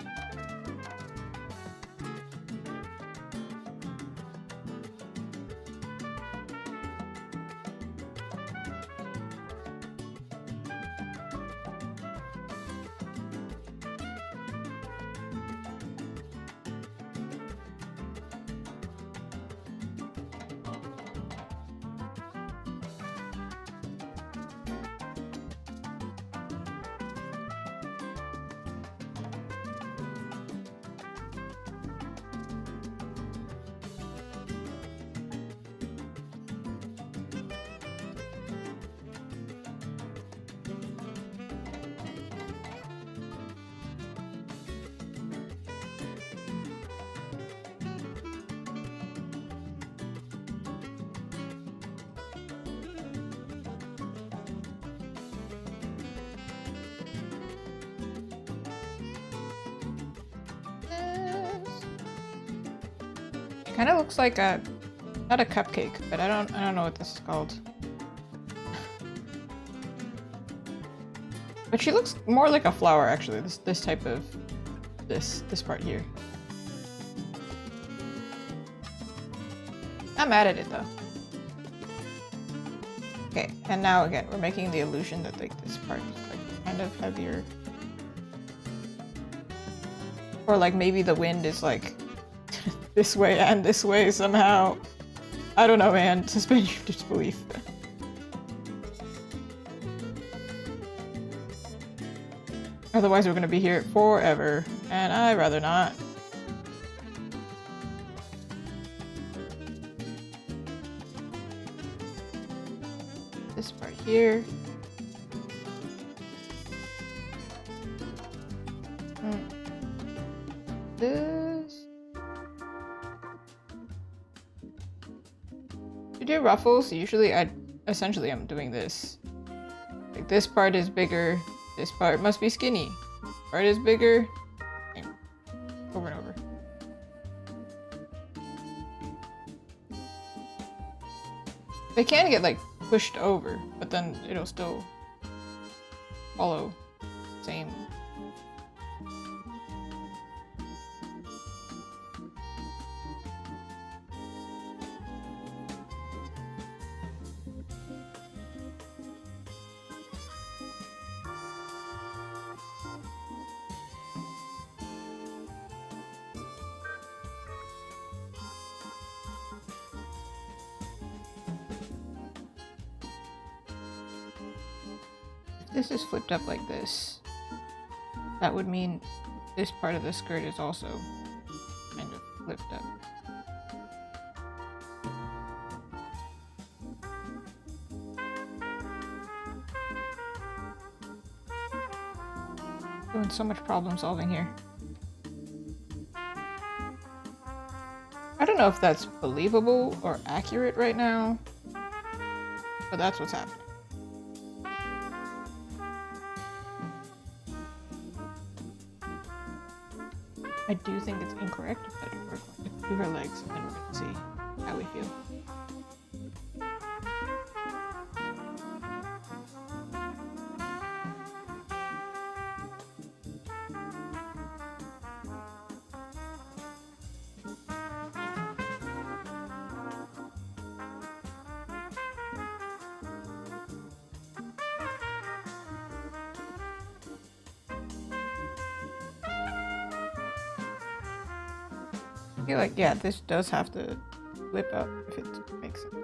kind of looks like a, not a cupcake, but I don't know what this is called. But she looks more like a flower, actually. This type of this part here. Not mad at it though. Okay, and now again, we're making the illusion that like this part is like kind of heavier. Or like maybe the wind is like this way and this way somehow. I don't know, man. Suspend your disbelief. Otherwise we're gonna be here forever, and I'd rather not. This part here. This. To do ruffles, usually essentially I'm doing this. Like this part is bigger, this part must be skinny. This part is bigger. Over and over. They can get like pushed over, but then it'll still follow same. This is flipped up like this. That would mean this part of the skirt is also kind of flipped up. Doing so much problem solving here. I don't know if that's believable or accurate right now, but that's what's happening. I do think it's incorrect, but we're going to do her legs and we're going to see how we feel. I feel like, yeah, this does have to flip up if it makes sense.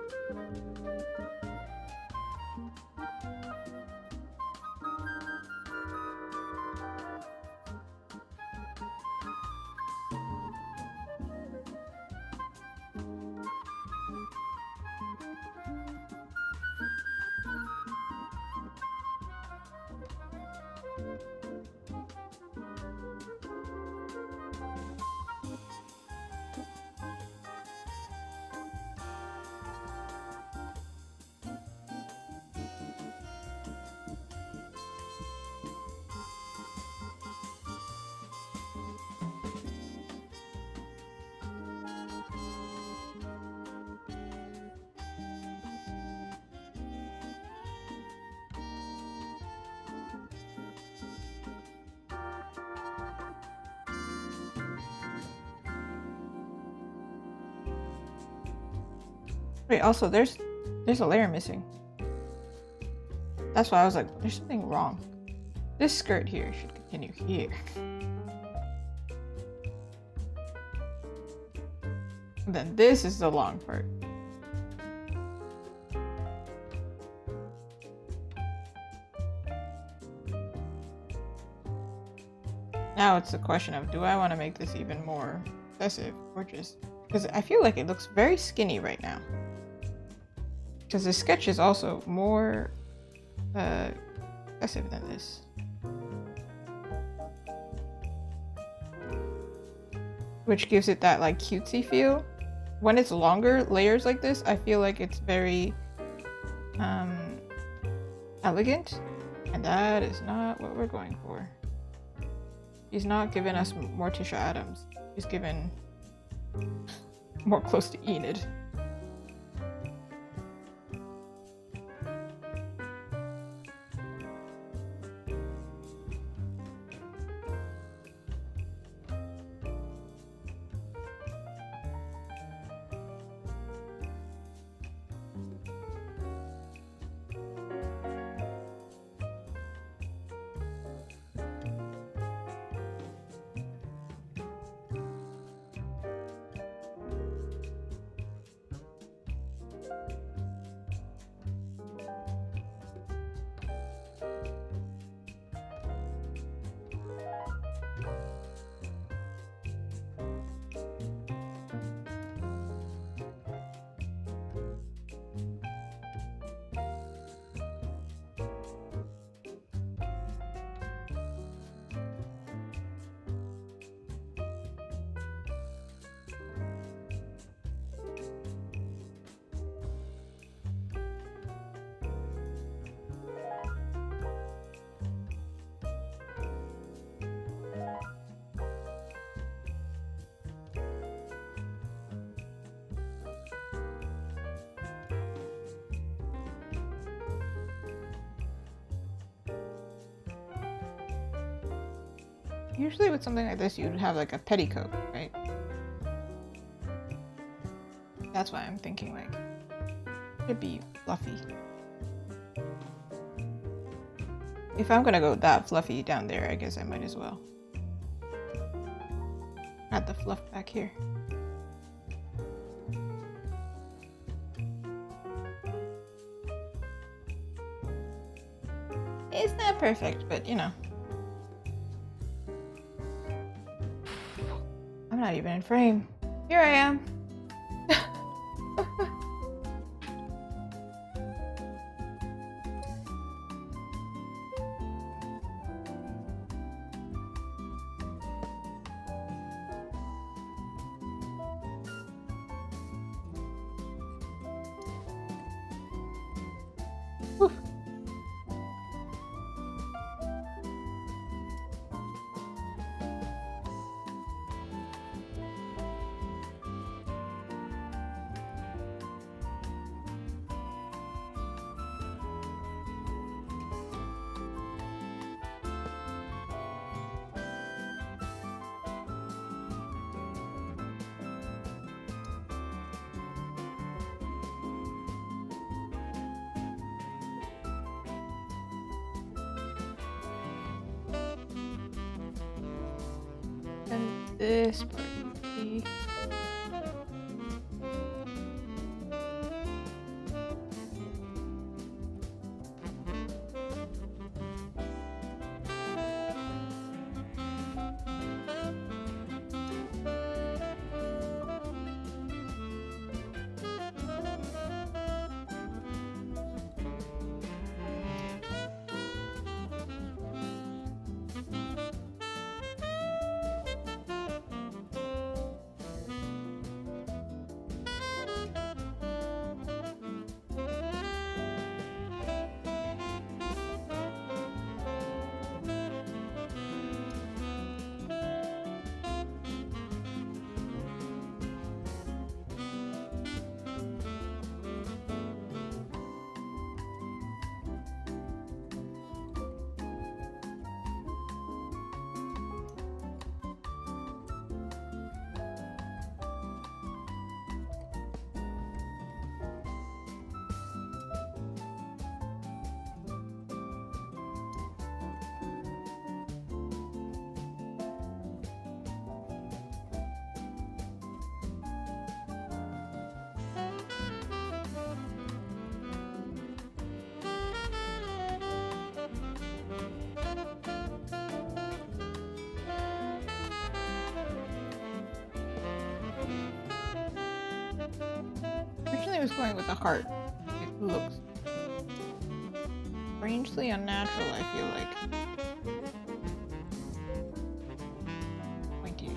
Wait, also there's a layer missing. That's why I was like, there's something wrong. This skirt here should continue here. And then this is the long part. Now it's the question of, do I want to make this even more excessive or just... Because I feel like it looks very skinny right now. Because the sketch is also more excessive than this. Which gives it that like cutesy feel. When it's longer layers like this, I feel like it's very elegant. And that is not what we're going for. He's not giving us Morticia Adams. He's given More close to Enid. Usually with something like this, you'd have like a petticoat, right? That's why I'm thinking like, it'd be fluffy. If I'm gonna go that fluffy down there, I guess I might as well add the fluff back here. It's not perfect, but you know. I'm not even in frame. Here I am. Whew. And this part would be originally I was going with the heart. It looks strangely unnatural, I feel like. Pointy.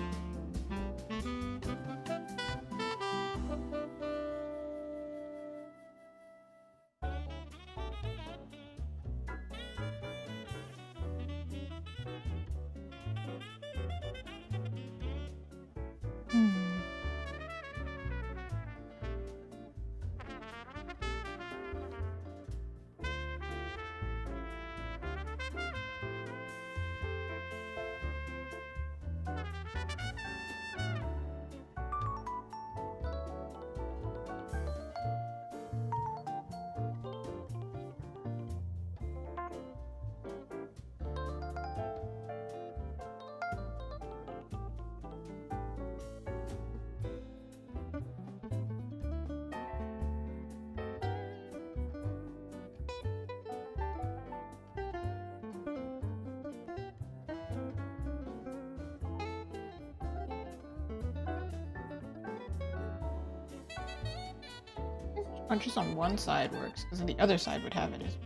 Not just on one side works, because the other side would have it as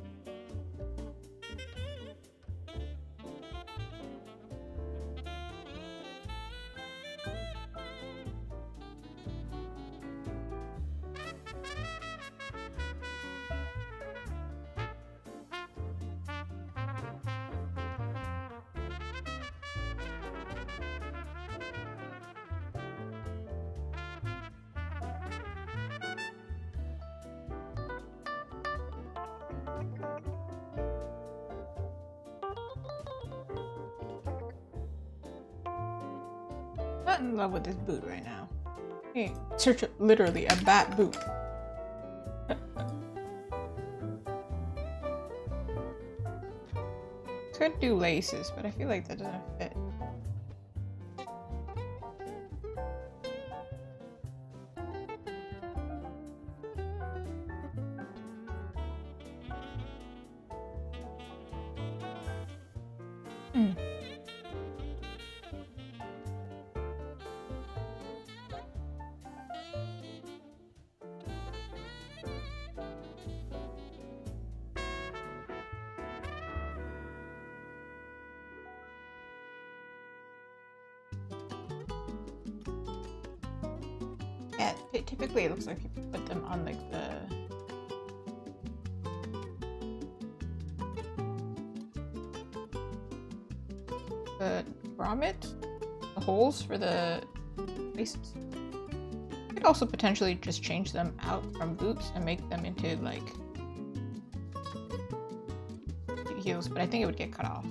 not in love with this boot right now. Hey, search literally a bat boot. Could do laces, but I feel like that doesn't fit. Yeah, typically it looks like people put them on like the grommet, the holes for the laces. You could also potentially just change them out from boots and make them into like heels, but I think it would get cut off.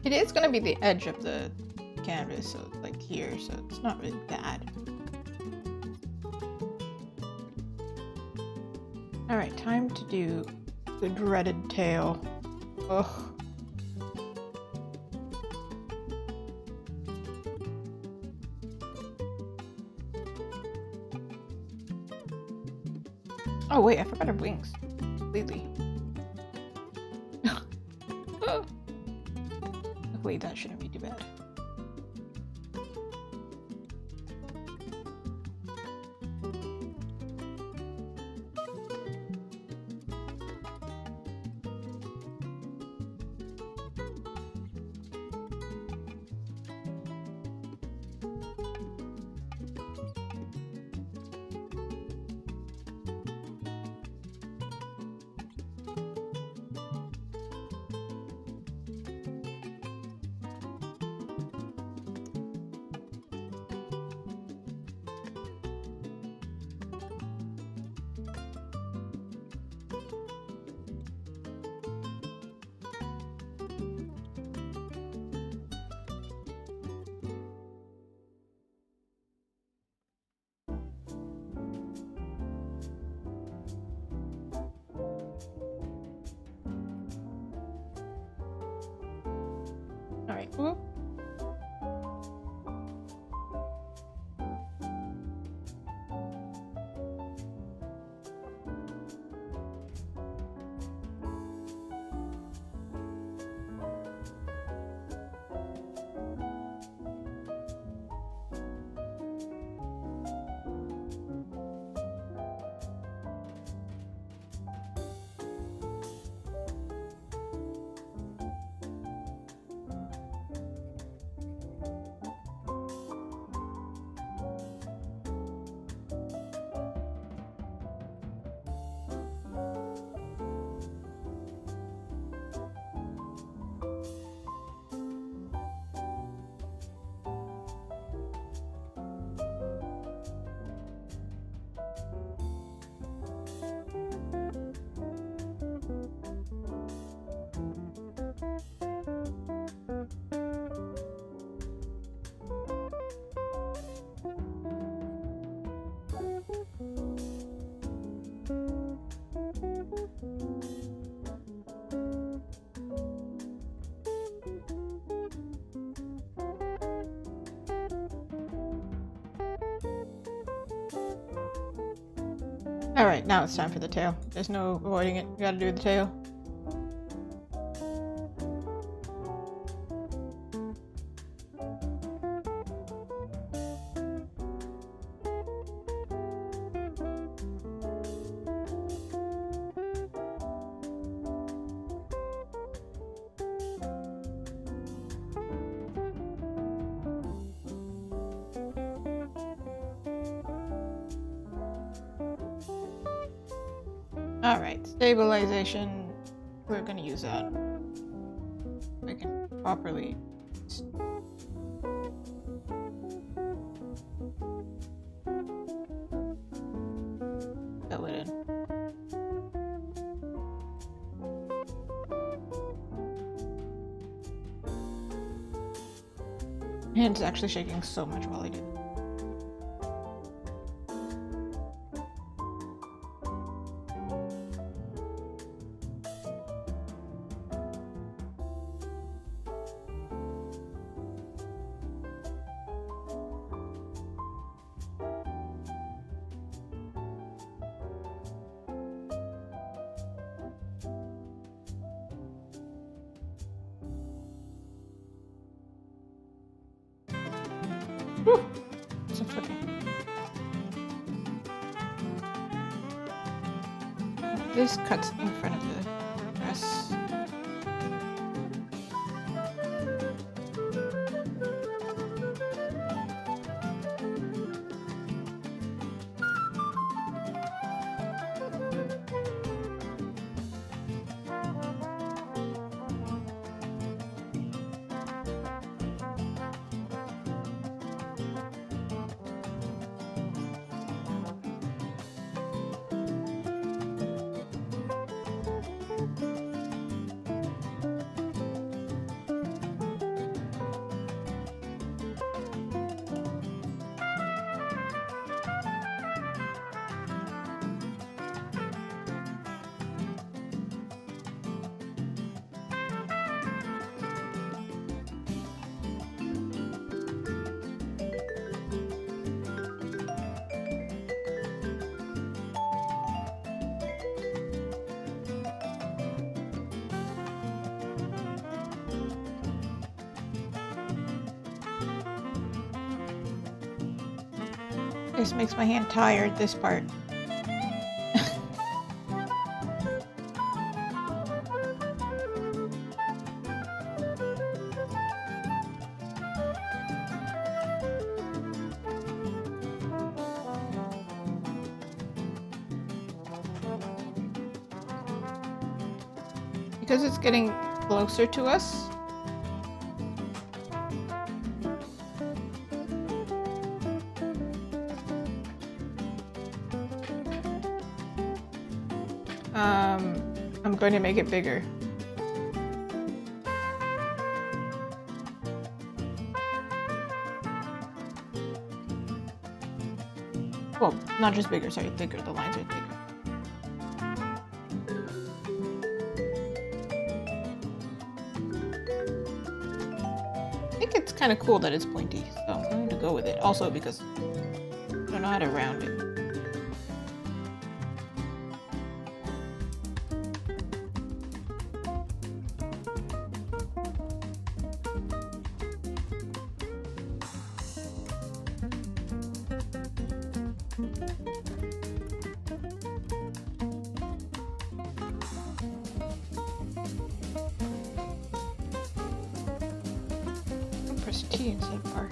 It is going to be the edge of the canvas, so it's like here, so it's not really bad. Alright, time to do the dreaded tail. Ugh. Oh wait, I forgot her wings. Completely. Luckily, that shouldn't be too bad. Alright, whoop. Alright, now it's time for the tail. There's no avoiding it. We gotta do the tail. Alright, stabilization. We're gonna use that. I can properly. Fill it in. My hand's actually shaking so much while I do. Whew. So flipping. This cuts in front of the dress. This makes my hand tired, this part. Because it's getting closer to us. I'm going to make it bigger. Well, not just bigger, sorry, thicker. The lines are thicker. I think it's kind of cool that it's pointy, so I'm going to go with it. Also because I don't know how to round it. Press T instead of R.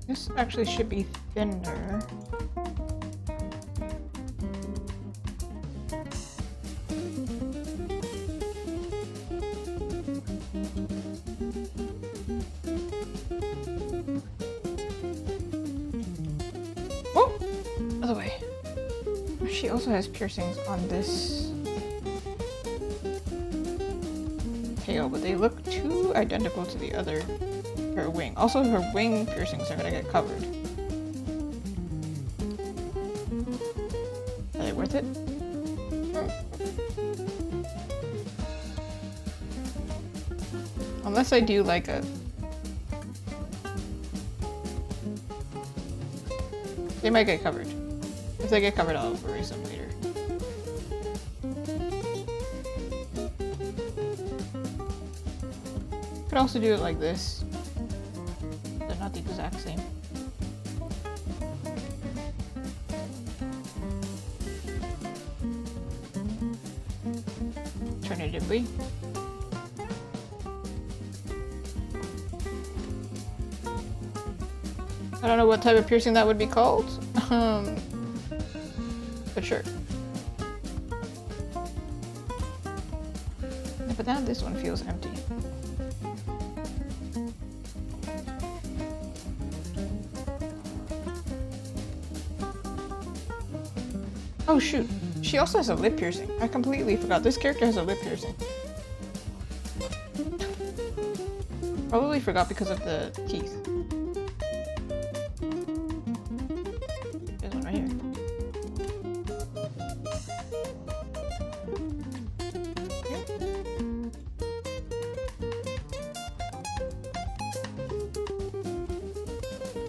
This actually should be thinner. Oh! Other way. She also has piercings on this tail, but they look too identical to the other, her wing. Also, her wing piercings are gonna get covered. Are they worth it? Unless I do like a... They might get covered. If they get covered, I'll erase them later. Could also do it like this. They're not the exact same. Alternatively. I don't know what type of piercing that would be called, but sure. Yeah, but now this one feels empty. Oh shoot, she also has a lip piercing. I completely forgot. This character has a lip piercing. Probably forgot because of the teeth. There's one right here.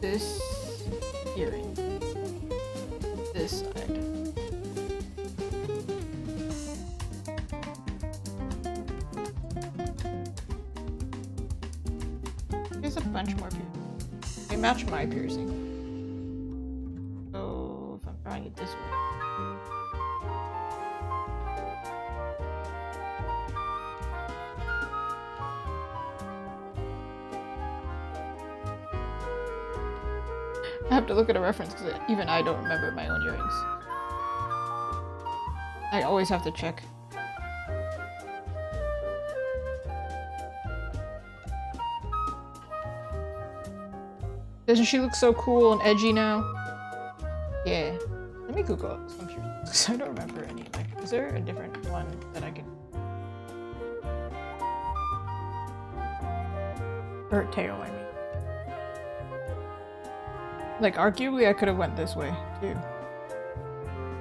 This earring. This side. There's a bunch more piercing. They match my piercing. So if I'm drawing it this way. I have to look at a reference because even I don't remember my own earrings. I always have to check. Doesn't she look so cool and edgy now? Yeah. Let me Google it. I'm curious because I don't remember any. Like, is there a different one that I could? Or tail, I mean. Like, arguably I could have went this way, too.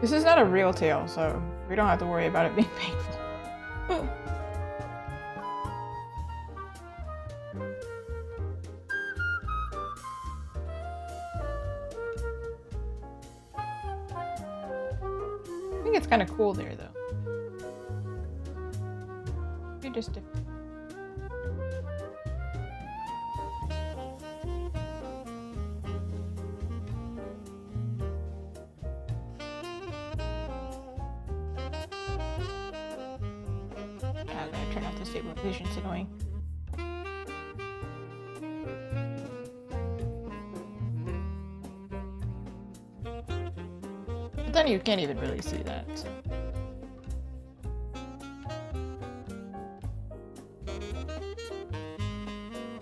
This is not a real tail, so we don't have to worry about it being painful. I think it's kind of cool there, though. Maybe just different. Stabilization's annoying. But then you can't even really see that, so.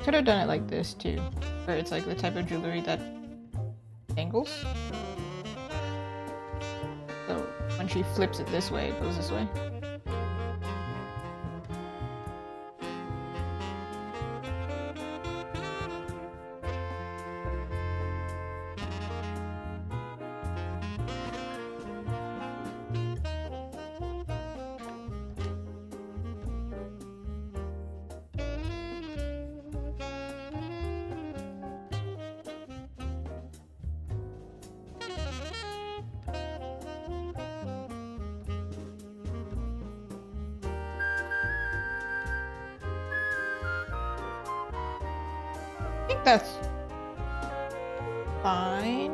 Could have done it like this too, where it's like the type of jewelry that angles. So when she flips it this way, it goes this way. I think that's fine.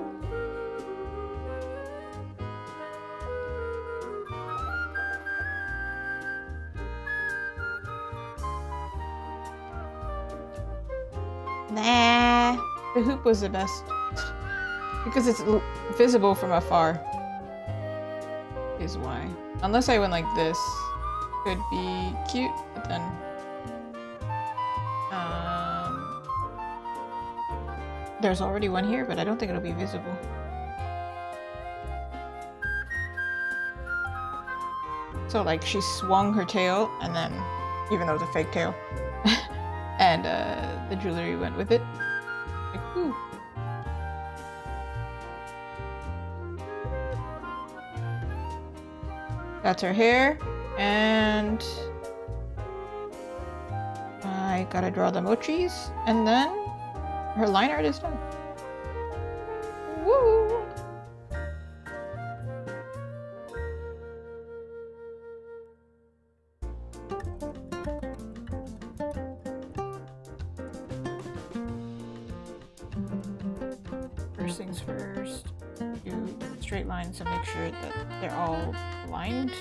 Nah, the hoop was the best because it's visible from afar is why. Unless I went like this, could be cute, but then there's already one here, but I don't think it'll be visible. So like she swung her tail and then, even though it's a fake tail, and the jewelry went with it. Like, ooh. That's her hair, and I gotta draw the mochis, and then her line art is done. Woo! First things first, do straight lines to make sure that they're all aligned.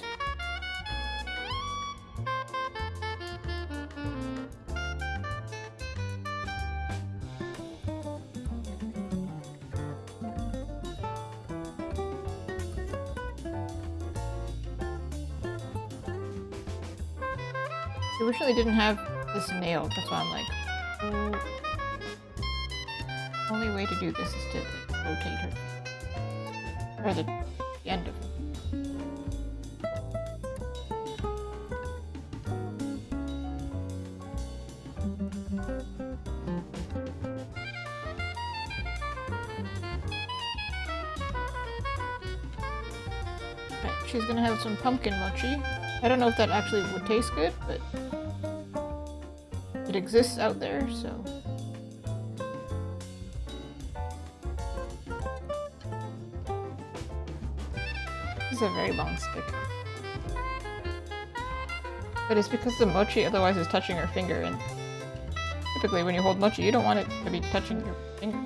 I originally didn't have this nailed, that's why I'm like, oh. The only way to do this is to rotate her. Or the end of it. Right, she's gonna have some pumpkin mochi. I don't know if that actually would taste good, but it exists out there, so. This is a very long stick. But it's because the mochi otherwise is touching her finger, and typically when you hold mochi, you don't want it to be touching your finger.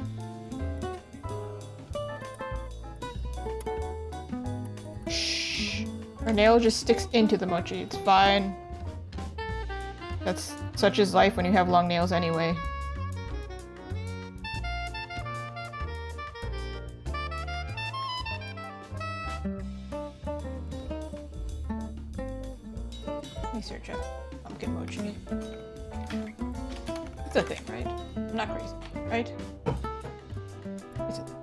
Shh. Her nail just sticks into the mochi, it's fine. That's such is life when you have long nails anyway. Let me search up pumpkin mochi. It's a thing, right? I'm not crazy, right? It's a thing.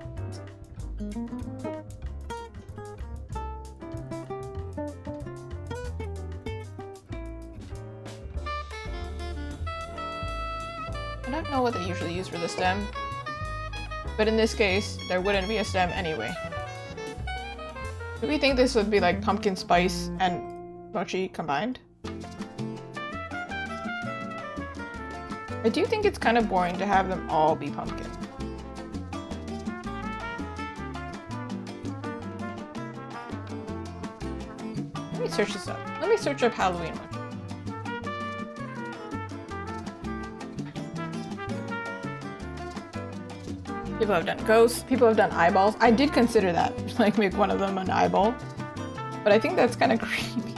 I don't know what they usually use for the stem, but in this case, there wouldn't be a stem anyway. Do we think this would be like pumpkin spice and mochi combined? I do think it's kind of boring to have them all be pumpkin. Let me search this up. Let me search up Halloween mochi. People have done ghosts, people have done eyeballs. I did consider that, like make one of them an eyeball. But I think that's kind of creepy.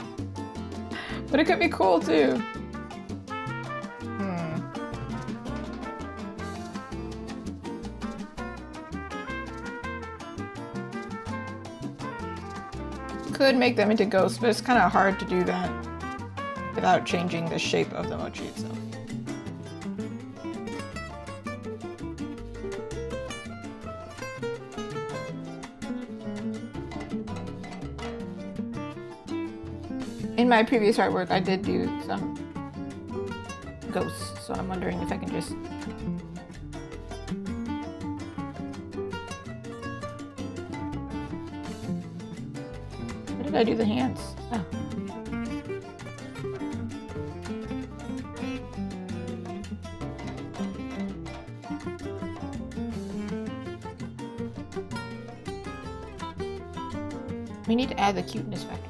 But it could be cool too. Could make them into ghosts, but it's kind of hard to do that without changing the shape of the mochi itself. In my previous artwork, I did do some ghosts, so I'm wondering if I can just... How did I do the hands? Oh. We need to add the cuteness factor.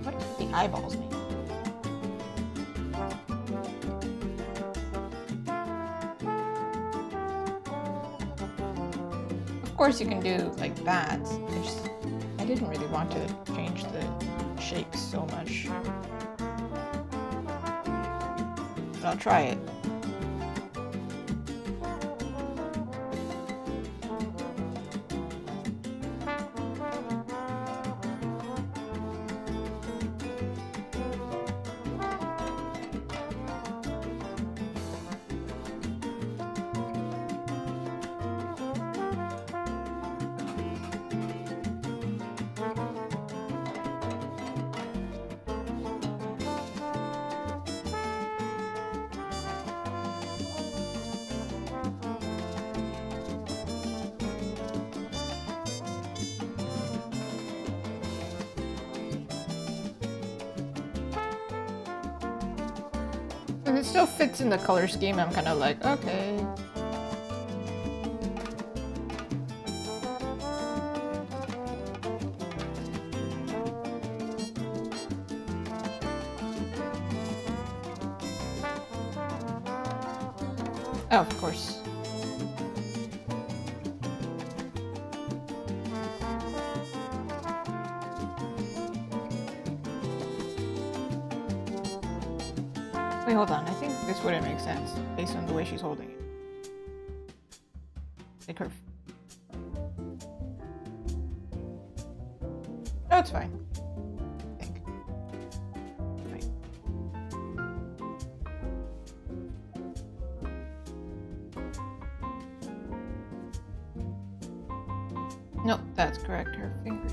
What do the eyeballs mean? Of course you can do like that. I didn't really want to change the shapes so much. But I'll try it. If it still fits in the color scheme, I'm kind of like, okay. Oh, of course. Wait, hold on. I think this wouldn't make sense based on the way she's holding it. Like her. No, it's fine. I think. Right. Nope, that's correct. Her fingers.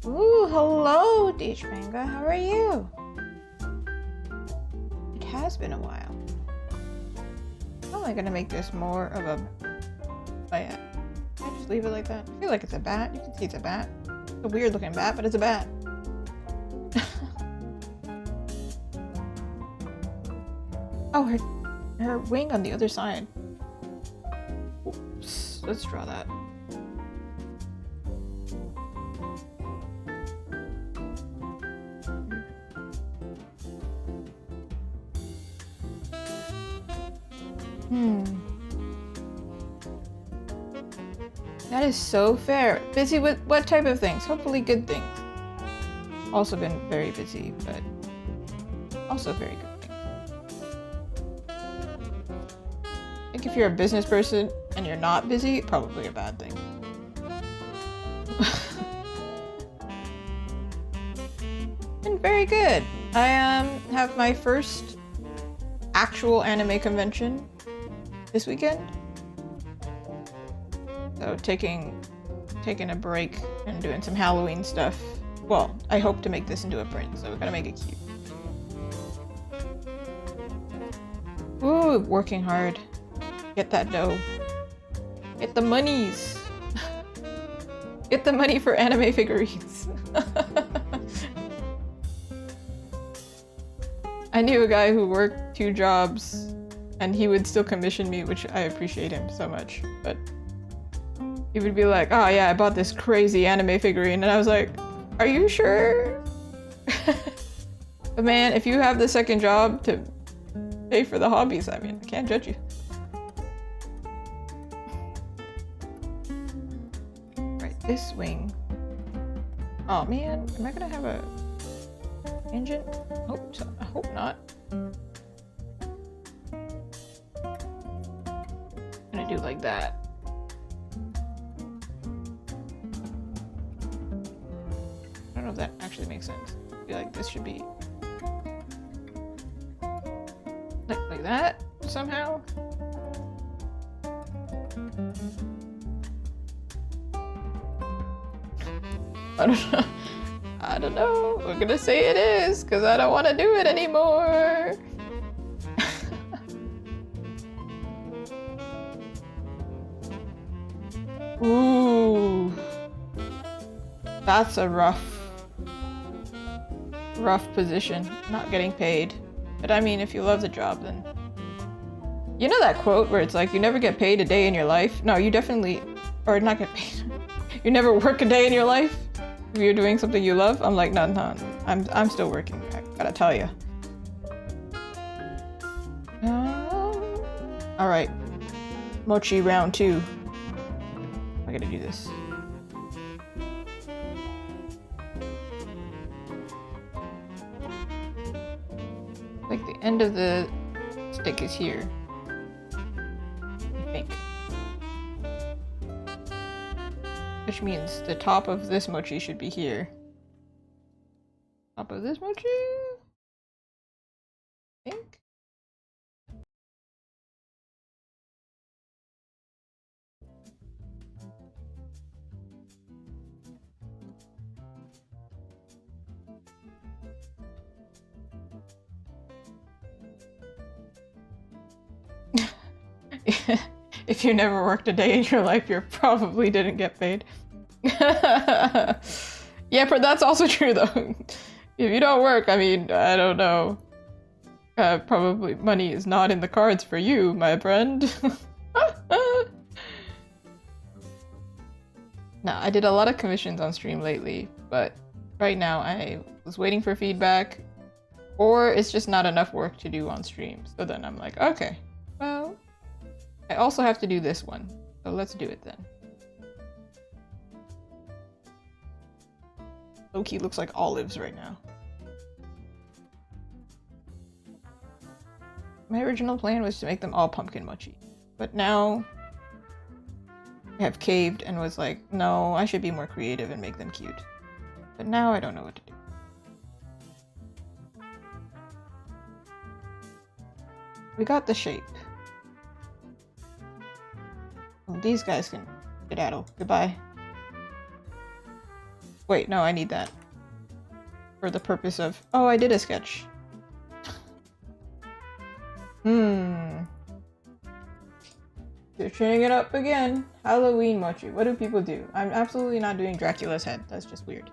Ooh, hello, Deej Manga. How are you? It has been a while. How am I gonna make this more of a bat? Can I just leave it like that? I feel like it's a bat. You can see it's a bat. It's a weird looking bat, but it's a bat. Oh, her wing on the other side. Oops. Let's draw that. That is so fair. Busy with what type of things? Hopefully good things. Also been very busy, but also very good things. I think if you're a business person and you're not busy, probably a bad thing. Been very good. I have my first actual anime convention this weekend. So taking a break and doing some Halloween stuff. Well, I hope to make this into a print, so we gotta make it cute. Ooh, working hard. Get that dough. Get the monies. Get the money for anime figurines. I knew a guy who worked 2 jobs and he would still commission me, which I appreciate him so much, but he would be like, oh yeah, I bought this crazy anime figurine, and I was like, are you sure? But man, if you have the second job to pay for the hobbies, I mean, I can't judge you. Right, this wing. Oh man, am I gonna have a engine? I hope not. I'm gonna do like that. I don't know if that actually makes sense. I feel like this should be like that somehow. I don't know. I don't know. We're gonna say it is because I don't want to do it anymore. Ooh, that's a rough position, not getting paid. But I mean, if you love the job, then you know that quote where it's like, you never get paid a day in your life. No, you definitely, or not get paid. You never work a day in your life if you're doing something you love. I'm like, no, I'm still working. I gotta tell you. All right, mochi round 2. I gotta do this. Like the end of the stick is here, I think. Which means the top of this mochi should be here. Top of this mochi? I think. If you never worked a day in your life, you probably didn't get paid. Yeah, but that's also true though. If you don't work, I mean, I don't know. Probably money is not in the cards for you, my friend. No, I did a lot of commissions on stream lately, but right now I was waiting for feedback, or it's just not enough work to do on stream. So then I'm like, okay, well, I also have to do this one, so let's do it then. Loki looks like olives right now. My original plan was to make them all pumpkin mochi, but now I have caved and was like, no, I should be more creative and make them cute. But now I don't know what to do. We got the shape. Well, these guys can skedaddle. Goodbye. Wait, no, I need that. For the purpose of... Oh, I did a sketch. Switching it up again. Halloween mochi. What do people do? I'm absolutely not doing Dracula's head. That's just weird.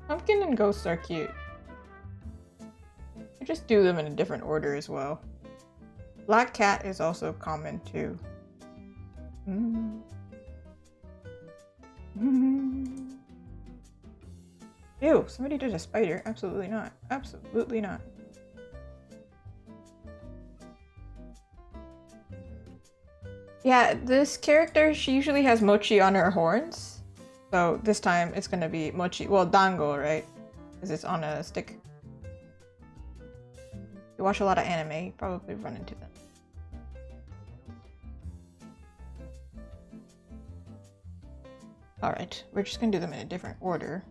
Pumpkin and ghosts are cute. I just do them in a different order as well. Black cat is also common too. Ew, somebody did a spider. Absolutely not. Absolutely not. Yeah, this character, she usually has mochi on her horns. So this time it's gonna be mochi. Well, dango, right? Because it's on a stick. You watch a lot of anime, you probably run into them. Alright, we're just gonna do them in a different order.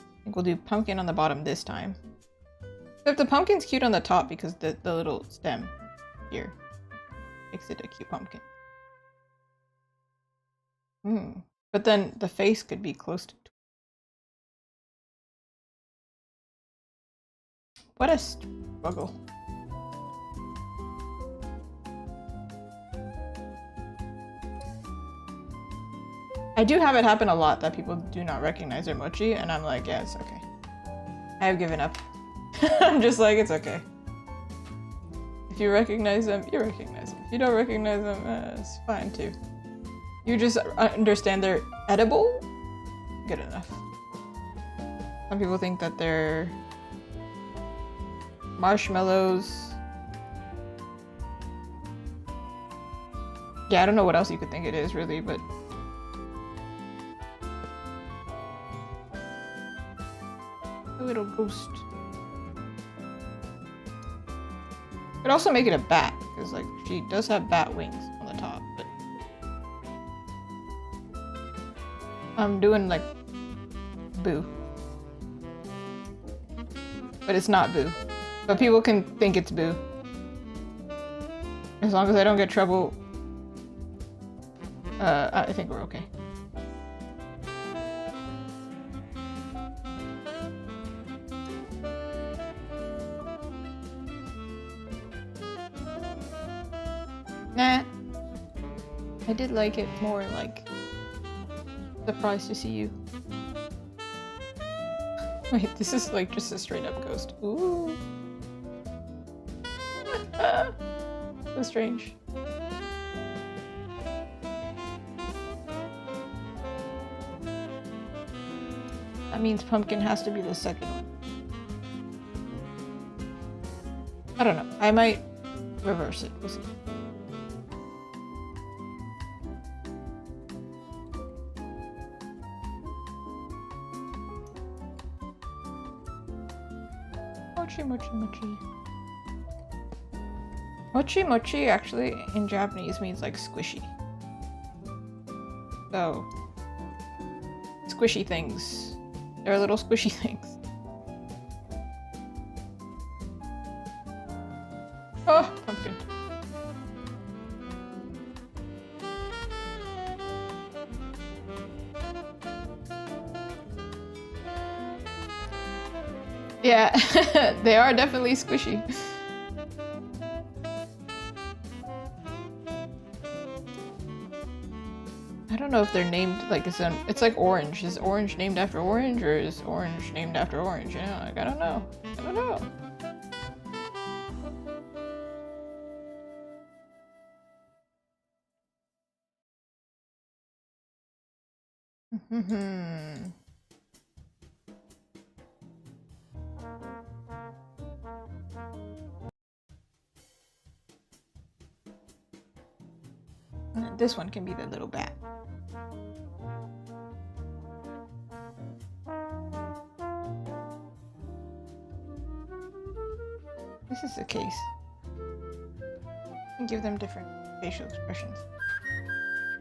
I think we'll do pumpkin on the bottom this time. Except the pumpkin's cute on the top because the little stem here makes it a cute pumpkin. But then the face could be close to... What a struggle. I do have it happen a lot that people do not recognize their mochi, and I'm like, yeah, it's okay. I have given up. I'm just like, it's okay. If you recognize them, you recognize them. If you don't recognize them, it's fine too. You just understand they're edible? Good enough. Some people think that they're marshmallows. Yeah, I don't know what else you could think it is really, but a little ghost. Could also make it a bat, because like she does have bat wings on the top, but I'm doing like Boo. But it's not Boo. But people can think it's Boo. As long as I don't get trouble, I think we're okay. Nah. I did like it more like surprised to see you. Wait, this is like just a straight up ghost. Ooh. So strange. That means pumpkin has to be the second one. I don't know. I might reverse it. We'll see. Mochi, mochi, mochi. Mochi, mochi actually in Japanese means like squishy. So, squishy things. They're little squishy things. Oh, pumpkin. Yeah, they are definitely squishy. I don't know if they're named like it's like orange. Is orange named after orange or is orange named after orange? You know, like I don't know. I don't know. This one can be the little bat. This is the case. And give them different facial expressions.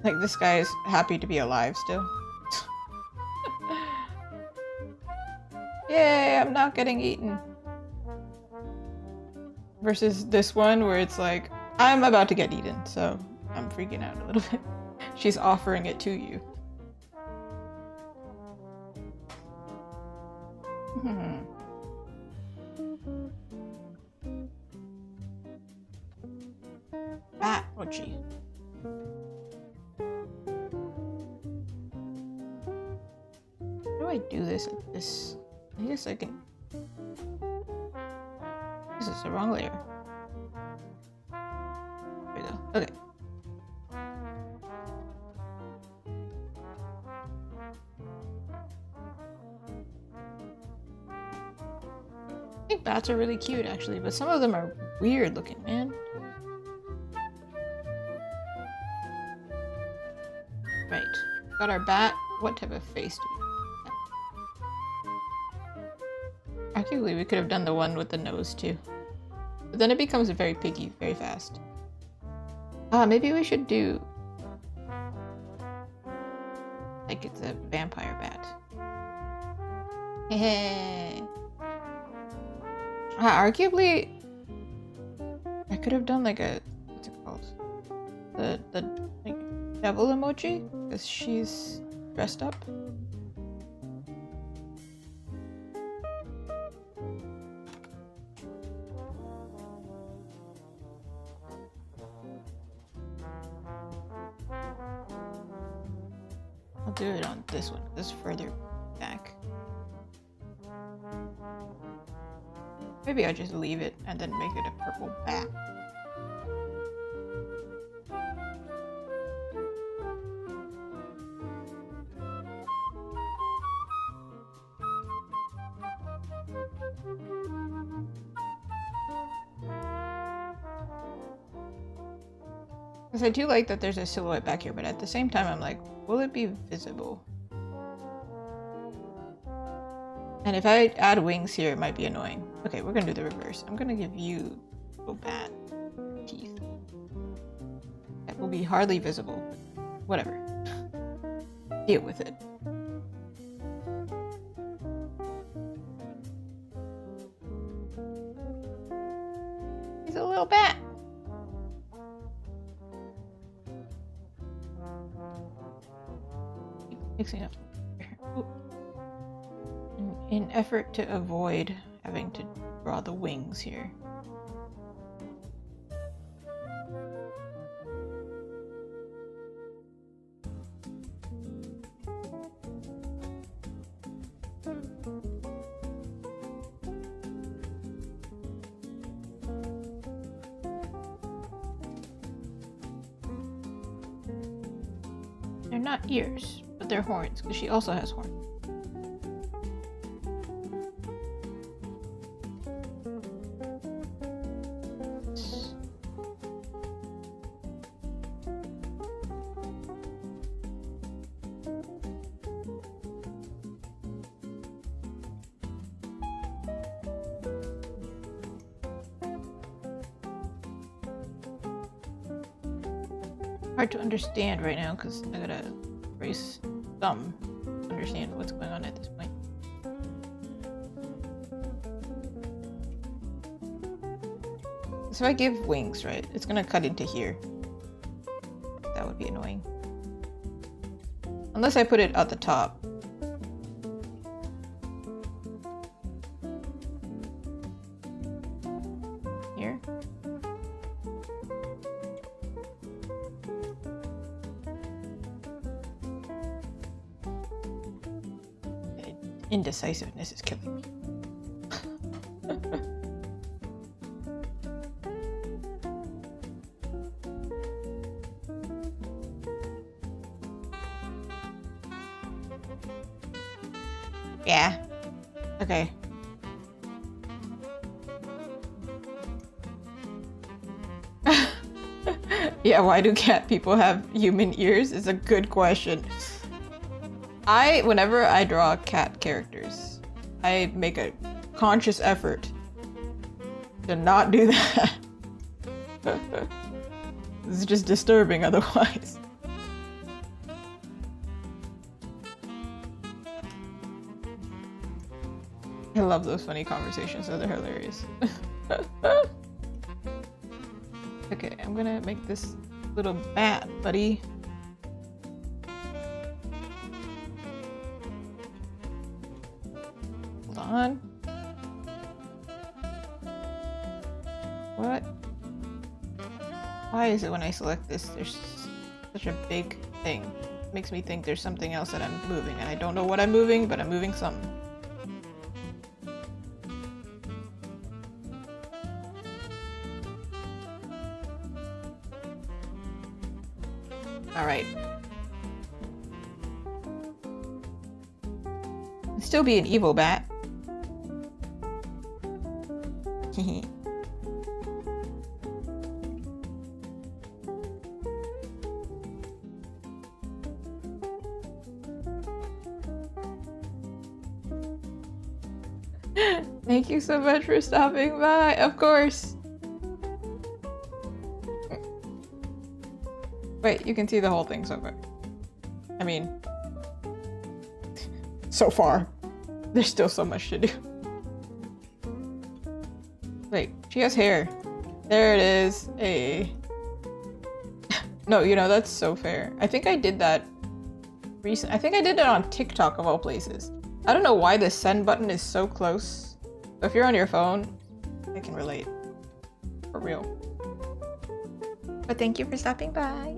Like this guy is happy to be alive still. Yay, I'm not getting eaten. Versus this one where it's like, I'm about to get eaten, so I'm freaking out a little bit. She's offering it to you. Bat mochi. How do I do this at this? I guess I can. This is the wrong layer. There we go. Okay. I think bats are really cute actually, but some of them are weird looking, man. Right. Got our bat. What type of face do we have? Arguably, we could have done the one with the nose too. But then it becomes very piggy very fast. Maybe we should do... like it's a vampire bat. Hehe. Arguably, I could have done like a... what's it called? The like, devil emoji? Because she's dressed up. I'll do it on this one. This is further back. Maybe I just leave it and then make it a purple bat. Because I do like that there's a silhouette back here, but at the same time I'm like, will it be visible? And if I add wings here, it might be annoying. Okay, we're gonna do the reverse. I'm gonna give you little bat teeth. That will be hardly visible. Whatever. Deal with it. He's a little bat. Keep mixing up. In effort to avoid having to draw the wings here. They're not ears, but they're horns, because she also has horns. Hard to understand right now because I gotta raise thumb to understand what's going on at this point. So if I give wings, right, it's gonna cut into here. That would be annoying. Unless I put it at the top. Here. Indecisiveness is killing me. Yeah. Okay. Yeah, why do cat people have human ears? Is a good question. Whenever I draw cat characters, I make a conscious effort to not do that. It's just disturbing otherwise. I love those funny conversations, so they're hilarious. Okay, I'm gonna make this little bat, buddy. Hold on. What? Why is it when I select this, there's such a big thing? It makes me think there's something else that I'm moving, and I don't know what I'm moving, but I'm moving something. Alright. Still be an evil bat. Thank you so much for stopping by. Of course. Wait, you can see the whole thing so far. I mean, so far. There's still so much to do. Wait, she has hair. There it is. No, you know, that's so fair. I think I did that I think I did it on TikTok of all places. I don't know why the send button is so close. But if you're on your phone, I can relate. For real. But thank you for stopping by.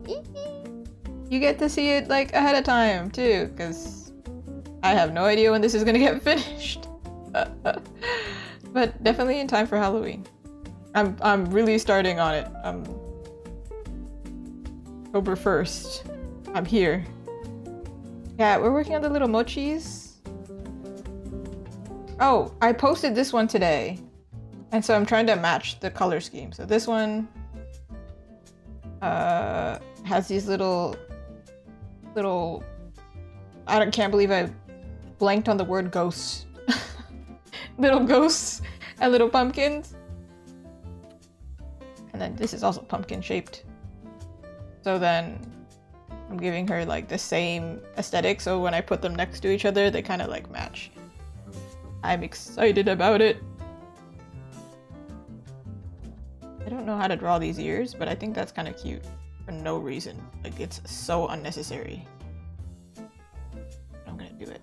You get to see it like ahead of time too, because I have no idea when this is gonna get finished. But definitely in time for Halloween. I'm really starting on it. October 1st. I'm here. Yeah, we're working on the little mochis. Oh, I posted this one today. And so I'm trying to match the color scheme. So this one has these little can't believe I blanked on the word ghosts. Little ghosts and little pumpkins. And then this is also pumpkin shaped. So then I'm giving her like the same aesthetic, so when I put them next to each other, they kind of like match. I'm excited about it. I don't know how to draw these ears, but I think that's kind of cute for no reason. Like, it's so unnecessary. I'm gonna do it.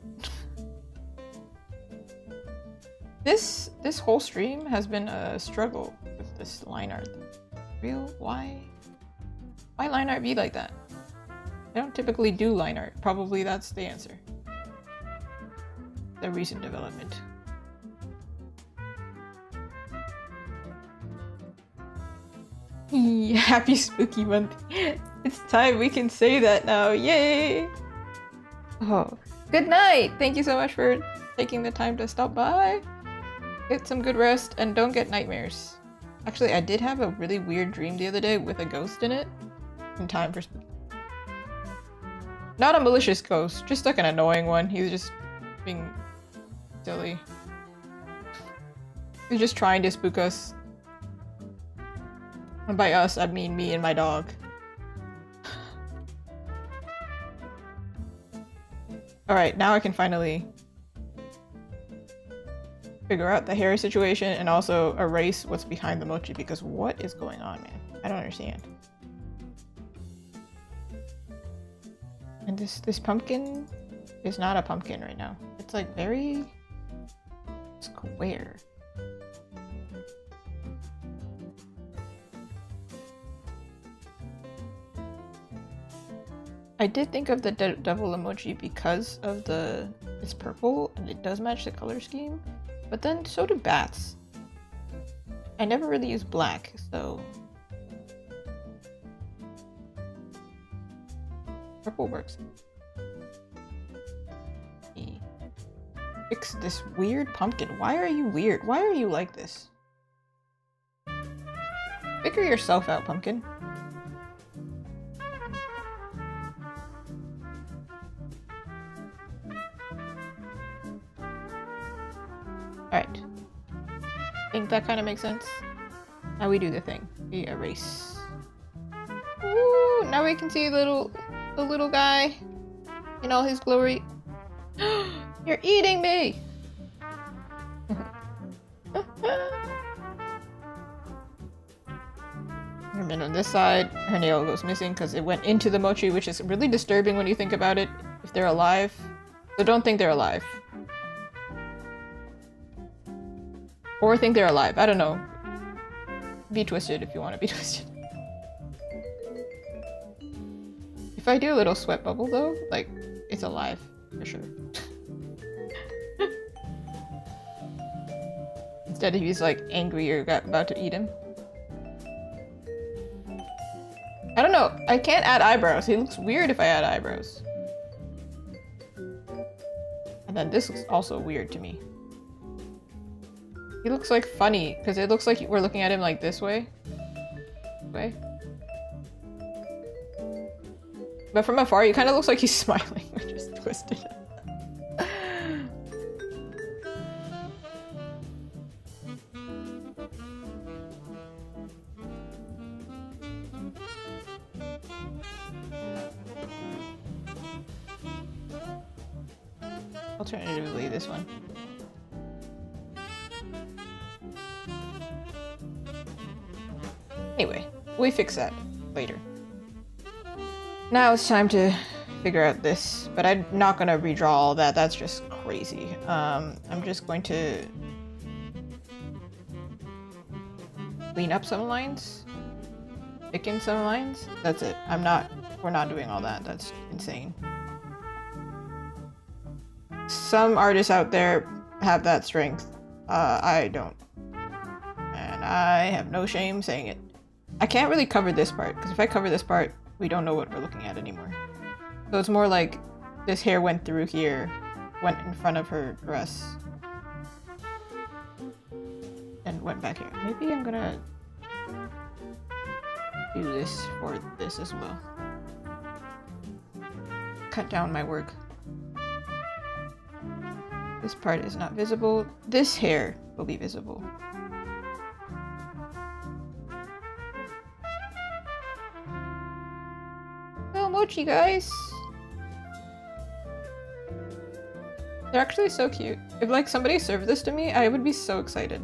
This whole stream has been a struggle with this line art. Real? Why line art be like that? I don't typically do line art. Probably that's the answer. The recent development. Happy spooky month. It's time we can say that now. Yay! Oh, good night. Thank you so much for taking the time to stop by. Get some good rest and don't get nightmares. Actually, I did have a really weird dream the other day with a ghost in it. In time for spooky. Not a malicious ghost, just like an annoying one. He was just being silly. He was just trying to spook us. And by us, I mean me and my dog. Alright, now I can finally figure out the hair situation and also erase what's behind the mochi, because what is going on, man? I don't understand. And this pumpkin is not a pumpkin right now. It's like very square. I did think of the devil emoji because of it's purple and it does match the color scheme, but then so do bats. I never really use black, so purple works. fix this weird pumpkin. Why are you weird? Why are you like this? Figure yourself out, pumpkin. Alright. Think that kind of makes sense? Now we do the thing. We erase. Ooh, now we can see the little guy in all his glory. You're eating me! And then on this side, her nail goes missing because it went into the mochi, which is really disturbing when you think about it, if they're alive. So don't think they're alive. Or think they're alive. I don't know. Be twisted if you want to be twisted. If I do a little sweat bubble though, like, it's alive, for sure. Instead, if he's like angry or about to eat him. I don't know. I can't add eyebrows. He looks weird if I add eyebrows. And then this looks also weird to me. He looks like funny because it looks like we're looking at him like this way. But from afar, he kind of looks like he's smiling. I just twisted it. Alternatively, this one. Anyway, we fix that later. Now it's time to figure out this, but I'm not gonna redraw all that. That's just crazy. I'm just going to clean up some lines, pick in some lines. That's it. We're not doing all that. That's insane. Some artists out there have that strength. I don't. And I have no shame saying it. I can't really cover this part, because if I cover this part, we don't know what we're looking at anymore. So it's more like this hair went through here, went in front of her dress, and went back here. Maybe I'm gonna do this for this as well. Cut down my work. This part is not visible. This hair will be visible. Oh, mochi guys! They're actually so cute. If like somebody served this to me, I would be so excited.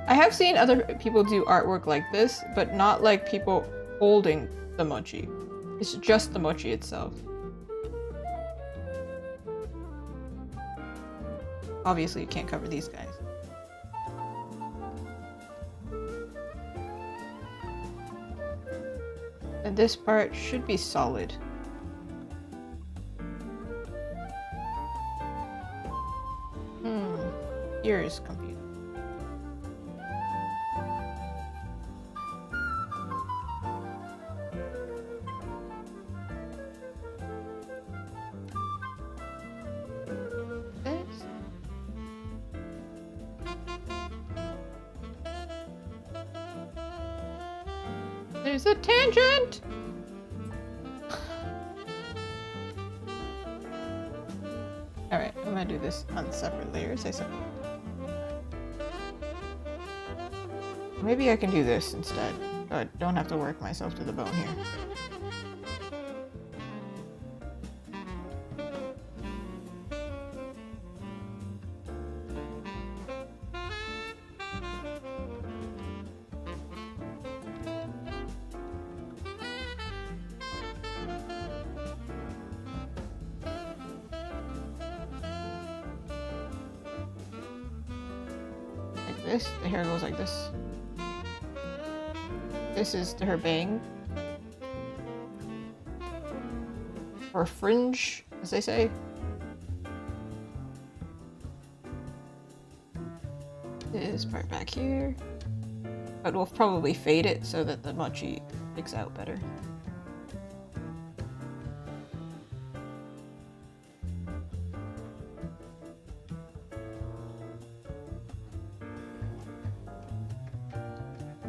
I have seen other people do artwork like this, but not like people holding the mochi. It's just the mochi itself. Obviously, you can't cover these guys. And this part should be solid. Here is confusing. There's a tangent! Alright, I'm gonna do this on separate layers, I suppose. Maybe I can do this instead, so I don't have to work myself to the bone here. This, the hair goes like this. This is her bang. Or fringe, as they say. This part back here. But we'll probably fade it so that the mochi sticks out better.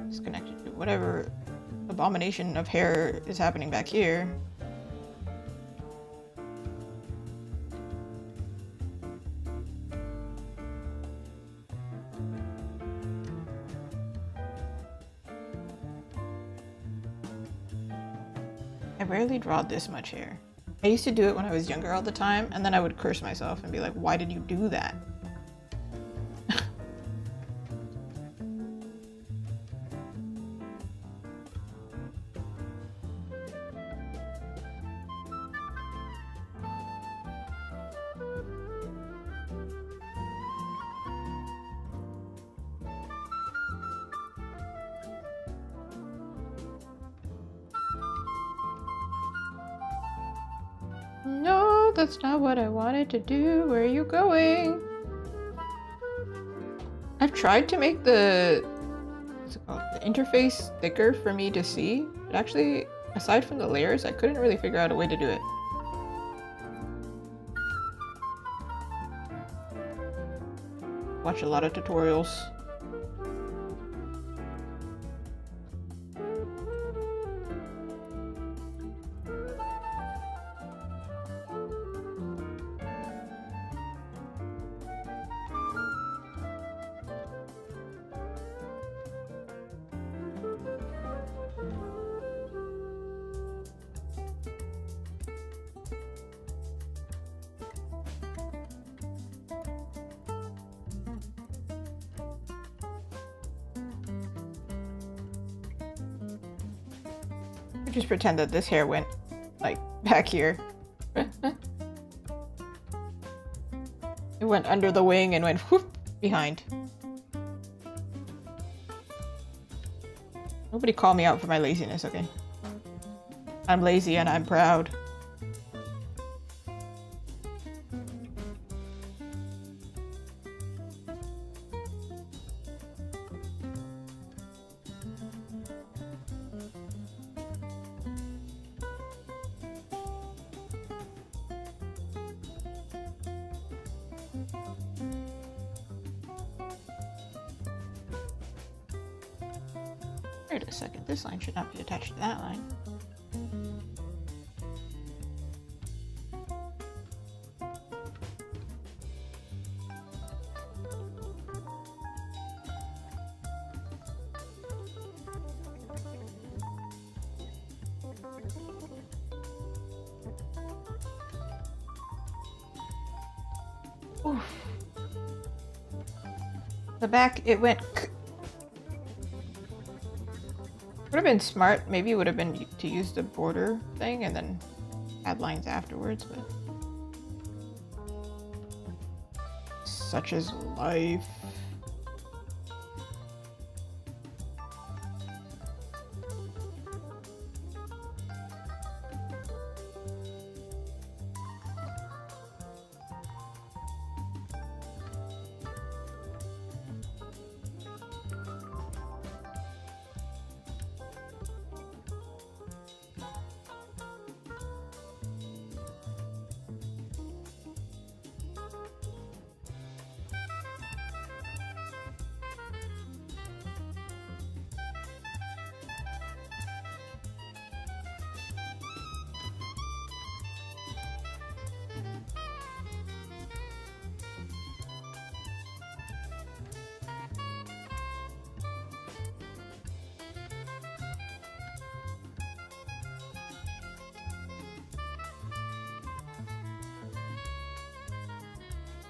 It's connected to whatever abomination of hair is happening back here. I rarely draw this much hair. I used to do it when I was younger all the time, and then I would curse myself and be like, why did you do that? No, that's not what I wanted to do. Where are you going? I've tried to make the interface thicker for me to see, but actually, aside from the layers, I couldn't really figure out a way to do it. Watch a lot of tutorials. Just pretend that this hair went like back here. It went under the wing and went whoop behind. Nobody call me out for my laziness, okay? I'm lazy and I'm proud. Wait a second, this line should not be attached to that line. Oof. The back, it went would have been smart. Maybe it would have been to use the border thing and then add lines afterwards, but such is life.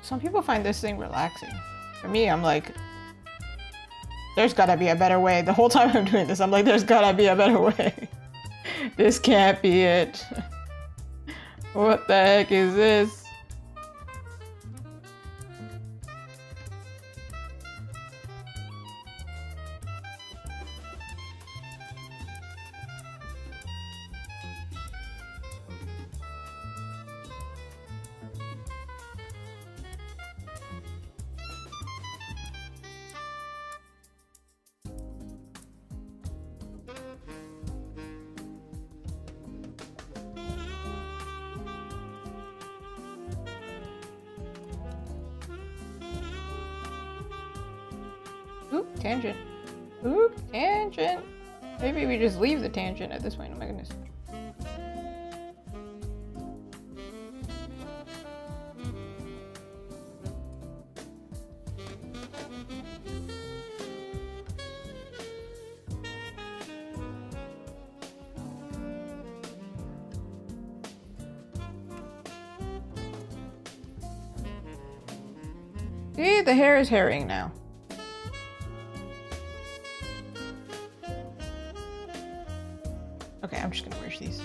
Some people find this thing relaxing. For me, I'm like, there's gotta be a better way. The whole time I'm doing this, I'm like, there's gotta be a better way. This can't be it. What the heck is this? Oop, tangent. Oop, tangent. Maybe we just leave the tangent at this point. Oh my goodness. See, the hair is hairing now. Okay, I'm just gonna merge these.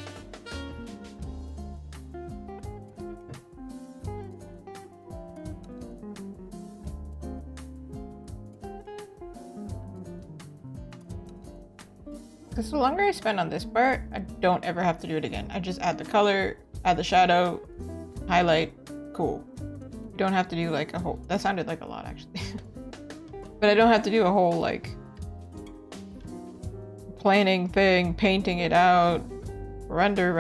Because the longer I spend on this part, I don't ever have to do it again. I just add the color, add the shadow, highlight, cool. Don't have to do like a whole, that sounded like a lot actually. But I don't have to do a whole like planning thing, painting it out, render.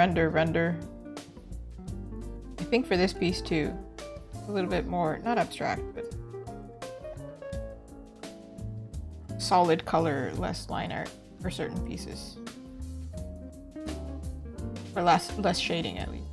I think for this piece too, a little bit more, not abstract, but solid color, less line art for certain pieces. Or less shading at least.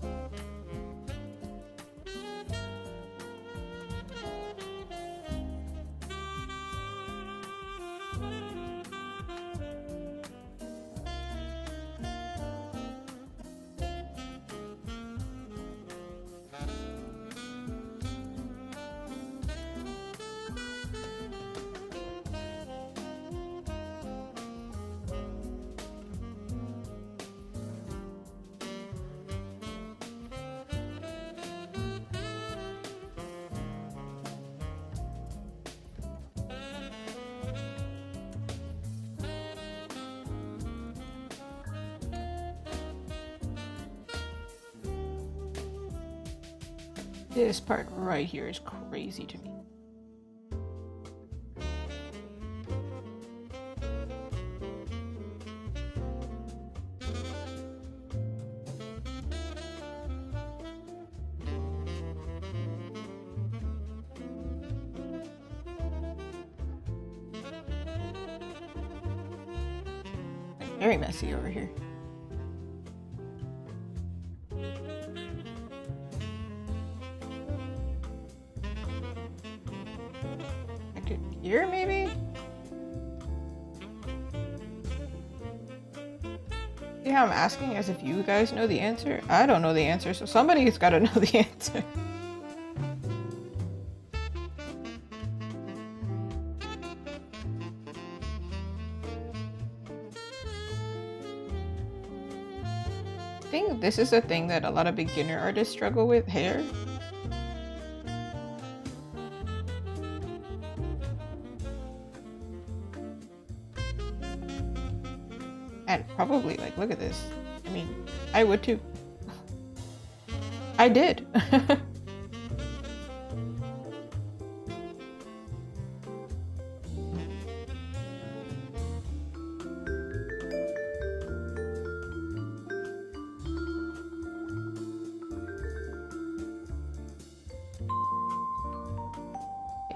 This part right here is crazy to me. Very messy over here. Here, maybe? See how I'm asking as if you guys know the answer? I don't know the answer, so somebody's gotta know the answer. I think this is a thing that a lot of beginner artists struggle with, hair. And probably, like, look at this. I mean, I would too. I did.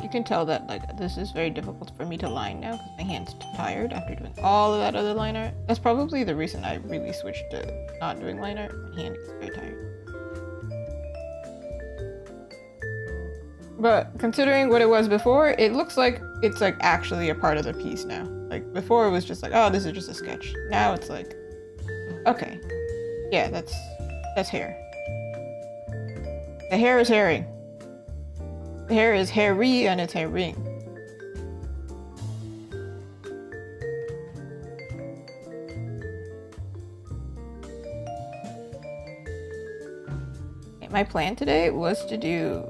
You can tell that like this is very difficult for me to line now because my hand's tired after doing all of that other line art. That's probably the reason I really switched to not doing line art. My hand is very tired. But considering what it was before, it looks like it's like actually a part of the piece now. Like before it was just like, oh, this is just a sketch. Now it's like, okay, yeah, that's hair. The hair is hairing. The hair is hairy and it's hairing. Okay, my plan today was to do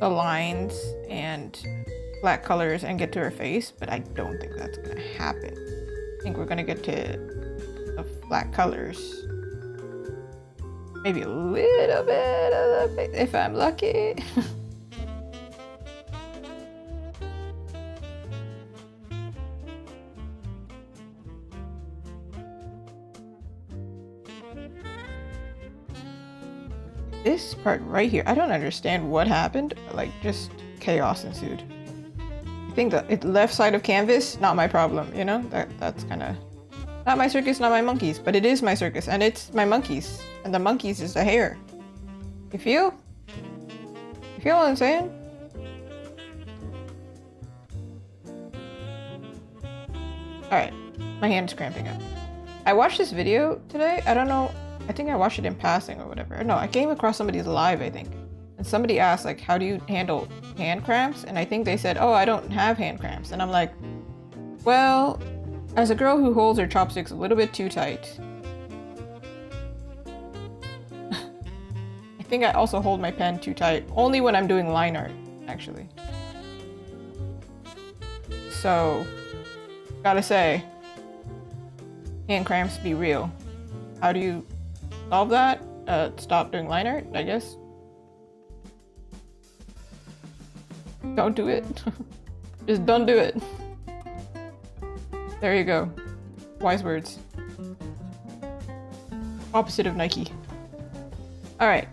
the lines and flat colors and get to her face, but I don't think that's gonna happen. I think we're gonna get to the flat colors. Maybe a little bit of the face if I'm lucky. This part right here, I don't understand what happened. Like, just chaos ensued. I think the left side of canvas, not my problem, you know? That's kind of not my circus, not my monkeys, but it is my circus and it's my monkeys. And the monkeys is the hair. You feel? You feel what I'm saying? Alright, my hand's cramping up. I watched this video today. I don't know. I think I watched it in passing or whatever. No, I came across somebody's live, I think. And somebody asked, like, how do you handle hand cramps? And I think they said, oh, I don't have hand cramps. And I'm like, well, as a girl who holds her chopsticks a little bit too tight, I think I also hold my pen too tight. Only when I'm doing line art, actually. So, gotta say, hand cramps be real. How do you solve that? Stop doing line art, I guess. Don't do it. Just don't do it. There you go. Wise words. Opposite of Nike. Alright.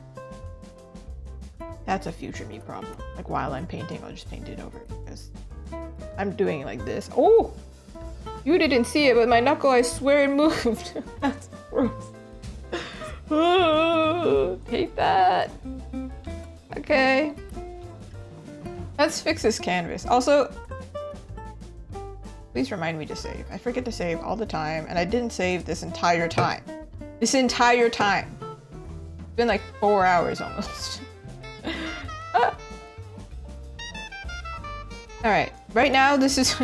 That's a future me problem. Like while I'm painting, I'll just paint it over because I'm doing it like this. Oh! You didn't see it, but my knuckle, I swear it moved. That's gross. Hate that. Okay. Let's fix this canvas. Also, please remind me to save. I forget to save all the time, and I didn't save this entire time. This entire time. It's been like 4 hours almost. Alright, right now this is...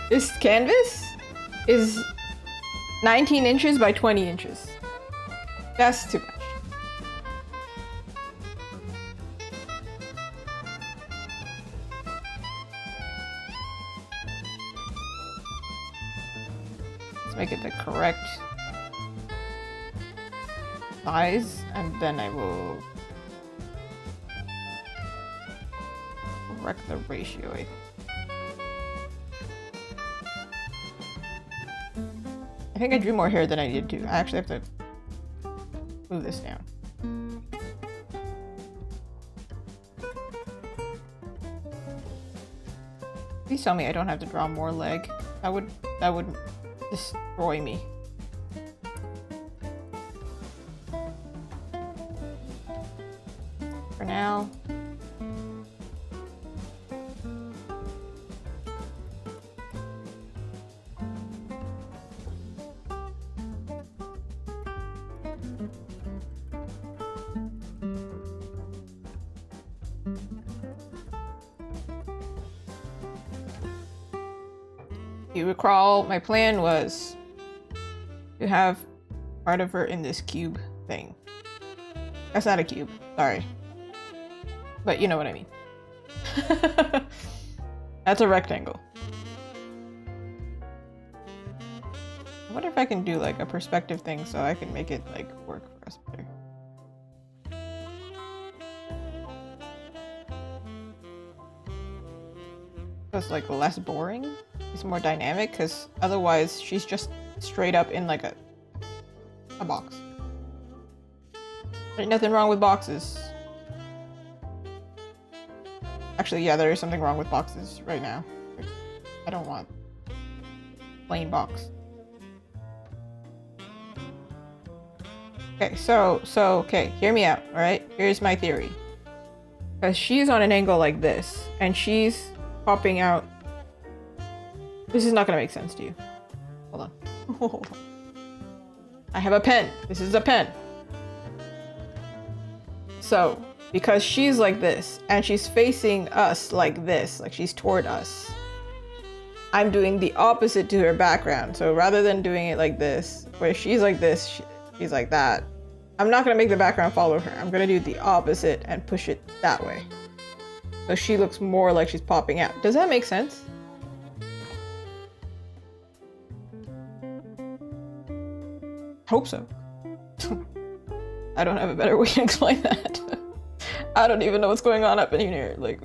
this canvas is 19 inches by 20 inches. That's too much. Make it the correct size, and then I will correct the ratio, I think. I think I drew more hair than I needed to. I actually have to move this down. Please tell me I don't have to draw more leg. That would destroy me. For now. You recall, my plan was to have part of her in this cube thing. That's not a cube, sorry. But you know what I mean. That's a rectangle. I wonder if I can do like a perspective thing so I can make it like work for us better. So it's like less boring. It's more dynamic because otherwise she's just straight up in like a box. There's nothing wrong with boxes. Actually, yeah, there is something wrong with boxes right now. I don't want plain box. Okay, okay, hear me out, alright? Here's my theory. Because she's on an angle like this, and she's popping out. This is not gonna make sense to you. Hold on. Hold on. I have a pen. This is a pen. So, because she's like this, and she's facing us like this, like she's toward us, I'm doing the opposite to her background. So rather than doing it like this, where she's like this, she's like that, I'm not gonna make the background follow her. I'm gonna do the opposite and push it that way. So she looks more like she's popping out. Does that make sense? Hope so. I don't have a better way to explain that. I don't even know what's going on up in here. Like,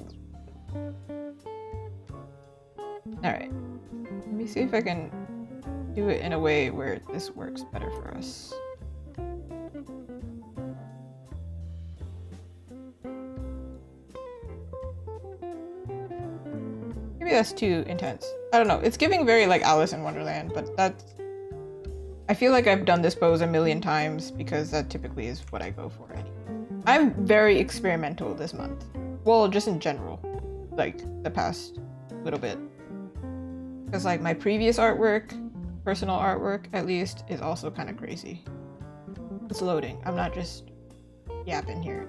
alright. Let me see if I can do it in a way where this works better for us. Maybe that's too intense. I don't know. It's giving very like Alice in Wonderland, but that's... I feel like I've done this pose a million times because that typically is what I go for anyway. I'm very experimental this month. Well, just in general. Like, the past little bit. Because like my previous artwork, personal artwork at least, is also kind of crazy. It's loading. I'm not just yapping here.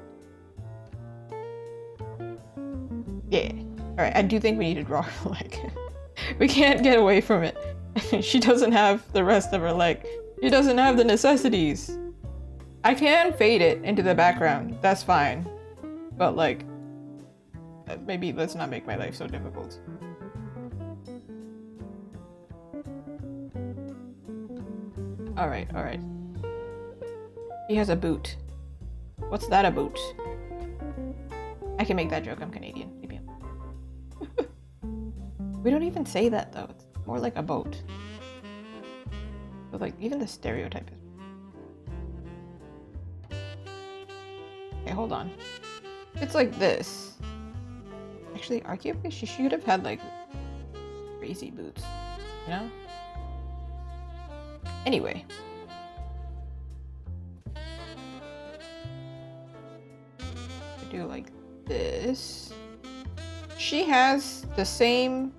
Yeah. Alright, I do think we need to draw her leg. We can't get away from it. She doesn't have the rest of her leg. She doesn't have the necessities. I can fade it into the background. That's fine. But like, maybe let's not make my life so difficult. Alright, alright. He has a boot. What's that a boot? I can make that joke, I'm Canadian. Maybe we don't even say that though. It's more like a boat. But like, even the stereotype is... Okay, hold on. It's like this. Actually, arguably, she should have had like crazy boots, you know? Anyway. I do like this. She has the same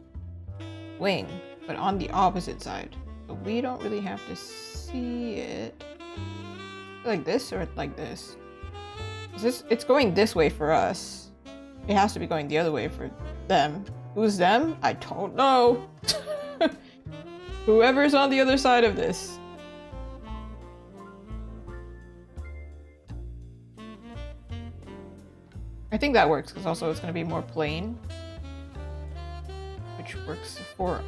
wing, but on the opposite side. So we don't really have to see it. Like this or like this? It's going this way for us. It has to be going the other way for them. Who's them? I don't know. Whoever's on the other side of this. I think that works because also it's going to be more plain. Which works for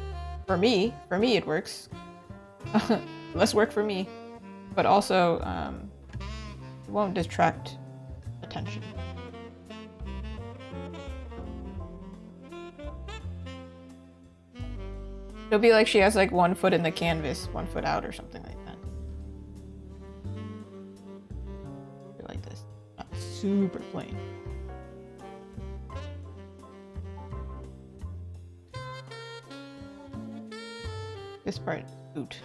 me. For me it works. Less work for me. But also, it won't distract attention. It'll be like she has like 1 foot in the canvas, 1 foot out or something like that. Like this. Not super plain. This part, boot.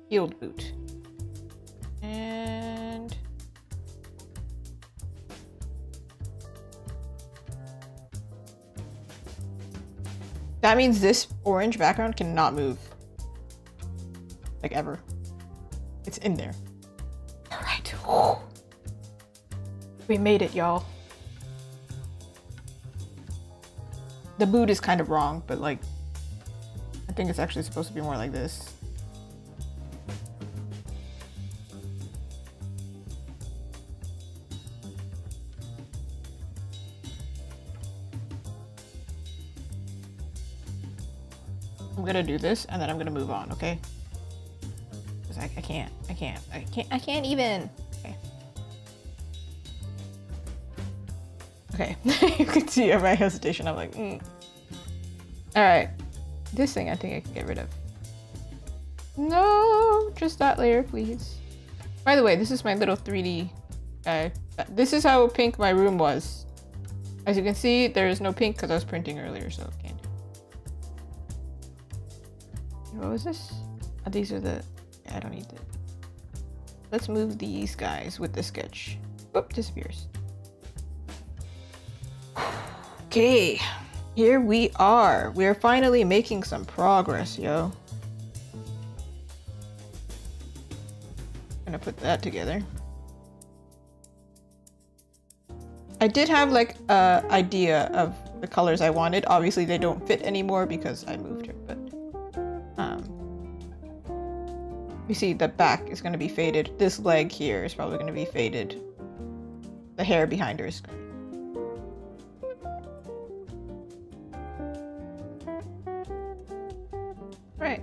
Heeled boot. And... that means this orange background cannot move. Like ever. It's in there. Alright. We made it, y'all. The boot is kind of wrong, but like, I think it's actually supposed to be more like this. I'm gonna do this and then I'm gonna move on, okay? Because I can't even. Okay. You can see my hesitation. I'm like, Alright. This thing I think I can get rid of. No, just that layer, please. By the way, this is my little 3D guy. This is how pink my room was. As you can see, there is no pink because I was printing earlier, so can't do. What was this? Oh, these are the... yeah, I don't need that. Let's move these guys with the sketch. Whoop, disappears. Okay, here we are. We're finally making some progress, yo. Gonna put that together. I did have like a idea of the colors I wanted. Obviously they don't fit anymore because I moved her, but you see the back is going to be faded. This leg here is probably going to be faded. The hair behind her is going to be... right.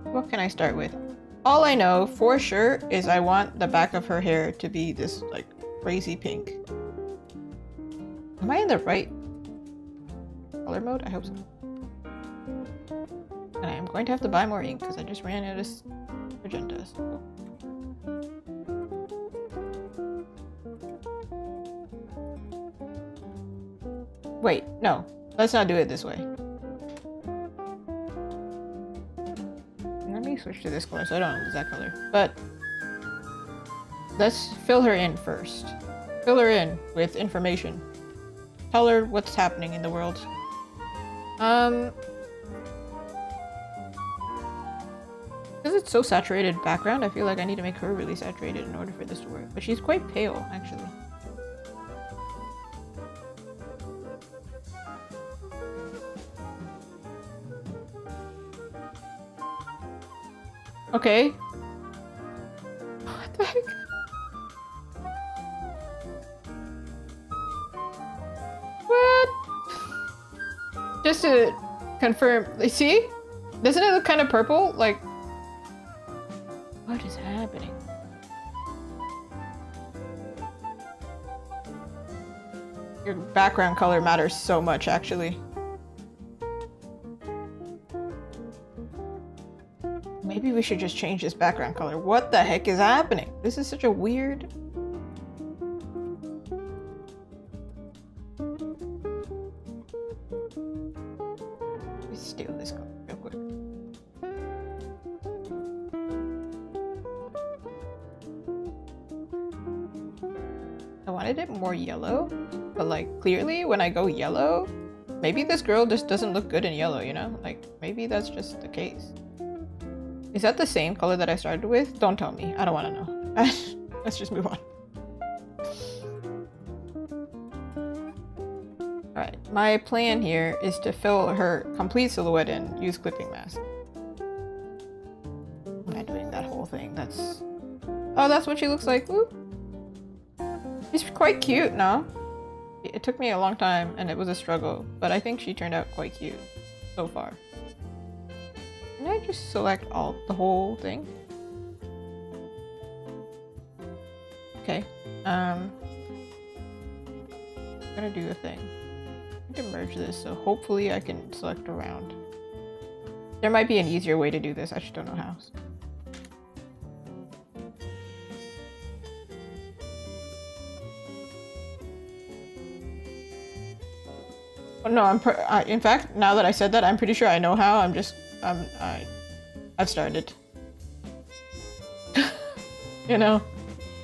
What can I start with? All I know for sure is I want the back of her hair to be this like crazy pink. Am I in the right color mode? I hope so. And I'm going to have to buy more ink because I just ran out of magenta. So. Wait, no. Let's not do it this way. Let me switch to this color so I don't lose that color. But let's fill her in first. Fill her in with information. Tell her what's happening in the world. Because it's so saturated background, I feel like I need to make her really saturated in order for this to work. But she's quite pale, actually. Okay. What the heck? What? Just to confirm, see? Doesn't it look kind of purple? Like, what is happening? Your background color matters so much, actually. Maybe we should just change this background color. What the heck is happening? This is such a weird... Let me steal this color real quick. I wanted it more yellow, but like clearly when I go yellow, maybe this girl just doesn't look good in yellow, you know? Like maybe that's just the case. Is that the same color that I started with? Don't tell me. I don't want to know. Let's just move on. Alright, my plan here is to fill her complete silhouette in, use clipping mask. I'm not doing that whole thing. That's... Oh, that's what she looks like. Woo. She's quite cute, no? It took me a long time and it was a struggle, but I think she turned out quite cute so far. Can I just select the whole thing? Okay. I'm gonna do a thing. I can merge this, so hopefully I can select around. There might be an easier way to do this, I just don't know how. Oh, no, in fact, now that I said that, I'm pretty sure I know how. I've started. You know,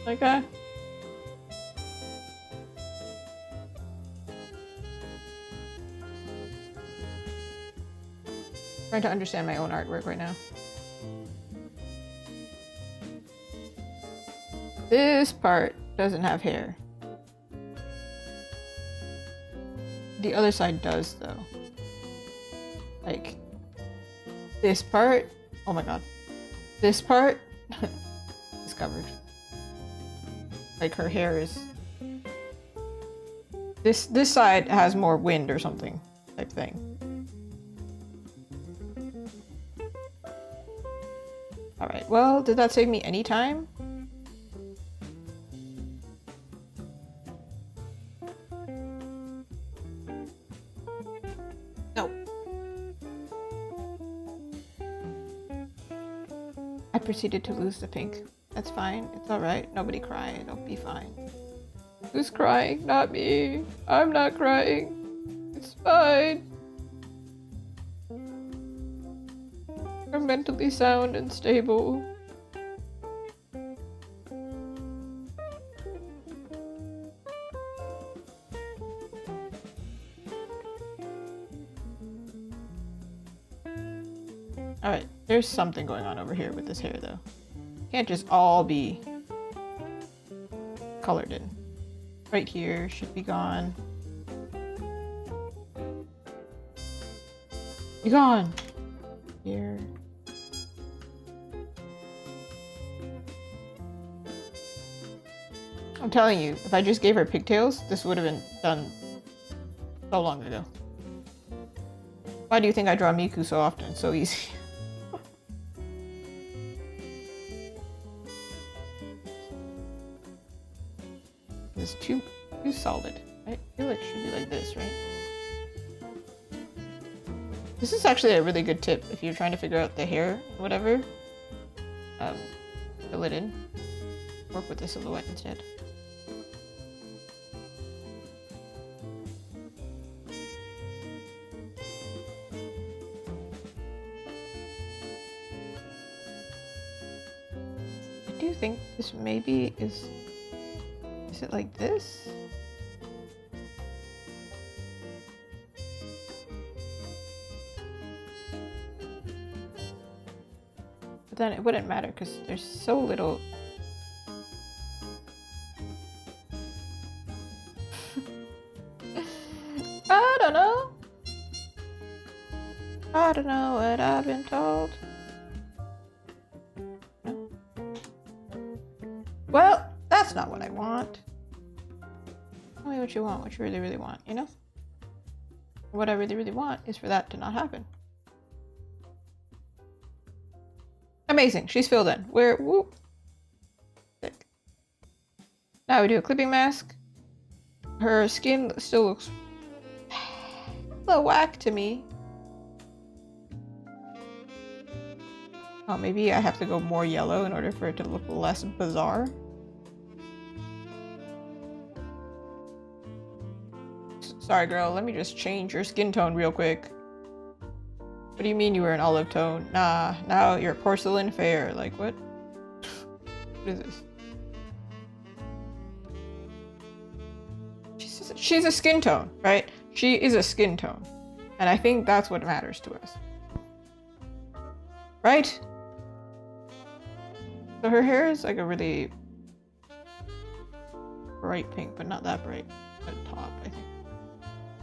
like that. Trying to understand my own artwork right now. This part doesn't have hair. The other side does, though. Like, this part, oh my god. This part is covered. Like, her hair is... This side has more wind or something, type thing. Alright, well, did that save me any time? No. I proceeded to lose the pink. That's fine. It's alright. Nobody cry. It'll be fine. Who's crying? Not me. I'm not crying. It's fine. I'm mentally sound and stable. Alright, there's something going on over here with this hair though. Can't just all be colored in. Right here should be gone. Be gone! Here. I'm telling you, if I just gave her pigtails, this would have been done so long ago. Why do you think I draw Miku so often? It's so easy. It's too solid. I feel like it should be like this, right? This is actually a really good tip if you're trying to figure out the hair, whatever. Fill it in. Work with the silhouette instead. This maybe is it like this? But then it wouldn't matter because there's so little. I don't know. I don't know what I've been told. No. Well, that's not what I want. Tell me what you want, what you really, really want, you know? What I really, really want is for that to not happen. Amazing, she's filled in. We're whoop. Sick. Now we do a clipping mask. Her skin still looks a little whack to me. Oh, maybe I have to go more yellow in order for it to look less bizarre. Sorry, girl, let me just change your skin tone real quick. What do you mean you were an olive tone? Nah, now you're porcelain fair. Like, what? What is this? She's a skin tone, right? She is a skin tone. And I think that's what matters to us. Right? So her hair is like a really bright pink, but not that bright at the top, I think.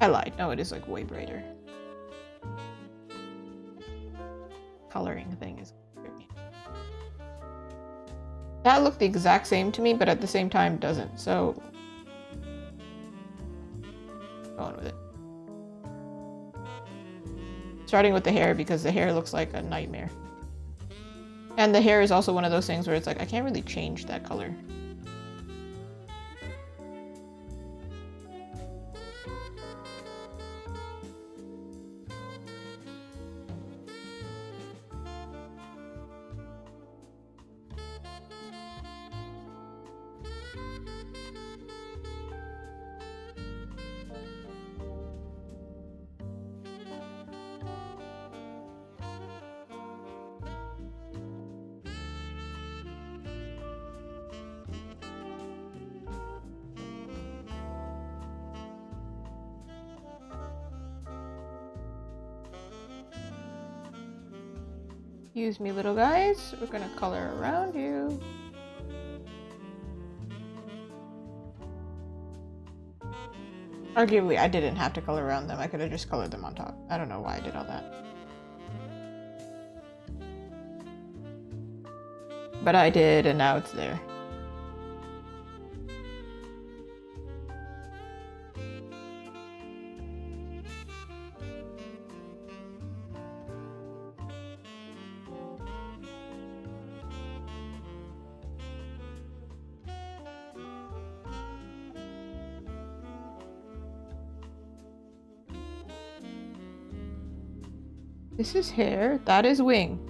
I lied. No, it is like way brighter. Coloring thing is tricky. That looked the exact same to me, but at the same time doesn't. So going with it. Starting with the hair because the hair looks like a nightmare. And the hair is also one of those things where it's like I can't really change that color. Excuse me, little guys. We're gonna color around you. Arguably, I didn't have to color around them. I could have just colored them on top. I don't know why I did all that. But I did, and now it's there. This is hair, that is wing.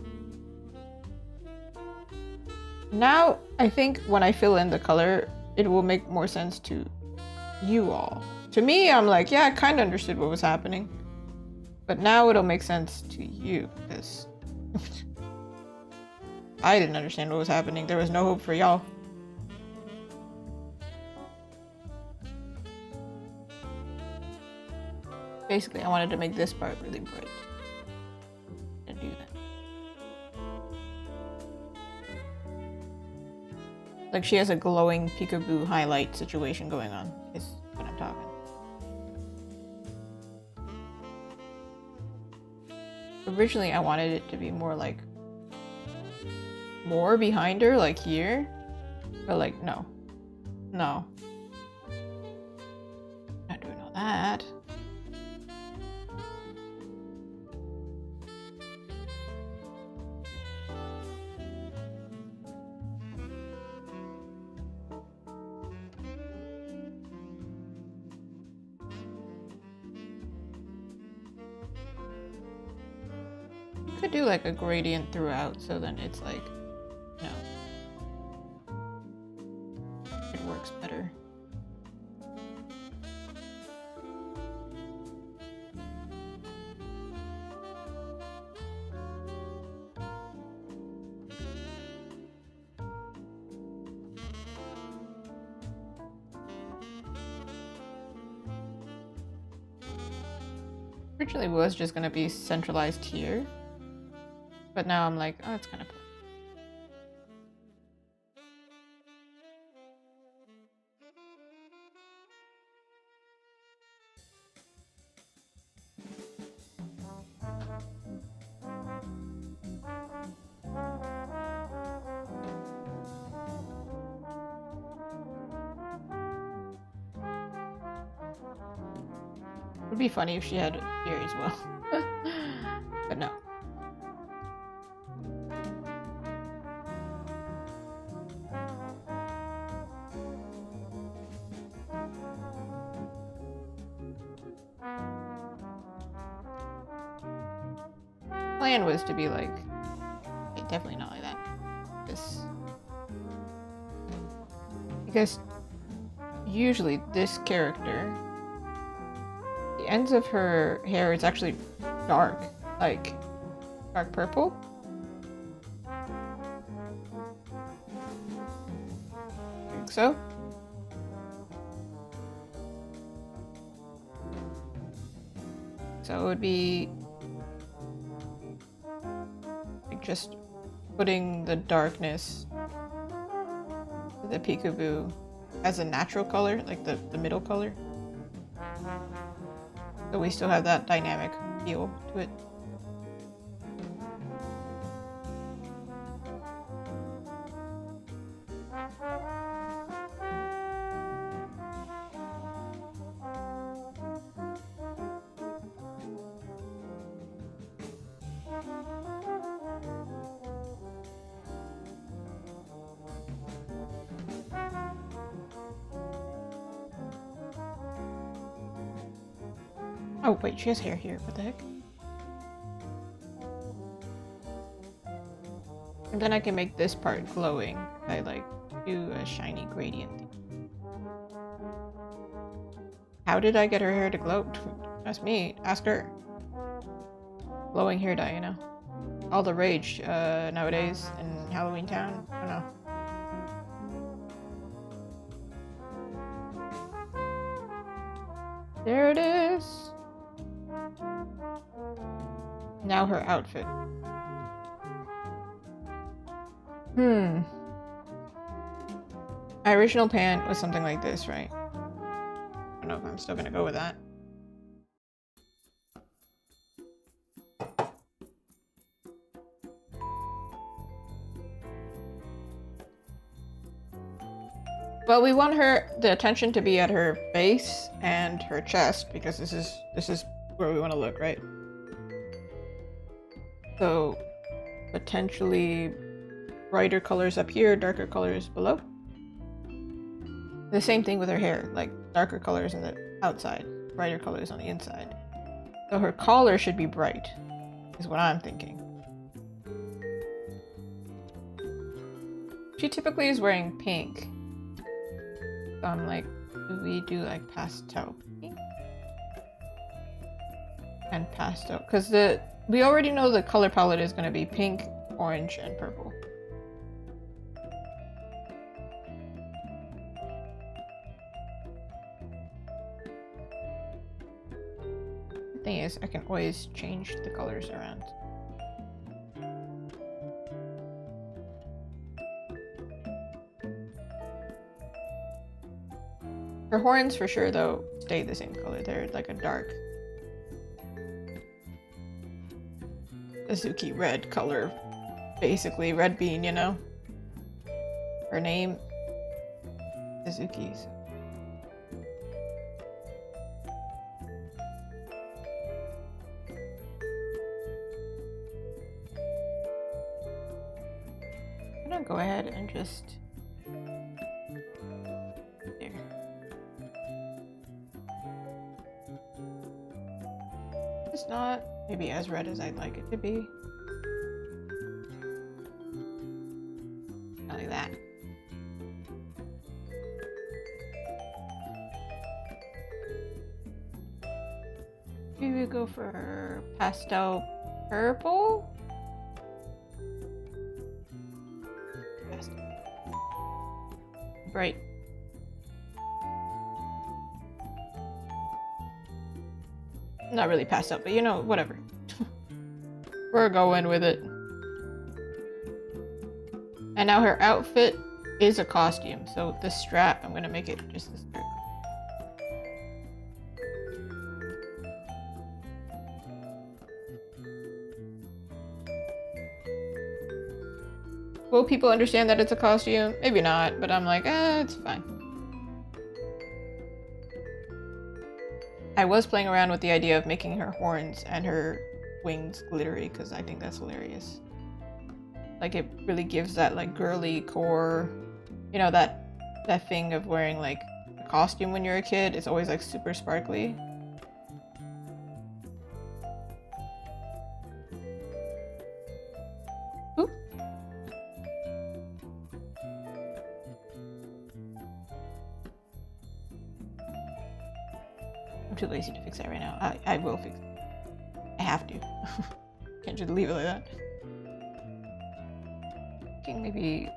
Now, I think when I fill in the color, it will make more sense to you all. To me, I'm like, yeah, I kind of understood what was happening. But now it'll make sense to you, because I didn't understand what was happening. There was no hope for y'all. Basically, I wanted to make this part really bright. And do that. Like she has a glowing peekaboo highlight situation going on, is what I'm talking. Originally, I wanted it to be more like more behind her, like here, but like no, not doing all that. Could do like a gradient throughout, so then it's like, no, it works better. Originally was just gonna be centralized here, but now I'm like, oh, it's kind of. Would be funny if she had it here as well. But no. Plan was to be like, okay, definitely not like that. This, because usually this character, the ends of her hair is actually dark, like dark purple. I think so. So it would be like just putting the darkness, the peekaboo, as a natural color, like the middle color. So we still have that dynamic feel to it. Oh wait, she has hair here. What the heck? And then I can make this part glowing. I like do a shiny gradient thing. How did I get her hair to glow? That's me. Ask her. Glowing hair dye, you know. All the rage nowadays in Halloween Town. I don't know. There it is. Now her outfit. My original pant was something like this, right? I don't know if I'm still gonna go with that. Well, we want the attention to be at her face and her chest because this is where we want to look, right? So potentially brighter colors up here, darker colors below. The same thing with her hair, like darker colors on the outside, brighter colors on the inside. So her collar should be bright, is what I'm thinking. She typically is wearing pink. So I'm like, do we do like pastel pink? And pastel, because we already know the color palette is going to be pink, orange, and purple. The thing is, I can always change the colors around. Her horns for sure though stay the same color. They're like a dark Azuki red color. Basically red bean, you know? Her name Azuki. So. I'm gonna go ahead and just there. It's not maybe as red as I'd like it to be. Not like that. Maybe we go for pastel purple. Bright. Not really passed out, but you know, whatever. We're going with it. And now her outfit is a costume, so the strap, I'm gonna make it just this strap. Will people understand that it's a costume? Maybe not, but I'm like, it's fine. I was playing around with the idea of making her horns and her wings glittery, because I think that's hilarious. Like, it really gives that, like, girly core, you know, that thing of wearing, like, a costume when you're a kid. It's always, like, super sparkly. Oop. I'm too lazy to fix that right now. I will fix it. I have to. Can't just leave it like that. I think maybe...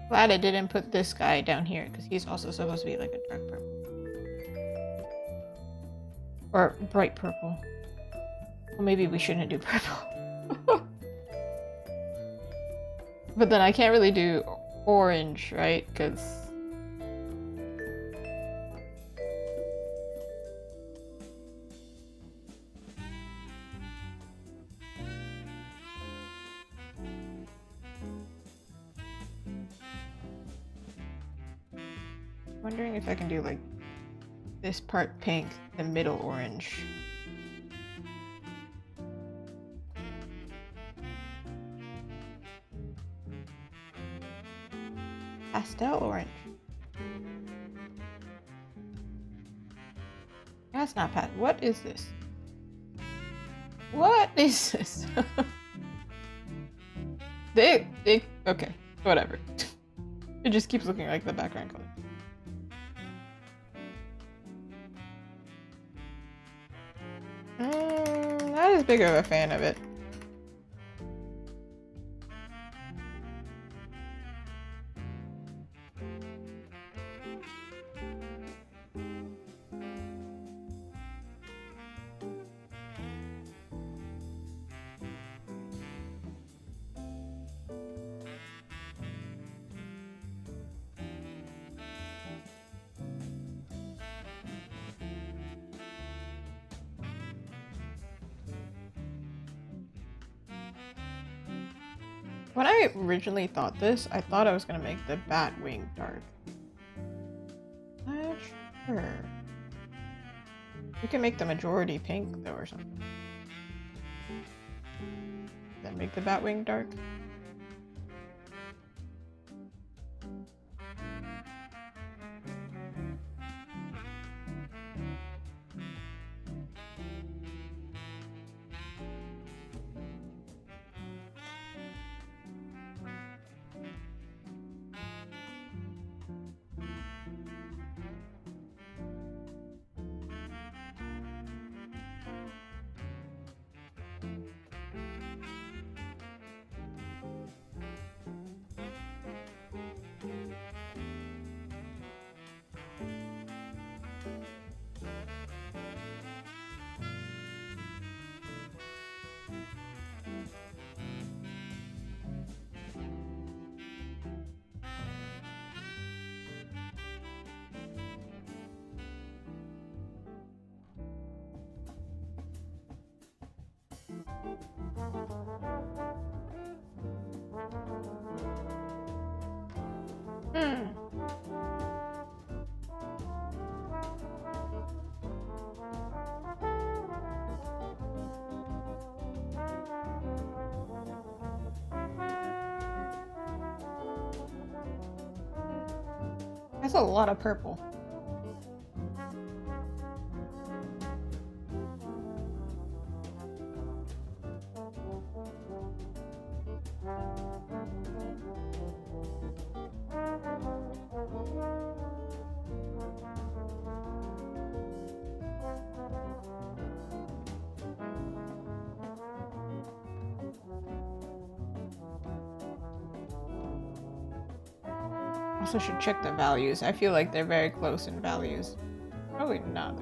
Glad I didn't put this guy down here, because he's also supposed to be like a dark purple. Or bright purple. Well, maybe we shouldn't do purple. But then I can't really do orange, right? Because... wondering if I can do like this part pink, the middle orange. Pastel orange. That's not pat. What is this? What is this? Okay, whatever. It just keeps looking like the background color. Not as big of a fan of it. When I originally thought this, I thought I was gonna make the bat wing dark. Not sure. We can make the majority pink though or something. Then make the bat wing dark. That's a lot of purple. Also should check the values. I feel like they're very close in values. Probably not.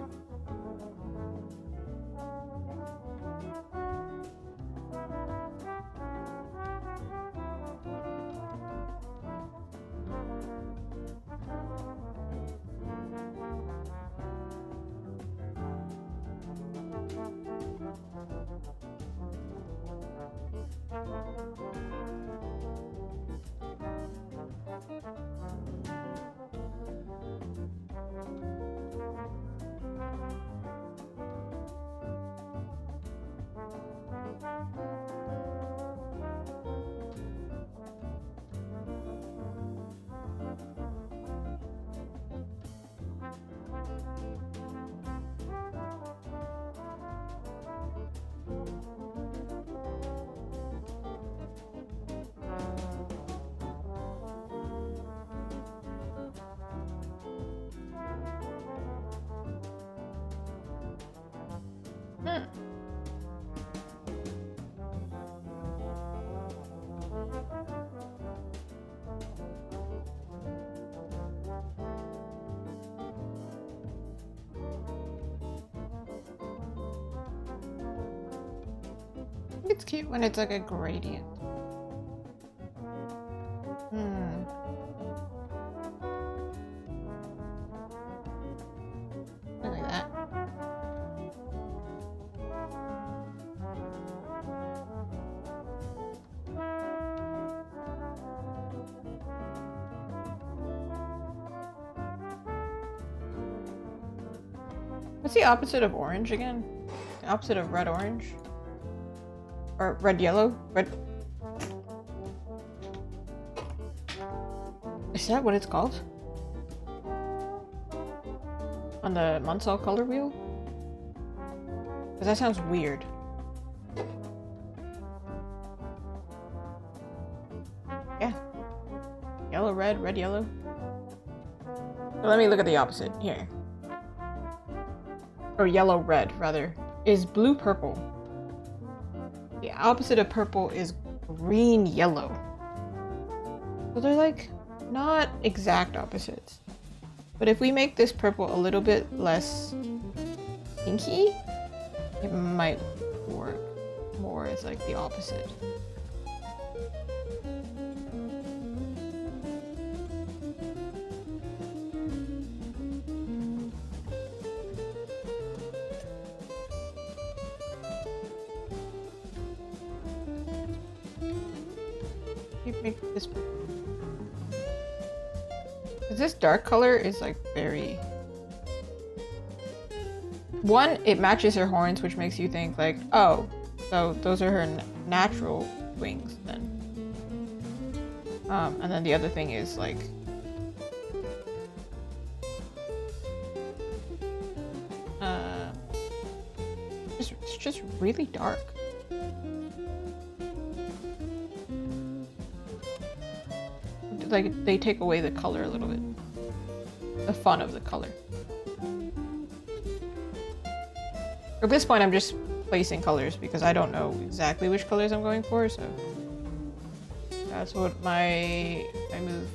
It's cute when it's like a gradient. Something like that. What's the opposite of orange again? The opposite of red-orange? Or red-yellow? Red... Is that what it's called? On the Munsell color wheel? Because that sounds weird. Yeah. Yellow, red, red, yellow. So let me look at the opposite here. Or yellow, red, rather. Is blue, purple. The opposite of purple is green, yellow. So they're like not exact opposites. But if we make this purple a little bit less pinky, it might work more as like the opposite. Make this, this dark color is like very, one, it matches her horns, which makes you think like, oh, so those are her natural wings then. And then the other thing is like, it's just really dark. Like they take away the color a little bit, the fun of the color. At this point I'm just placing colors because I don't know exactly which colors I'm going for, so that's what my move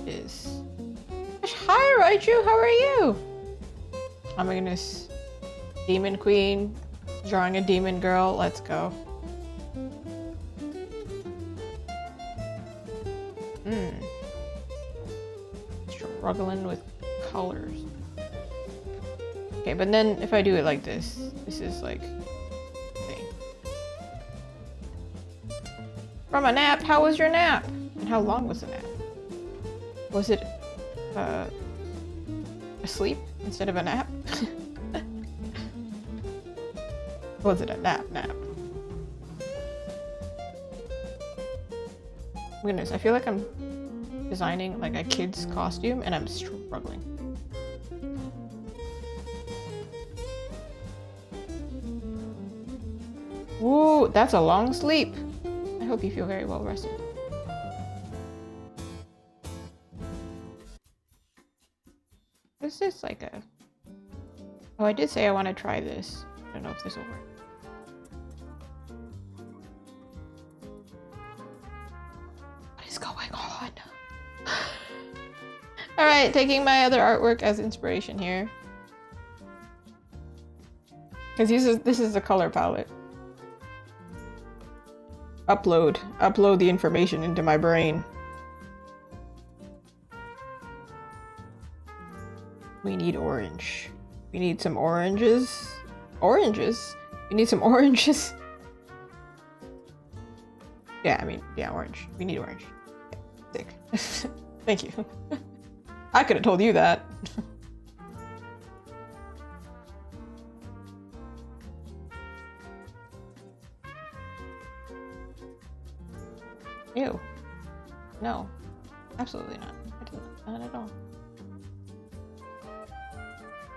is. Hi Raichu, how are you? Oh my goodness. Demon Queen, drawing a demon girl, let's go. Struggling with colors. Okay, but then if I do it like this, this is like thing. From a nap, how was your nap? And how long was the nap? Was it asleep instead of a nap? Was it a nap? Goodness, I feel like I'm designing like a kid's costume and I'm struggling. Ooh, that's a long sleep. I hope you feel very well rested. This is like a... Oh, I did say I want to try this. I don't know if this will work. What is going on? taking my other artwork as inspiration here. Because this is the color palette. Upload the information into my brain. We need orange. We need some oranges. Oranges? We need some oranges. Yeah, I mean, yeah, orange. We need orange. Yeah, sick. Thank you. I could have told you that. Ew. No. Absolutely not. Not at all.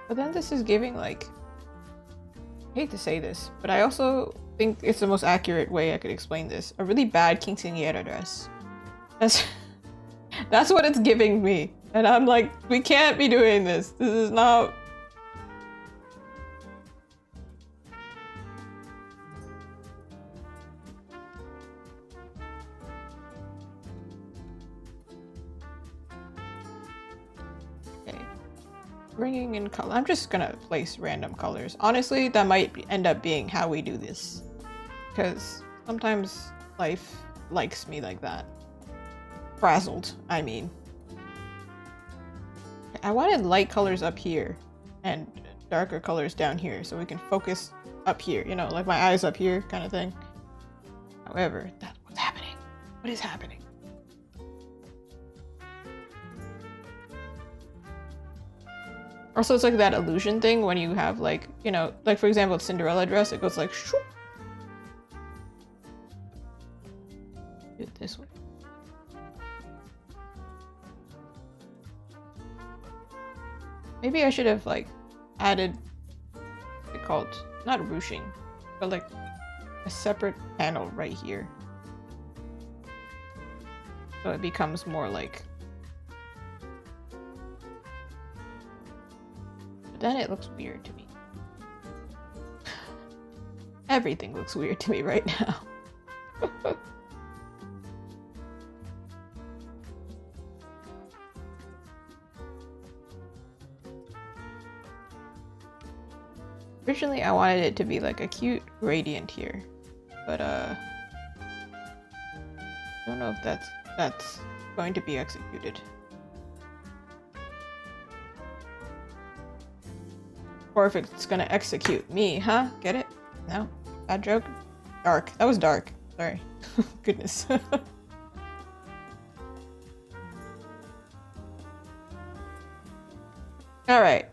But then this is giving, like... I hate to say this, but I also think it's the most accurate way I could explain this. A really bad quinceañera dress. That's what it's giving me. And I'm like, we can't be doing this. This is not... Bringing in color. I'm just gonna place random colors. Honestly, that might end up being how we do this. Because sometimes life likes me like that. Frazzled, I mean. I wanted light colors up here and darker colors down here so we can focus up here. You know, like my eyes up here kind of thing. However, that's what's happening. What is happening? Also, it's like that illusion thing when you have like, you know, like for example, Cinderella dress, it goes like shoop. Do it this way. Maybe I should have like added, what's it called? Not ruching, but like a separate panel right here. So it becomes more like... Then it looks weird to me. Everything looks weird to me right now. Originally, I wanted it to be like a cute gradient here, but I don't know if that's going to be executed. Or if it's gonna execute me, huh? Get it? No? Bad joke? Dark. That was dark. Sorry. Goodness. Alright.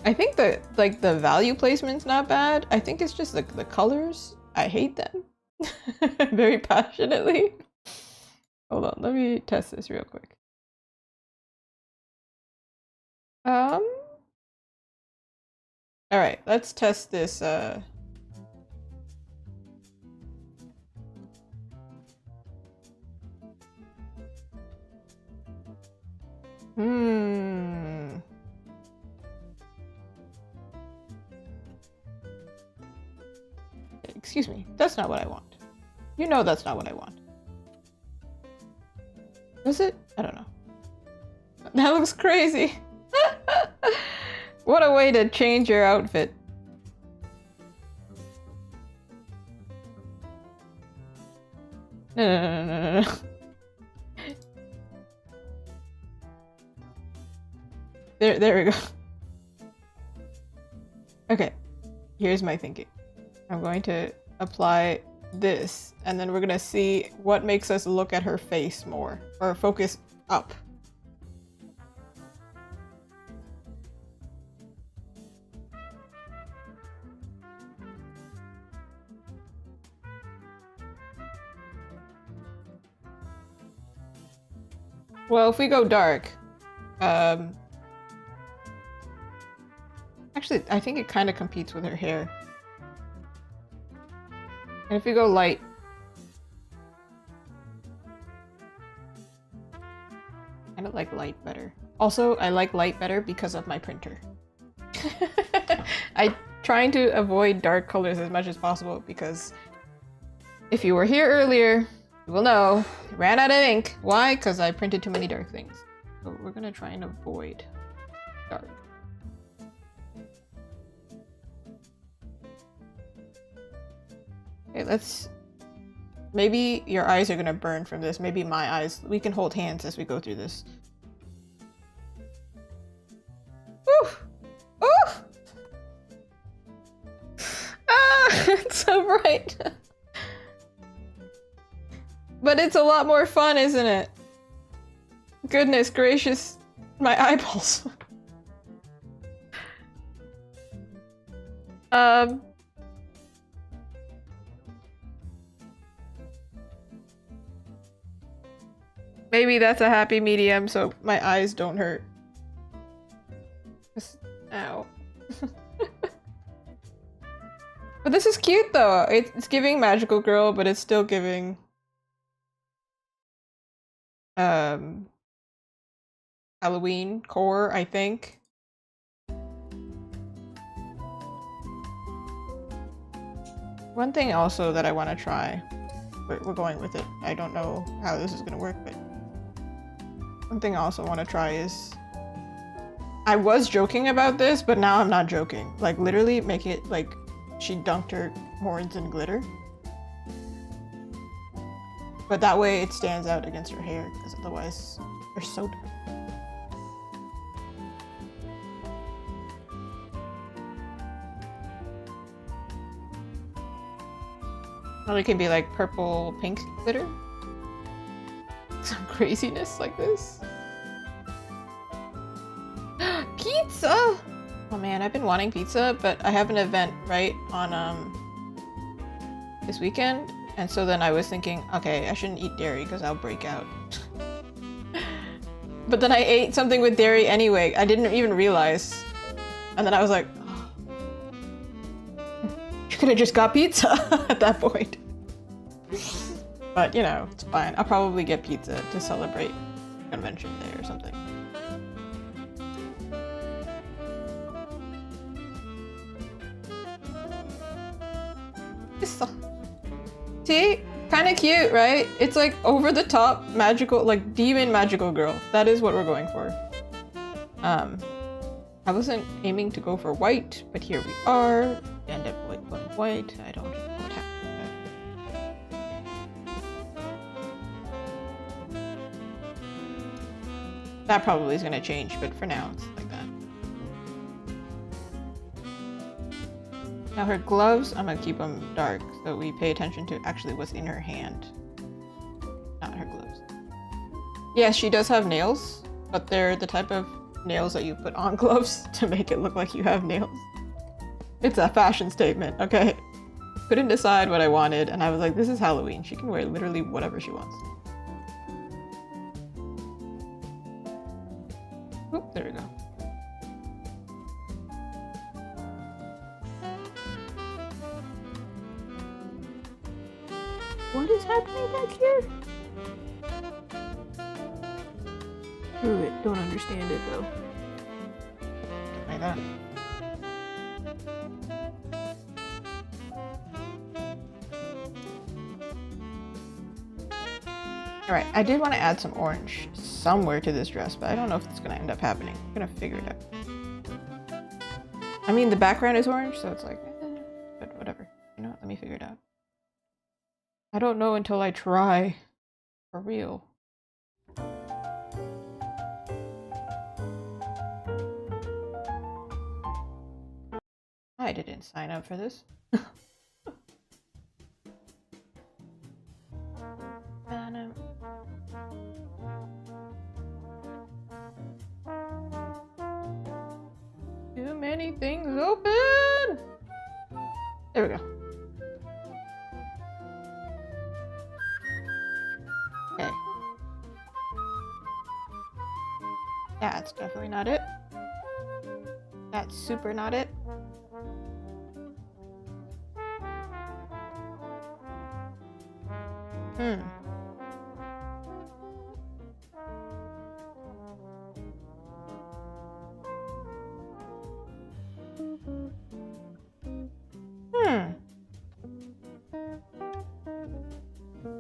I think that, like, the value placement's not bad. I think it's just like the colors. I hate them. Very passionately. Hold on, let me test this real quick. Alright, let's test this, Excuse me, that's not what I want. You know that's not what I want. Is it? I don't know. That looks crazy. What a way to change your outfit. No. There we go. Okay, here's my thinking. I'm going to apply this, and then we're gonna see what makes us look at her face more, or focus up. Well, if we go dark, actually, I think it kind of competes with her hair. And if we go light, I kind of like light better. Also, I like light better because of my printer. I'm trying to avoid dark colors as much as possible because if you were here earlier, you will know I ran out of ink. Why? Because I printed too many dark things. So we're gonna try and avoid dark. Okay, let's... Maybe your eyes are gonna burn from this. Maybe my eyes. We can hold hands as we go through this. Woo! Ooh! Ah! It's so bright! But it's a lot more fun, isn't it? Goodness gracious. My eyeballs. Maybe that's a happy medium so my eyes don't hurt. Ow. But this is cute though. It's giving magical girl, but it's still giving Halloween core, I think. One thing also that I want to try, we're going with it. I don't know how this is gonna work, but one thing I also want to try is, I was joking about this, but now I'm not joking. Like literally make it like she dunked her horns in glitter. But that way it stands out against her hair, because otherwise they're so dark. Or it can be like purple pink glitter. Some craziness like this. Pizza! Oh man, I've been wanting pizza, but I have an event, right, on this weekend. And so then I was thinking, okay, I shouldn't eat dairy because I'll break out. But then I ate something with dairy anyway. I didn't even realize. And then I was like, oh. You could have just got pizza at that point. But, you know, it's fine. I'll probably get pizza to celebrate convention day or something. See? Kind of cute, right? It's like over the top magical, like demon magical girl. That is what we're going for. I wasn't aiming to go for white, but here we are. End up going white. I don't know what happened. That probably is going to change, but for now it's like that. Now her gloves, I'm going to keep them dark so we pay attention to actually what's in her hand. Not her gloves. Yes, she does have nails, but they're the type of nails that you put on gloves to make it look like you have nails. It's a fashion statement, okay? Couldn't decide what I wanted, and I was like, this is Halloween. She can wear literally whatever she wants. Oop, there we go. What is happening back here? Screw it, don't understand it though. Like that. Alright, I did want to add some orange somewhere to this dress, but I don't know if it's going to end up happening. I'm going to figure it out. I mean, the background is orange, so it's like, but whatever. You know what? Let me figure it out. I don't know until I try. For real. I didn't sign up for this. Too many things open! There we go. Okay. That's definitely not it. That's super not it.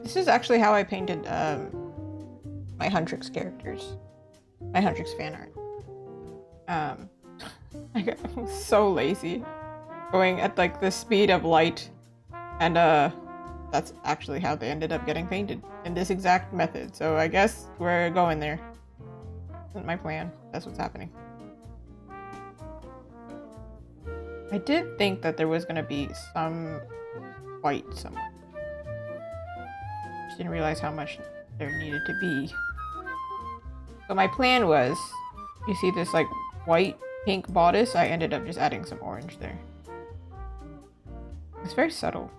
This is actually how I painted my Huntrix characters. my Huntrix fan art. I'm so lazy. Going at like the speed of light, and that's actually how they ended up getting painted in this exact method. So I guess we're going there. Isn't my plan. That's what's happening. I did think that there was gonna be some white somewhere. Just didn't realize how much there needed to be. So my plan was, you see this like white pink bodice? I ended up just adding some orange there. It's very subtle.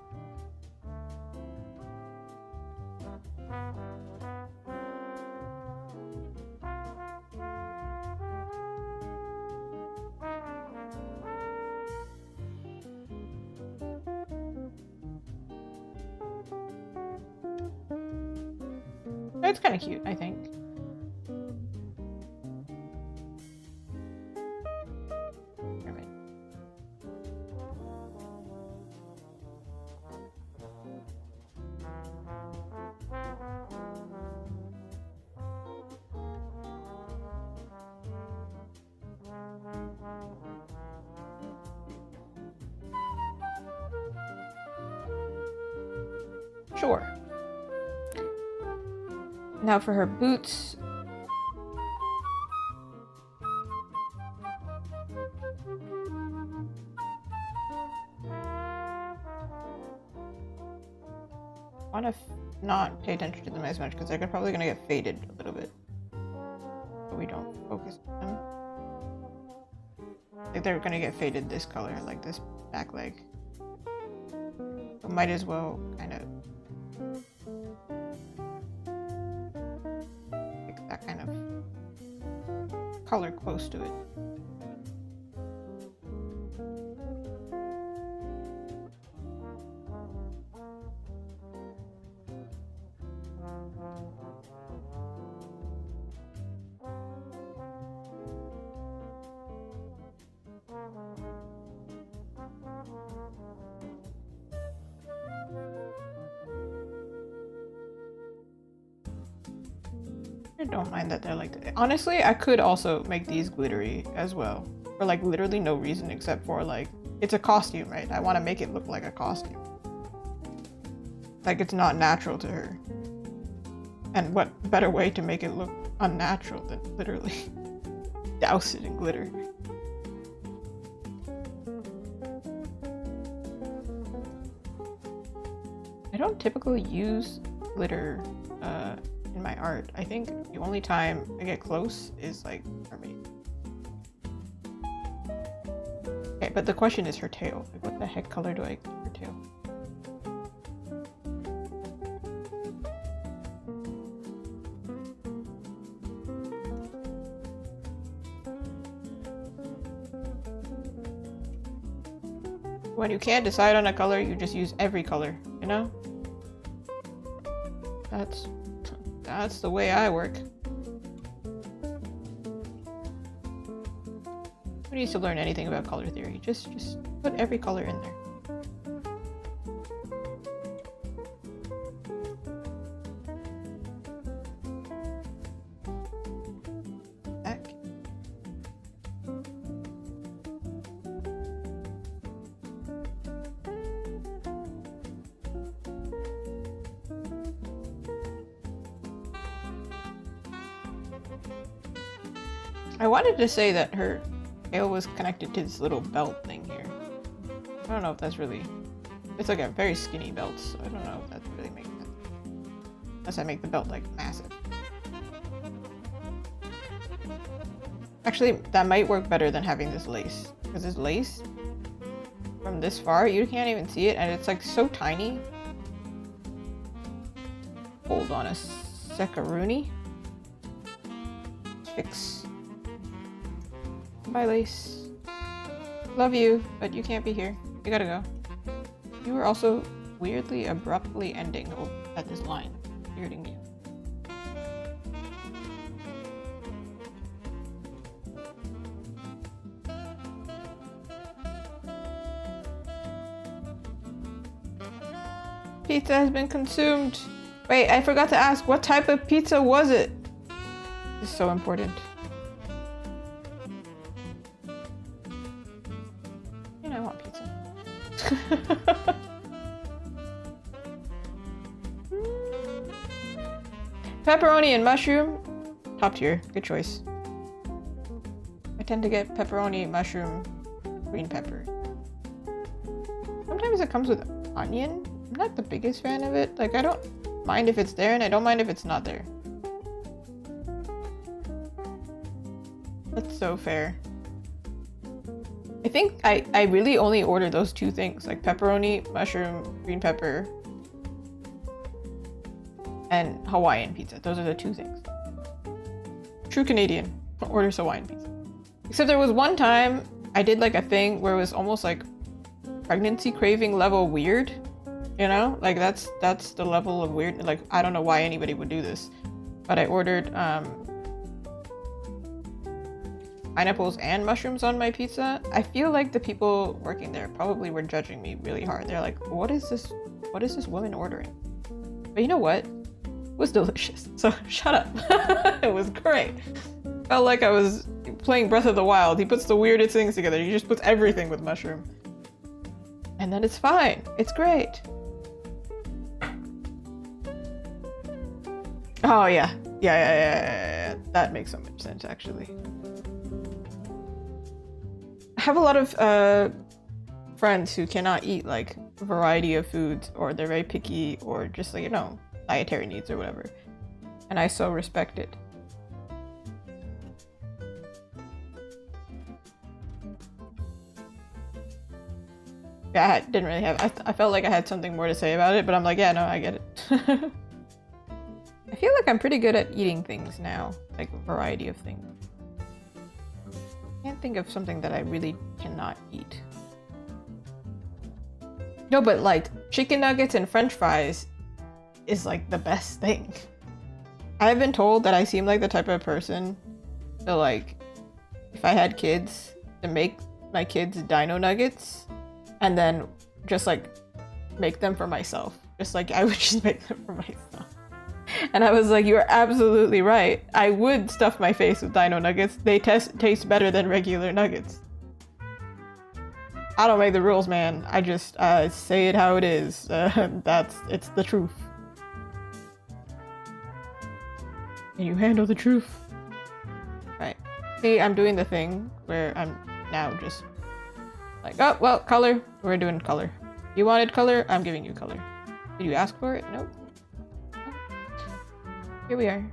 It's kind of cute, I think. Sure. Now for her boots. I want to not pay attention to them as much because they're probably going to get faded a little bit. So we don't focus on them. I think they're going to get faded this color, like this back leg. So might as well kind of that kind of color close to it. I don't mind that they're like that. Honestly, I could also make these glittery as well. For like literally no reason except for like, it's a costume, right? I want to make it look like a costume. Like it's not natural to her. And what better way to make it look unnatural than literally douse it in glitter. I don't typically use glitter in my art. I think the only time I get close is like mermaid. Okay, but the question is her tail. Like, what the heck color do I give her tail? When you can't decide on a color, you just use every color, you know? That's the way I work. Who needs to learn anything about color theory? Just put every color in there. Heck. I wanted to say that her tail was connected to this little belt thing here. I don't know if that's really... It's like a very skinny belt, so I don't know if that really makes sense. Unless I make the belt like massive. Actually, that might work better than having this lace. Because this lace, from this far, you can't even see it, and it's like so tiny. Hold on a secaroonie. Fix. Bye, lace. Love you, but you can't be here. You gotta go. You were also weirdly abruptly ending at this line. Irritating me. Pizza has been consumed. Wait, I forgot to ask, what type of pizza was it? This is so important. I want pizza. Pepperoni and mushroom. Top tier. Good choice. I tend to get pepperoni, mushroom, green pepper. Sometimes it comes with onion. I'm not the biggest fan of it. Like, I don't mind if it's there, and I don't mind if it's not there. That's so fair. I think I really only order those two things, like pepperoni, mushroom, green pepper, and Hawaiian pizza. Those are the two things. True Canadian orders Hawaiian pizza. Except there was one time I did like a thing where it was almost like pregnancy craving level weird. You know? Like that's the level of weird. Like, I don't know why anybody would do this. But I ordered pineapples and mushrooms on my pizza. I feel like the people working there probably were judging me really hard. They're like, what is this woman ordering? But you know what? It was delicious. So shut up. It was great. Felt like I was playing Breath of the Wild. He puts the weirdest things together. He just puts everything with mushroom. And then it's fine. It's great. Oh yeah. Yeah. That makes so much sense actually. I have a lot of friends who cannot eat like a variety of foods, or they're very picky, or just like, you know, dietary needs or whatever. And I so respect it. Yeah, I didn't really have, I felt like I had something more to say about it, but I'm like, yeah, no, I get it. I feel like I'm pretty good at eating things now, like a variety of things. I can't think of something that I really cannot eat. No, but like chicken nuggets and french fries is like the best thing. I've been told that I seem like the type of person to, like, if I had kids, to make my kids dino nuggets and then just like make them for myself. Just like I would just make them for myself. And I was like, you're absolutely right. I would stuff my face with dino nuggets. They taste better than regular nuggets. I don't make the rules, man. I just say it how it is. It's the truth. And you handle the truth. Right. See, I'm doing the thing where I'm now just like, oh, well, color. We're doing color. You wanted color? I'm giving you color. Did you ask for it? Nope. Here we are.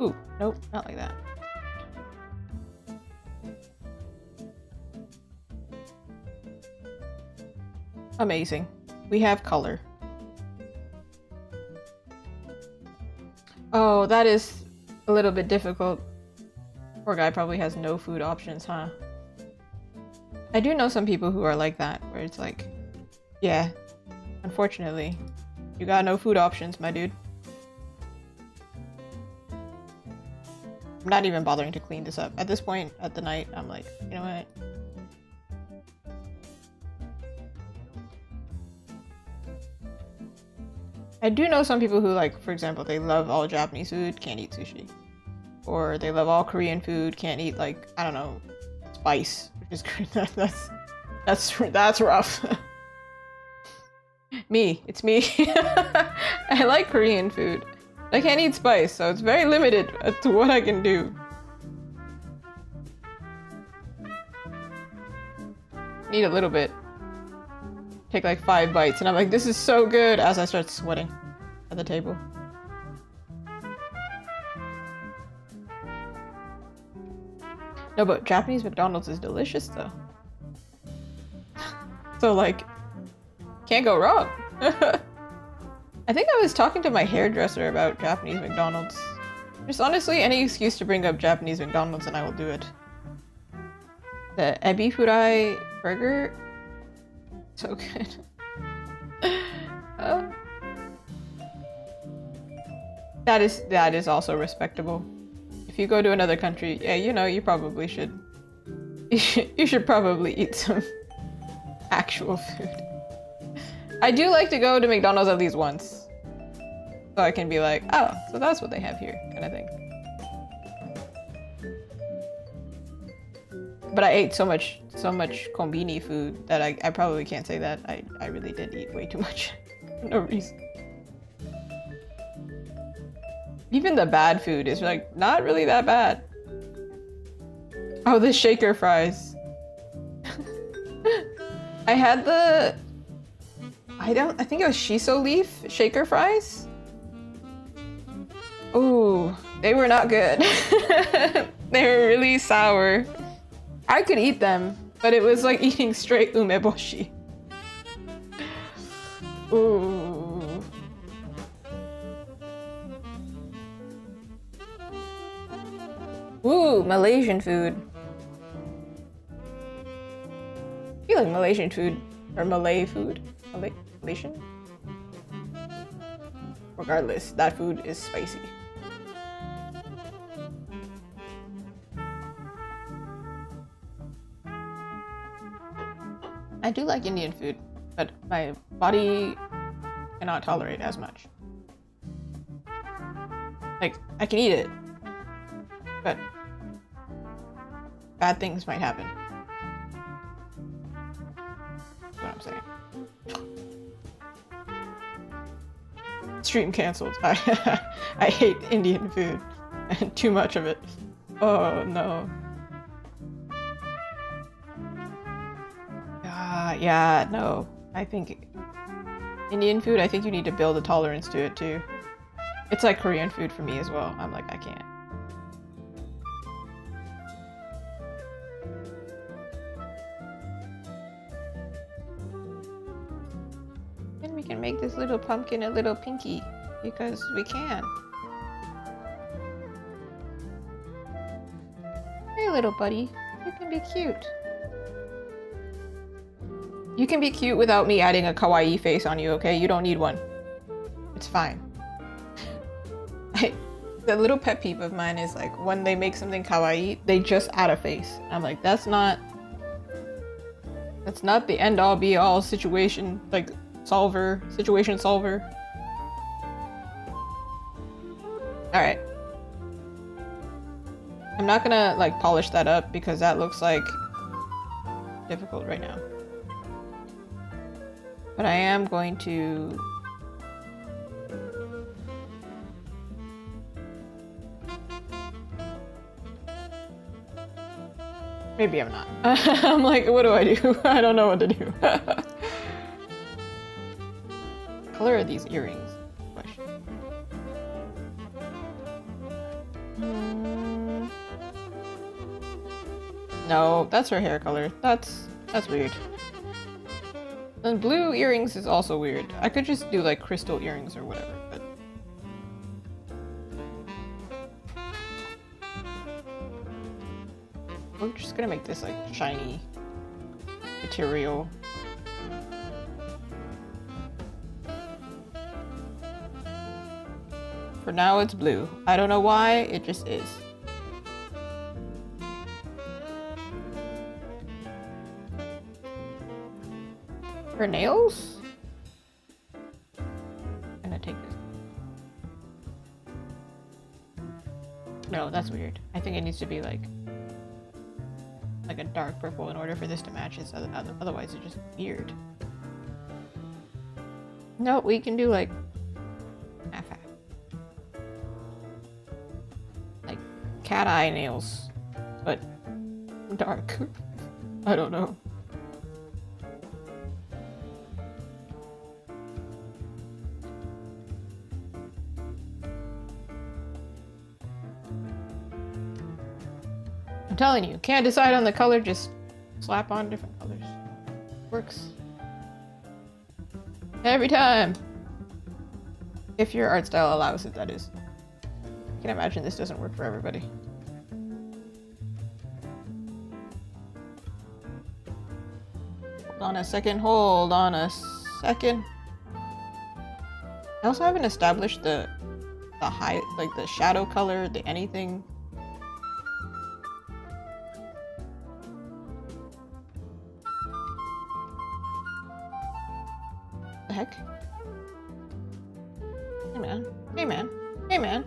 Ooh, nope, not like that. Amazing. We have color. Oh, that is a little bit difficult. Poor guy probably has no food options, huh? I do know some people who are like that, where it's like, yeah, unfortunately, you got no food options, my dude. I'm not even bothering to clean this up. At this point, at the night, I'm like, you know what? I do know some people who, like, for example, they love all Japanese food, can't eat sushi. Or they love all Korean food, can't eat, like, I don't know, spice, which is that's rough. Me, it's me. I like Korean food. I can't eat spice, so it's very limited to what I can do. Eat a little bit. Take like 5 bites, and I'm like, this is so good, as I start sweating at the table. No, but Japanese McDonald's is delicious, though. So, like, can't go wrong. I think I was talking to my hairdresser about Japanese McDonald's. Just honestly, any excuse to bring up Japanese McDonald's and I will do it. The ebi furai burger, so good. That is also respectable. If you go to another country, yeah, you know, you probably should. You should probably eat some actual food. I do like to go to McDonald's at least once. So I can be like, oh, so that's what they have here, kind of thing. But I ate so much kombini food that I probably can't say that. I really did eat way too much for no reason. Even the bad food is like not really that bad. Oh, the shaker fries. I had the I think it was shiso leaf shaker fries. Ooh, they were not good. They were really sour. I could eat them, but it was like eating straight umeboshi. Ooh. Ooh, Malaysian food. I feel like Malaysian food, or Malay food. Malaysian? Regardless, that food is spicy. I do like Indian food, but my body cannot tolerate as much. Like, I can eat it, but bad things might happen. That's what I'm saying. Stream cancelled. I hate Indian food and too much of it. Oh no. Yeah, no. I think Indian food, I think you need to build a tolerance to it too. It's like Korean food for me as well. I'm like, I can't. And we can make this little pumpkin a little pinky because we can. Hey little buddy, you can be cute. You can be cute without me adding a kawaii face on you, okay? You don't need one. It's fine. The little pet peeve of mine is like when they make something kawaii, they just add a face. I'm like, that's not the end all be all situation solver. Alright. I'm not gonna like polish that up because that looks like difficult right now. But I am going to maybe I'm not. I'm like, what do I do? I don't know what to do. Color of these earrings? Question. No, that's her hair color. That's weird. And blue earrings is also weird. I could just do like crystal earrings or whatever, but we're just gonna make this like shiny material. For now it's blue. I don't know why, it just is. For nails? I'm gonna take this. No, that's weird. I think it needs to be like a dark purple in order for this to match. Otherwise it's just weird. No, we can do like half-half. Like cat eye nails, but dark. I don't know. I'm telling you, can't decide on the color, just slap on different colors. Works. Every time! If your art style allows it, that is. I can imagine this doesn't work for everybody. Hold on a second, hold on a second. I also haven't established the high, like the shadow color, the anything. The heck? Hey man. Hey man. Hey man.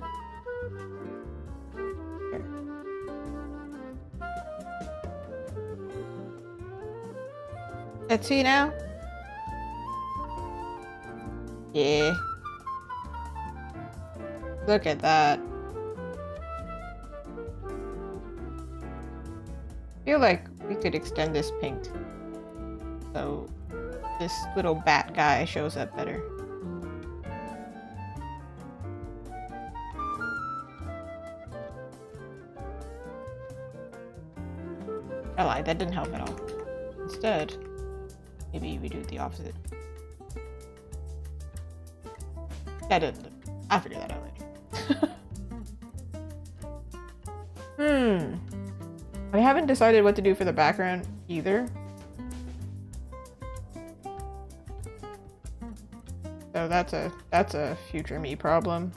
Here. Let's see now. Yeah. Look at that. I feel like we could extend this pink so this little bat guy shows up better. I lied, that didn't help at all. Instead, maybe we do the opposite. That didn't. I'll figure that out later. I haven't decided what to do for the background either. So that's a future me problem.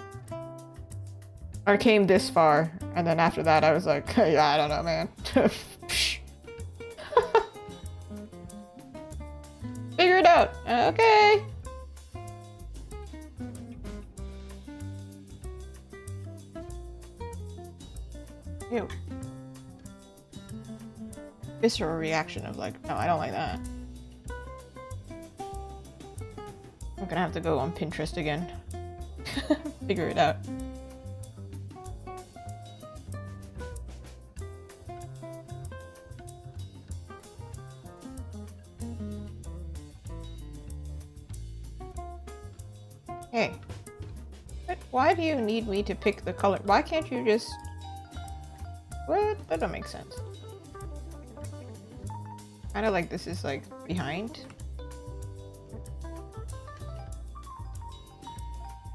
I came this far, and then after that I was like, yeah, I don't know, man. Figure it out. Okay. Ew. Visceral reaction of like, no, I don't like that. I'm gonna have to go on Pinterest again. Figure it out. Hey. But why do you need me to pick the color? Why can't you just... What? That don't make sense. Kind of like this is like behind.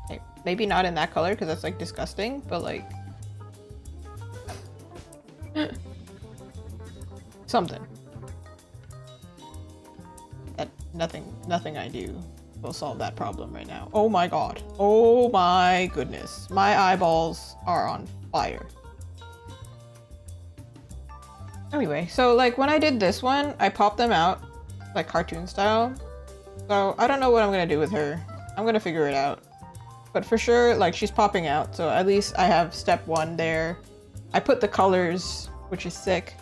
Okay, maybe not in that color because that's like disgusting, but like something that nothing I do will solve that problem right now. Oh my god. Oh my goodness. My eyeballs are on fire. Anyway, so like when I did this one, I popped them out like cartoon style. So I don't know what I'm gonna do with her. I'm gonna figure it out. But for sure, like she's popping out. So at least I have step one there. I put the colors, which is sick.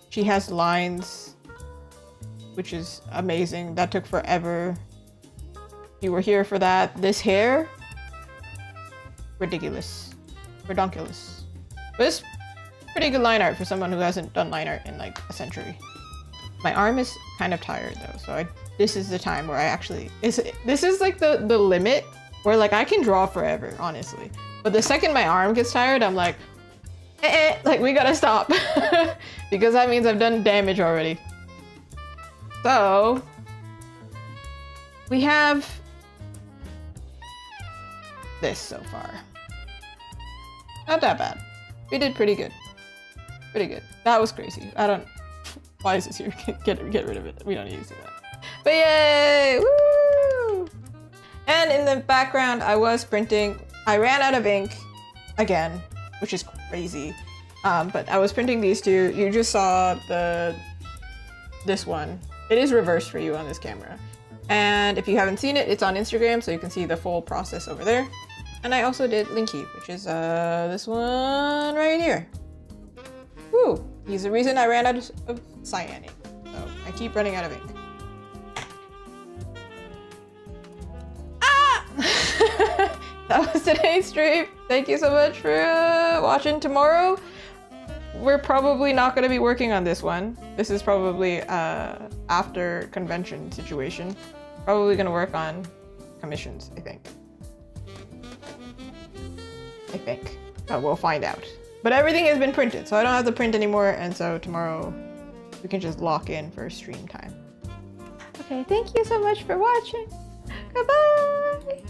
She has lines, which is amazing. That took forever. You were here for that. This hair, ridiculous, redonkulous. But it's pretty good line art for someone who hasn't done line art in like a century. My arm is kind of tired though, so this is the time where I actually... This is like the limit where like I can draw forever, honestly. But the second my arm gets tired, I'm like, like we gotta stop. Because that means I've done damage already. So, we have this so far. Not that bad. We did pretty good. Pretty good. That was crazy. I don't... Why is this here? Get rid of it. We don't need to see that. But yay! Woo! And in the background, I was printing... I ran out of ink again, which is crazy. But I was printing these two. You just saw this one. It is reversed for you on this camera. And if you haven't seen it, it's on Instagram, so you can see the full process over there. And I also did Linky, which is this one right here. Woo! He's the reason I ran out of cyan ink. So I keep running out of ink. Ah! That was today's stream. Thank you so much for watching. Tomorrow, we're probably not going to be working on this one. This is probably after convention situation. Probably going to work on commissions, I think. We'll find out. But everything has been printed, so I don't have to print anymore, and so tomorrow we can just lock in for stream time. Okay, thank you so much for watching. Goodbye!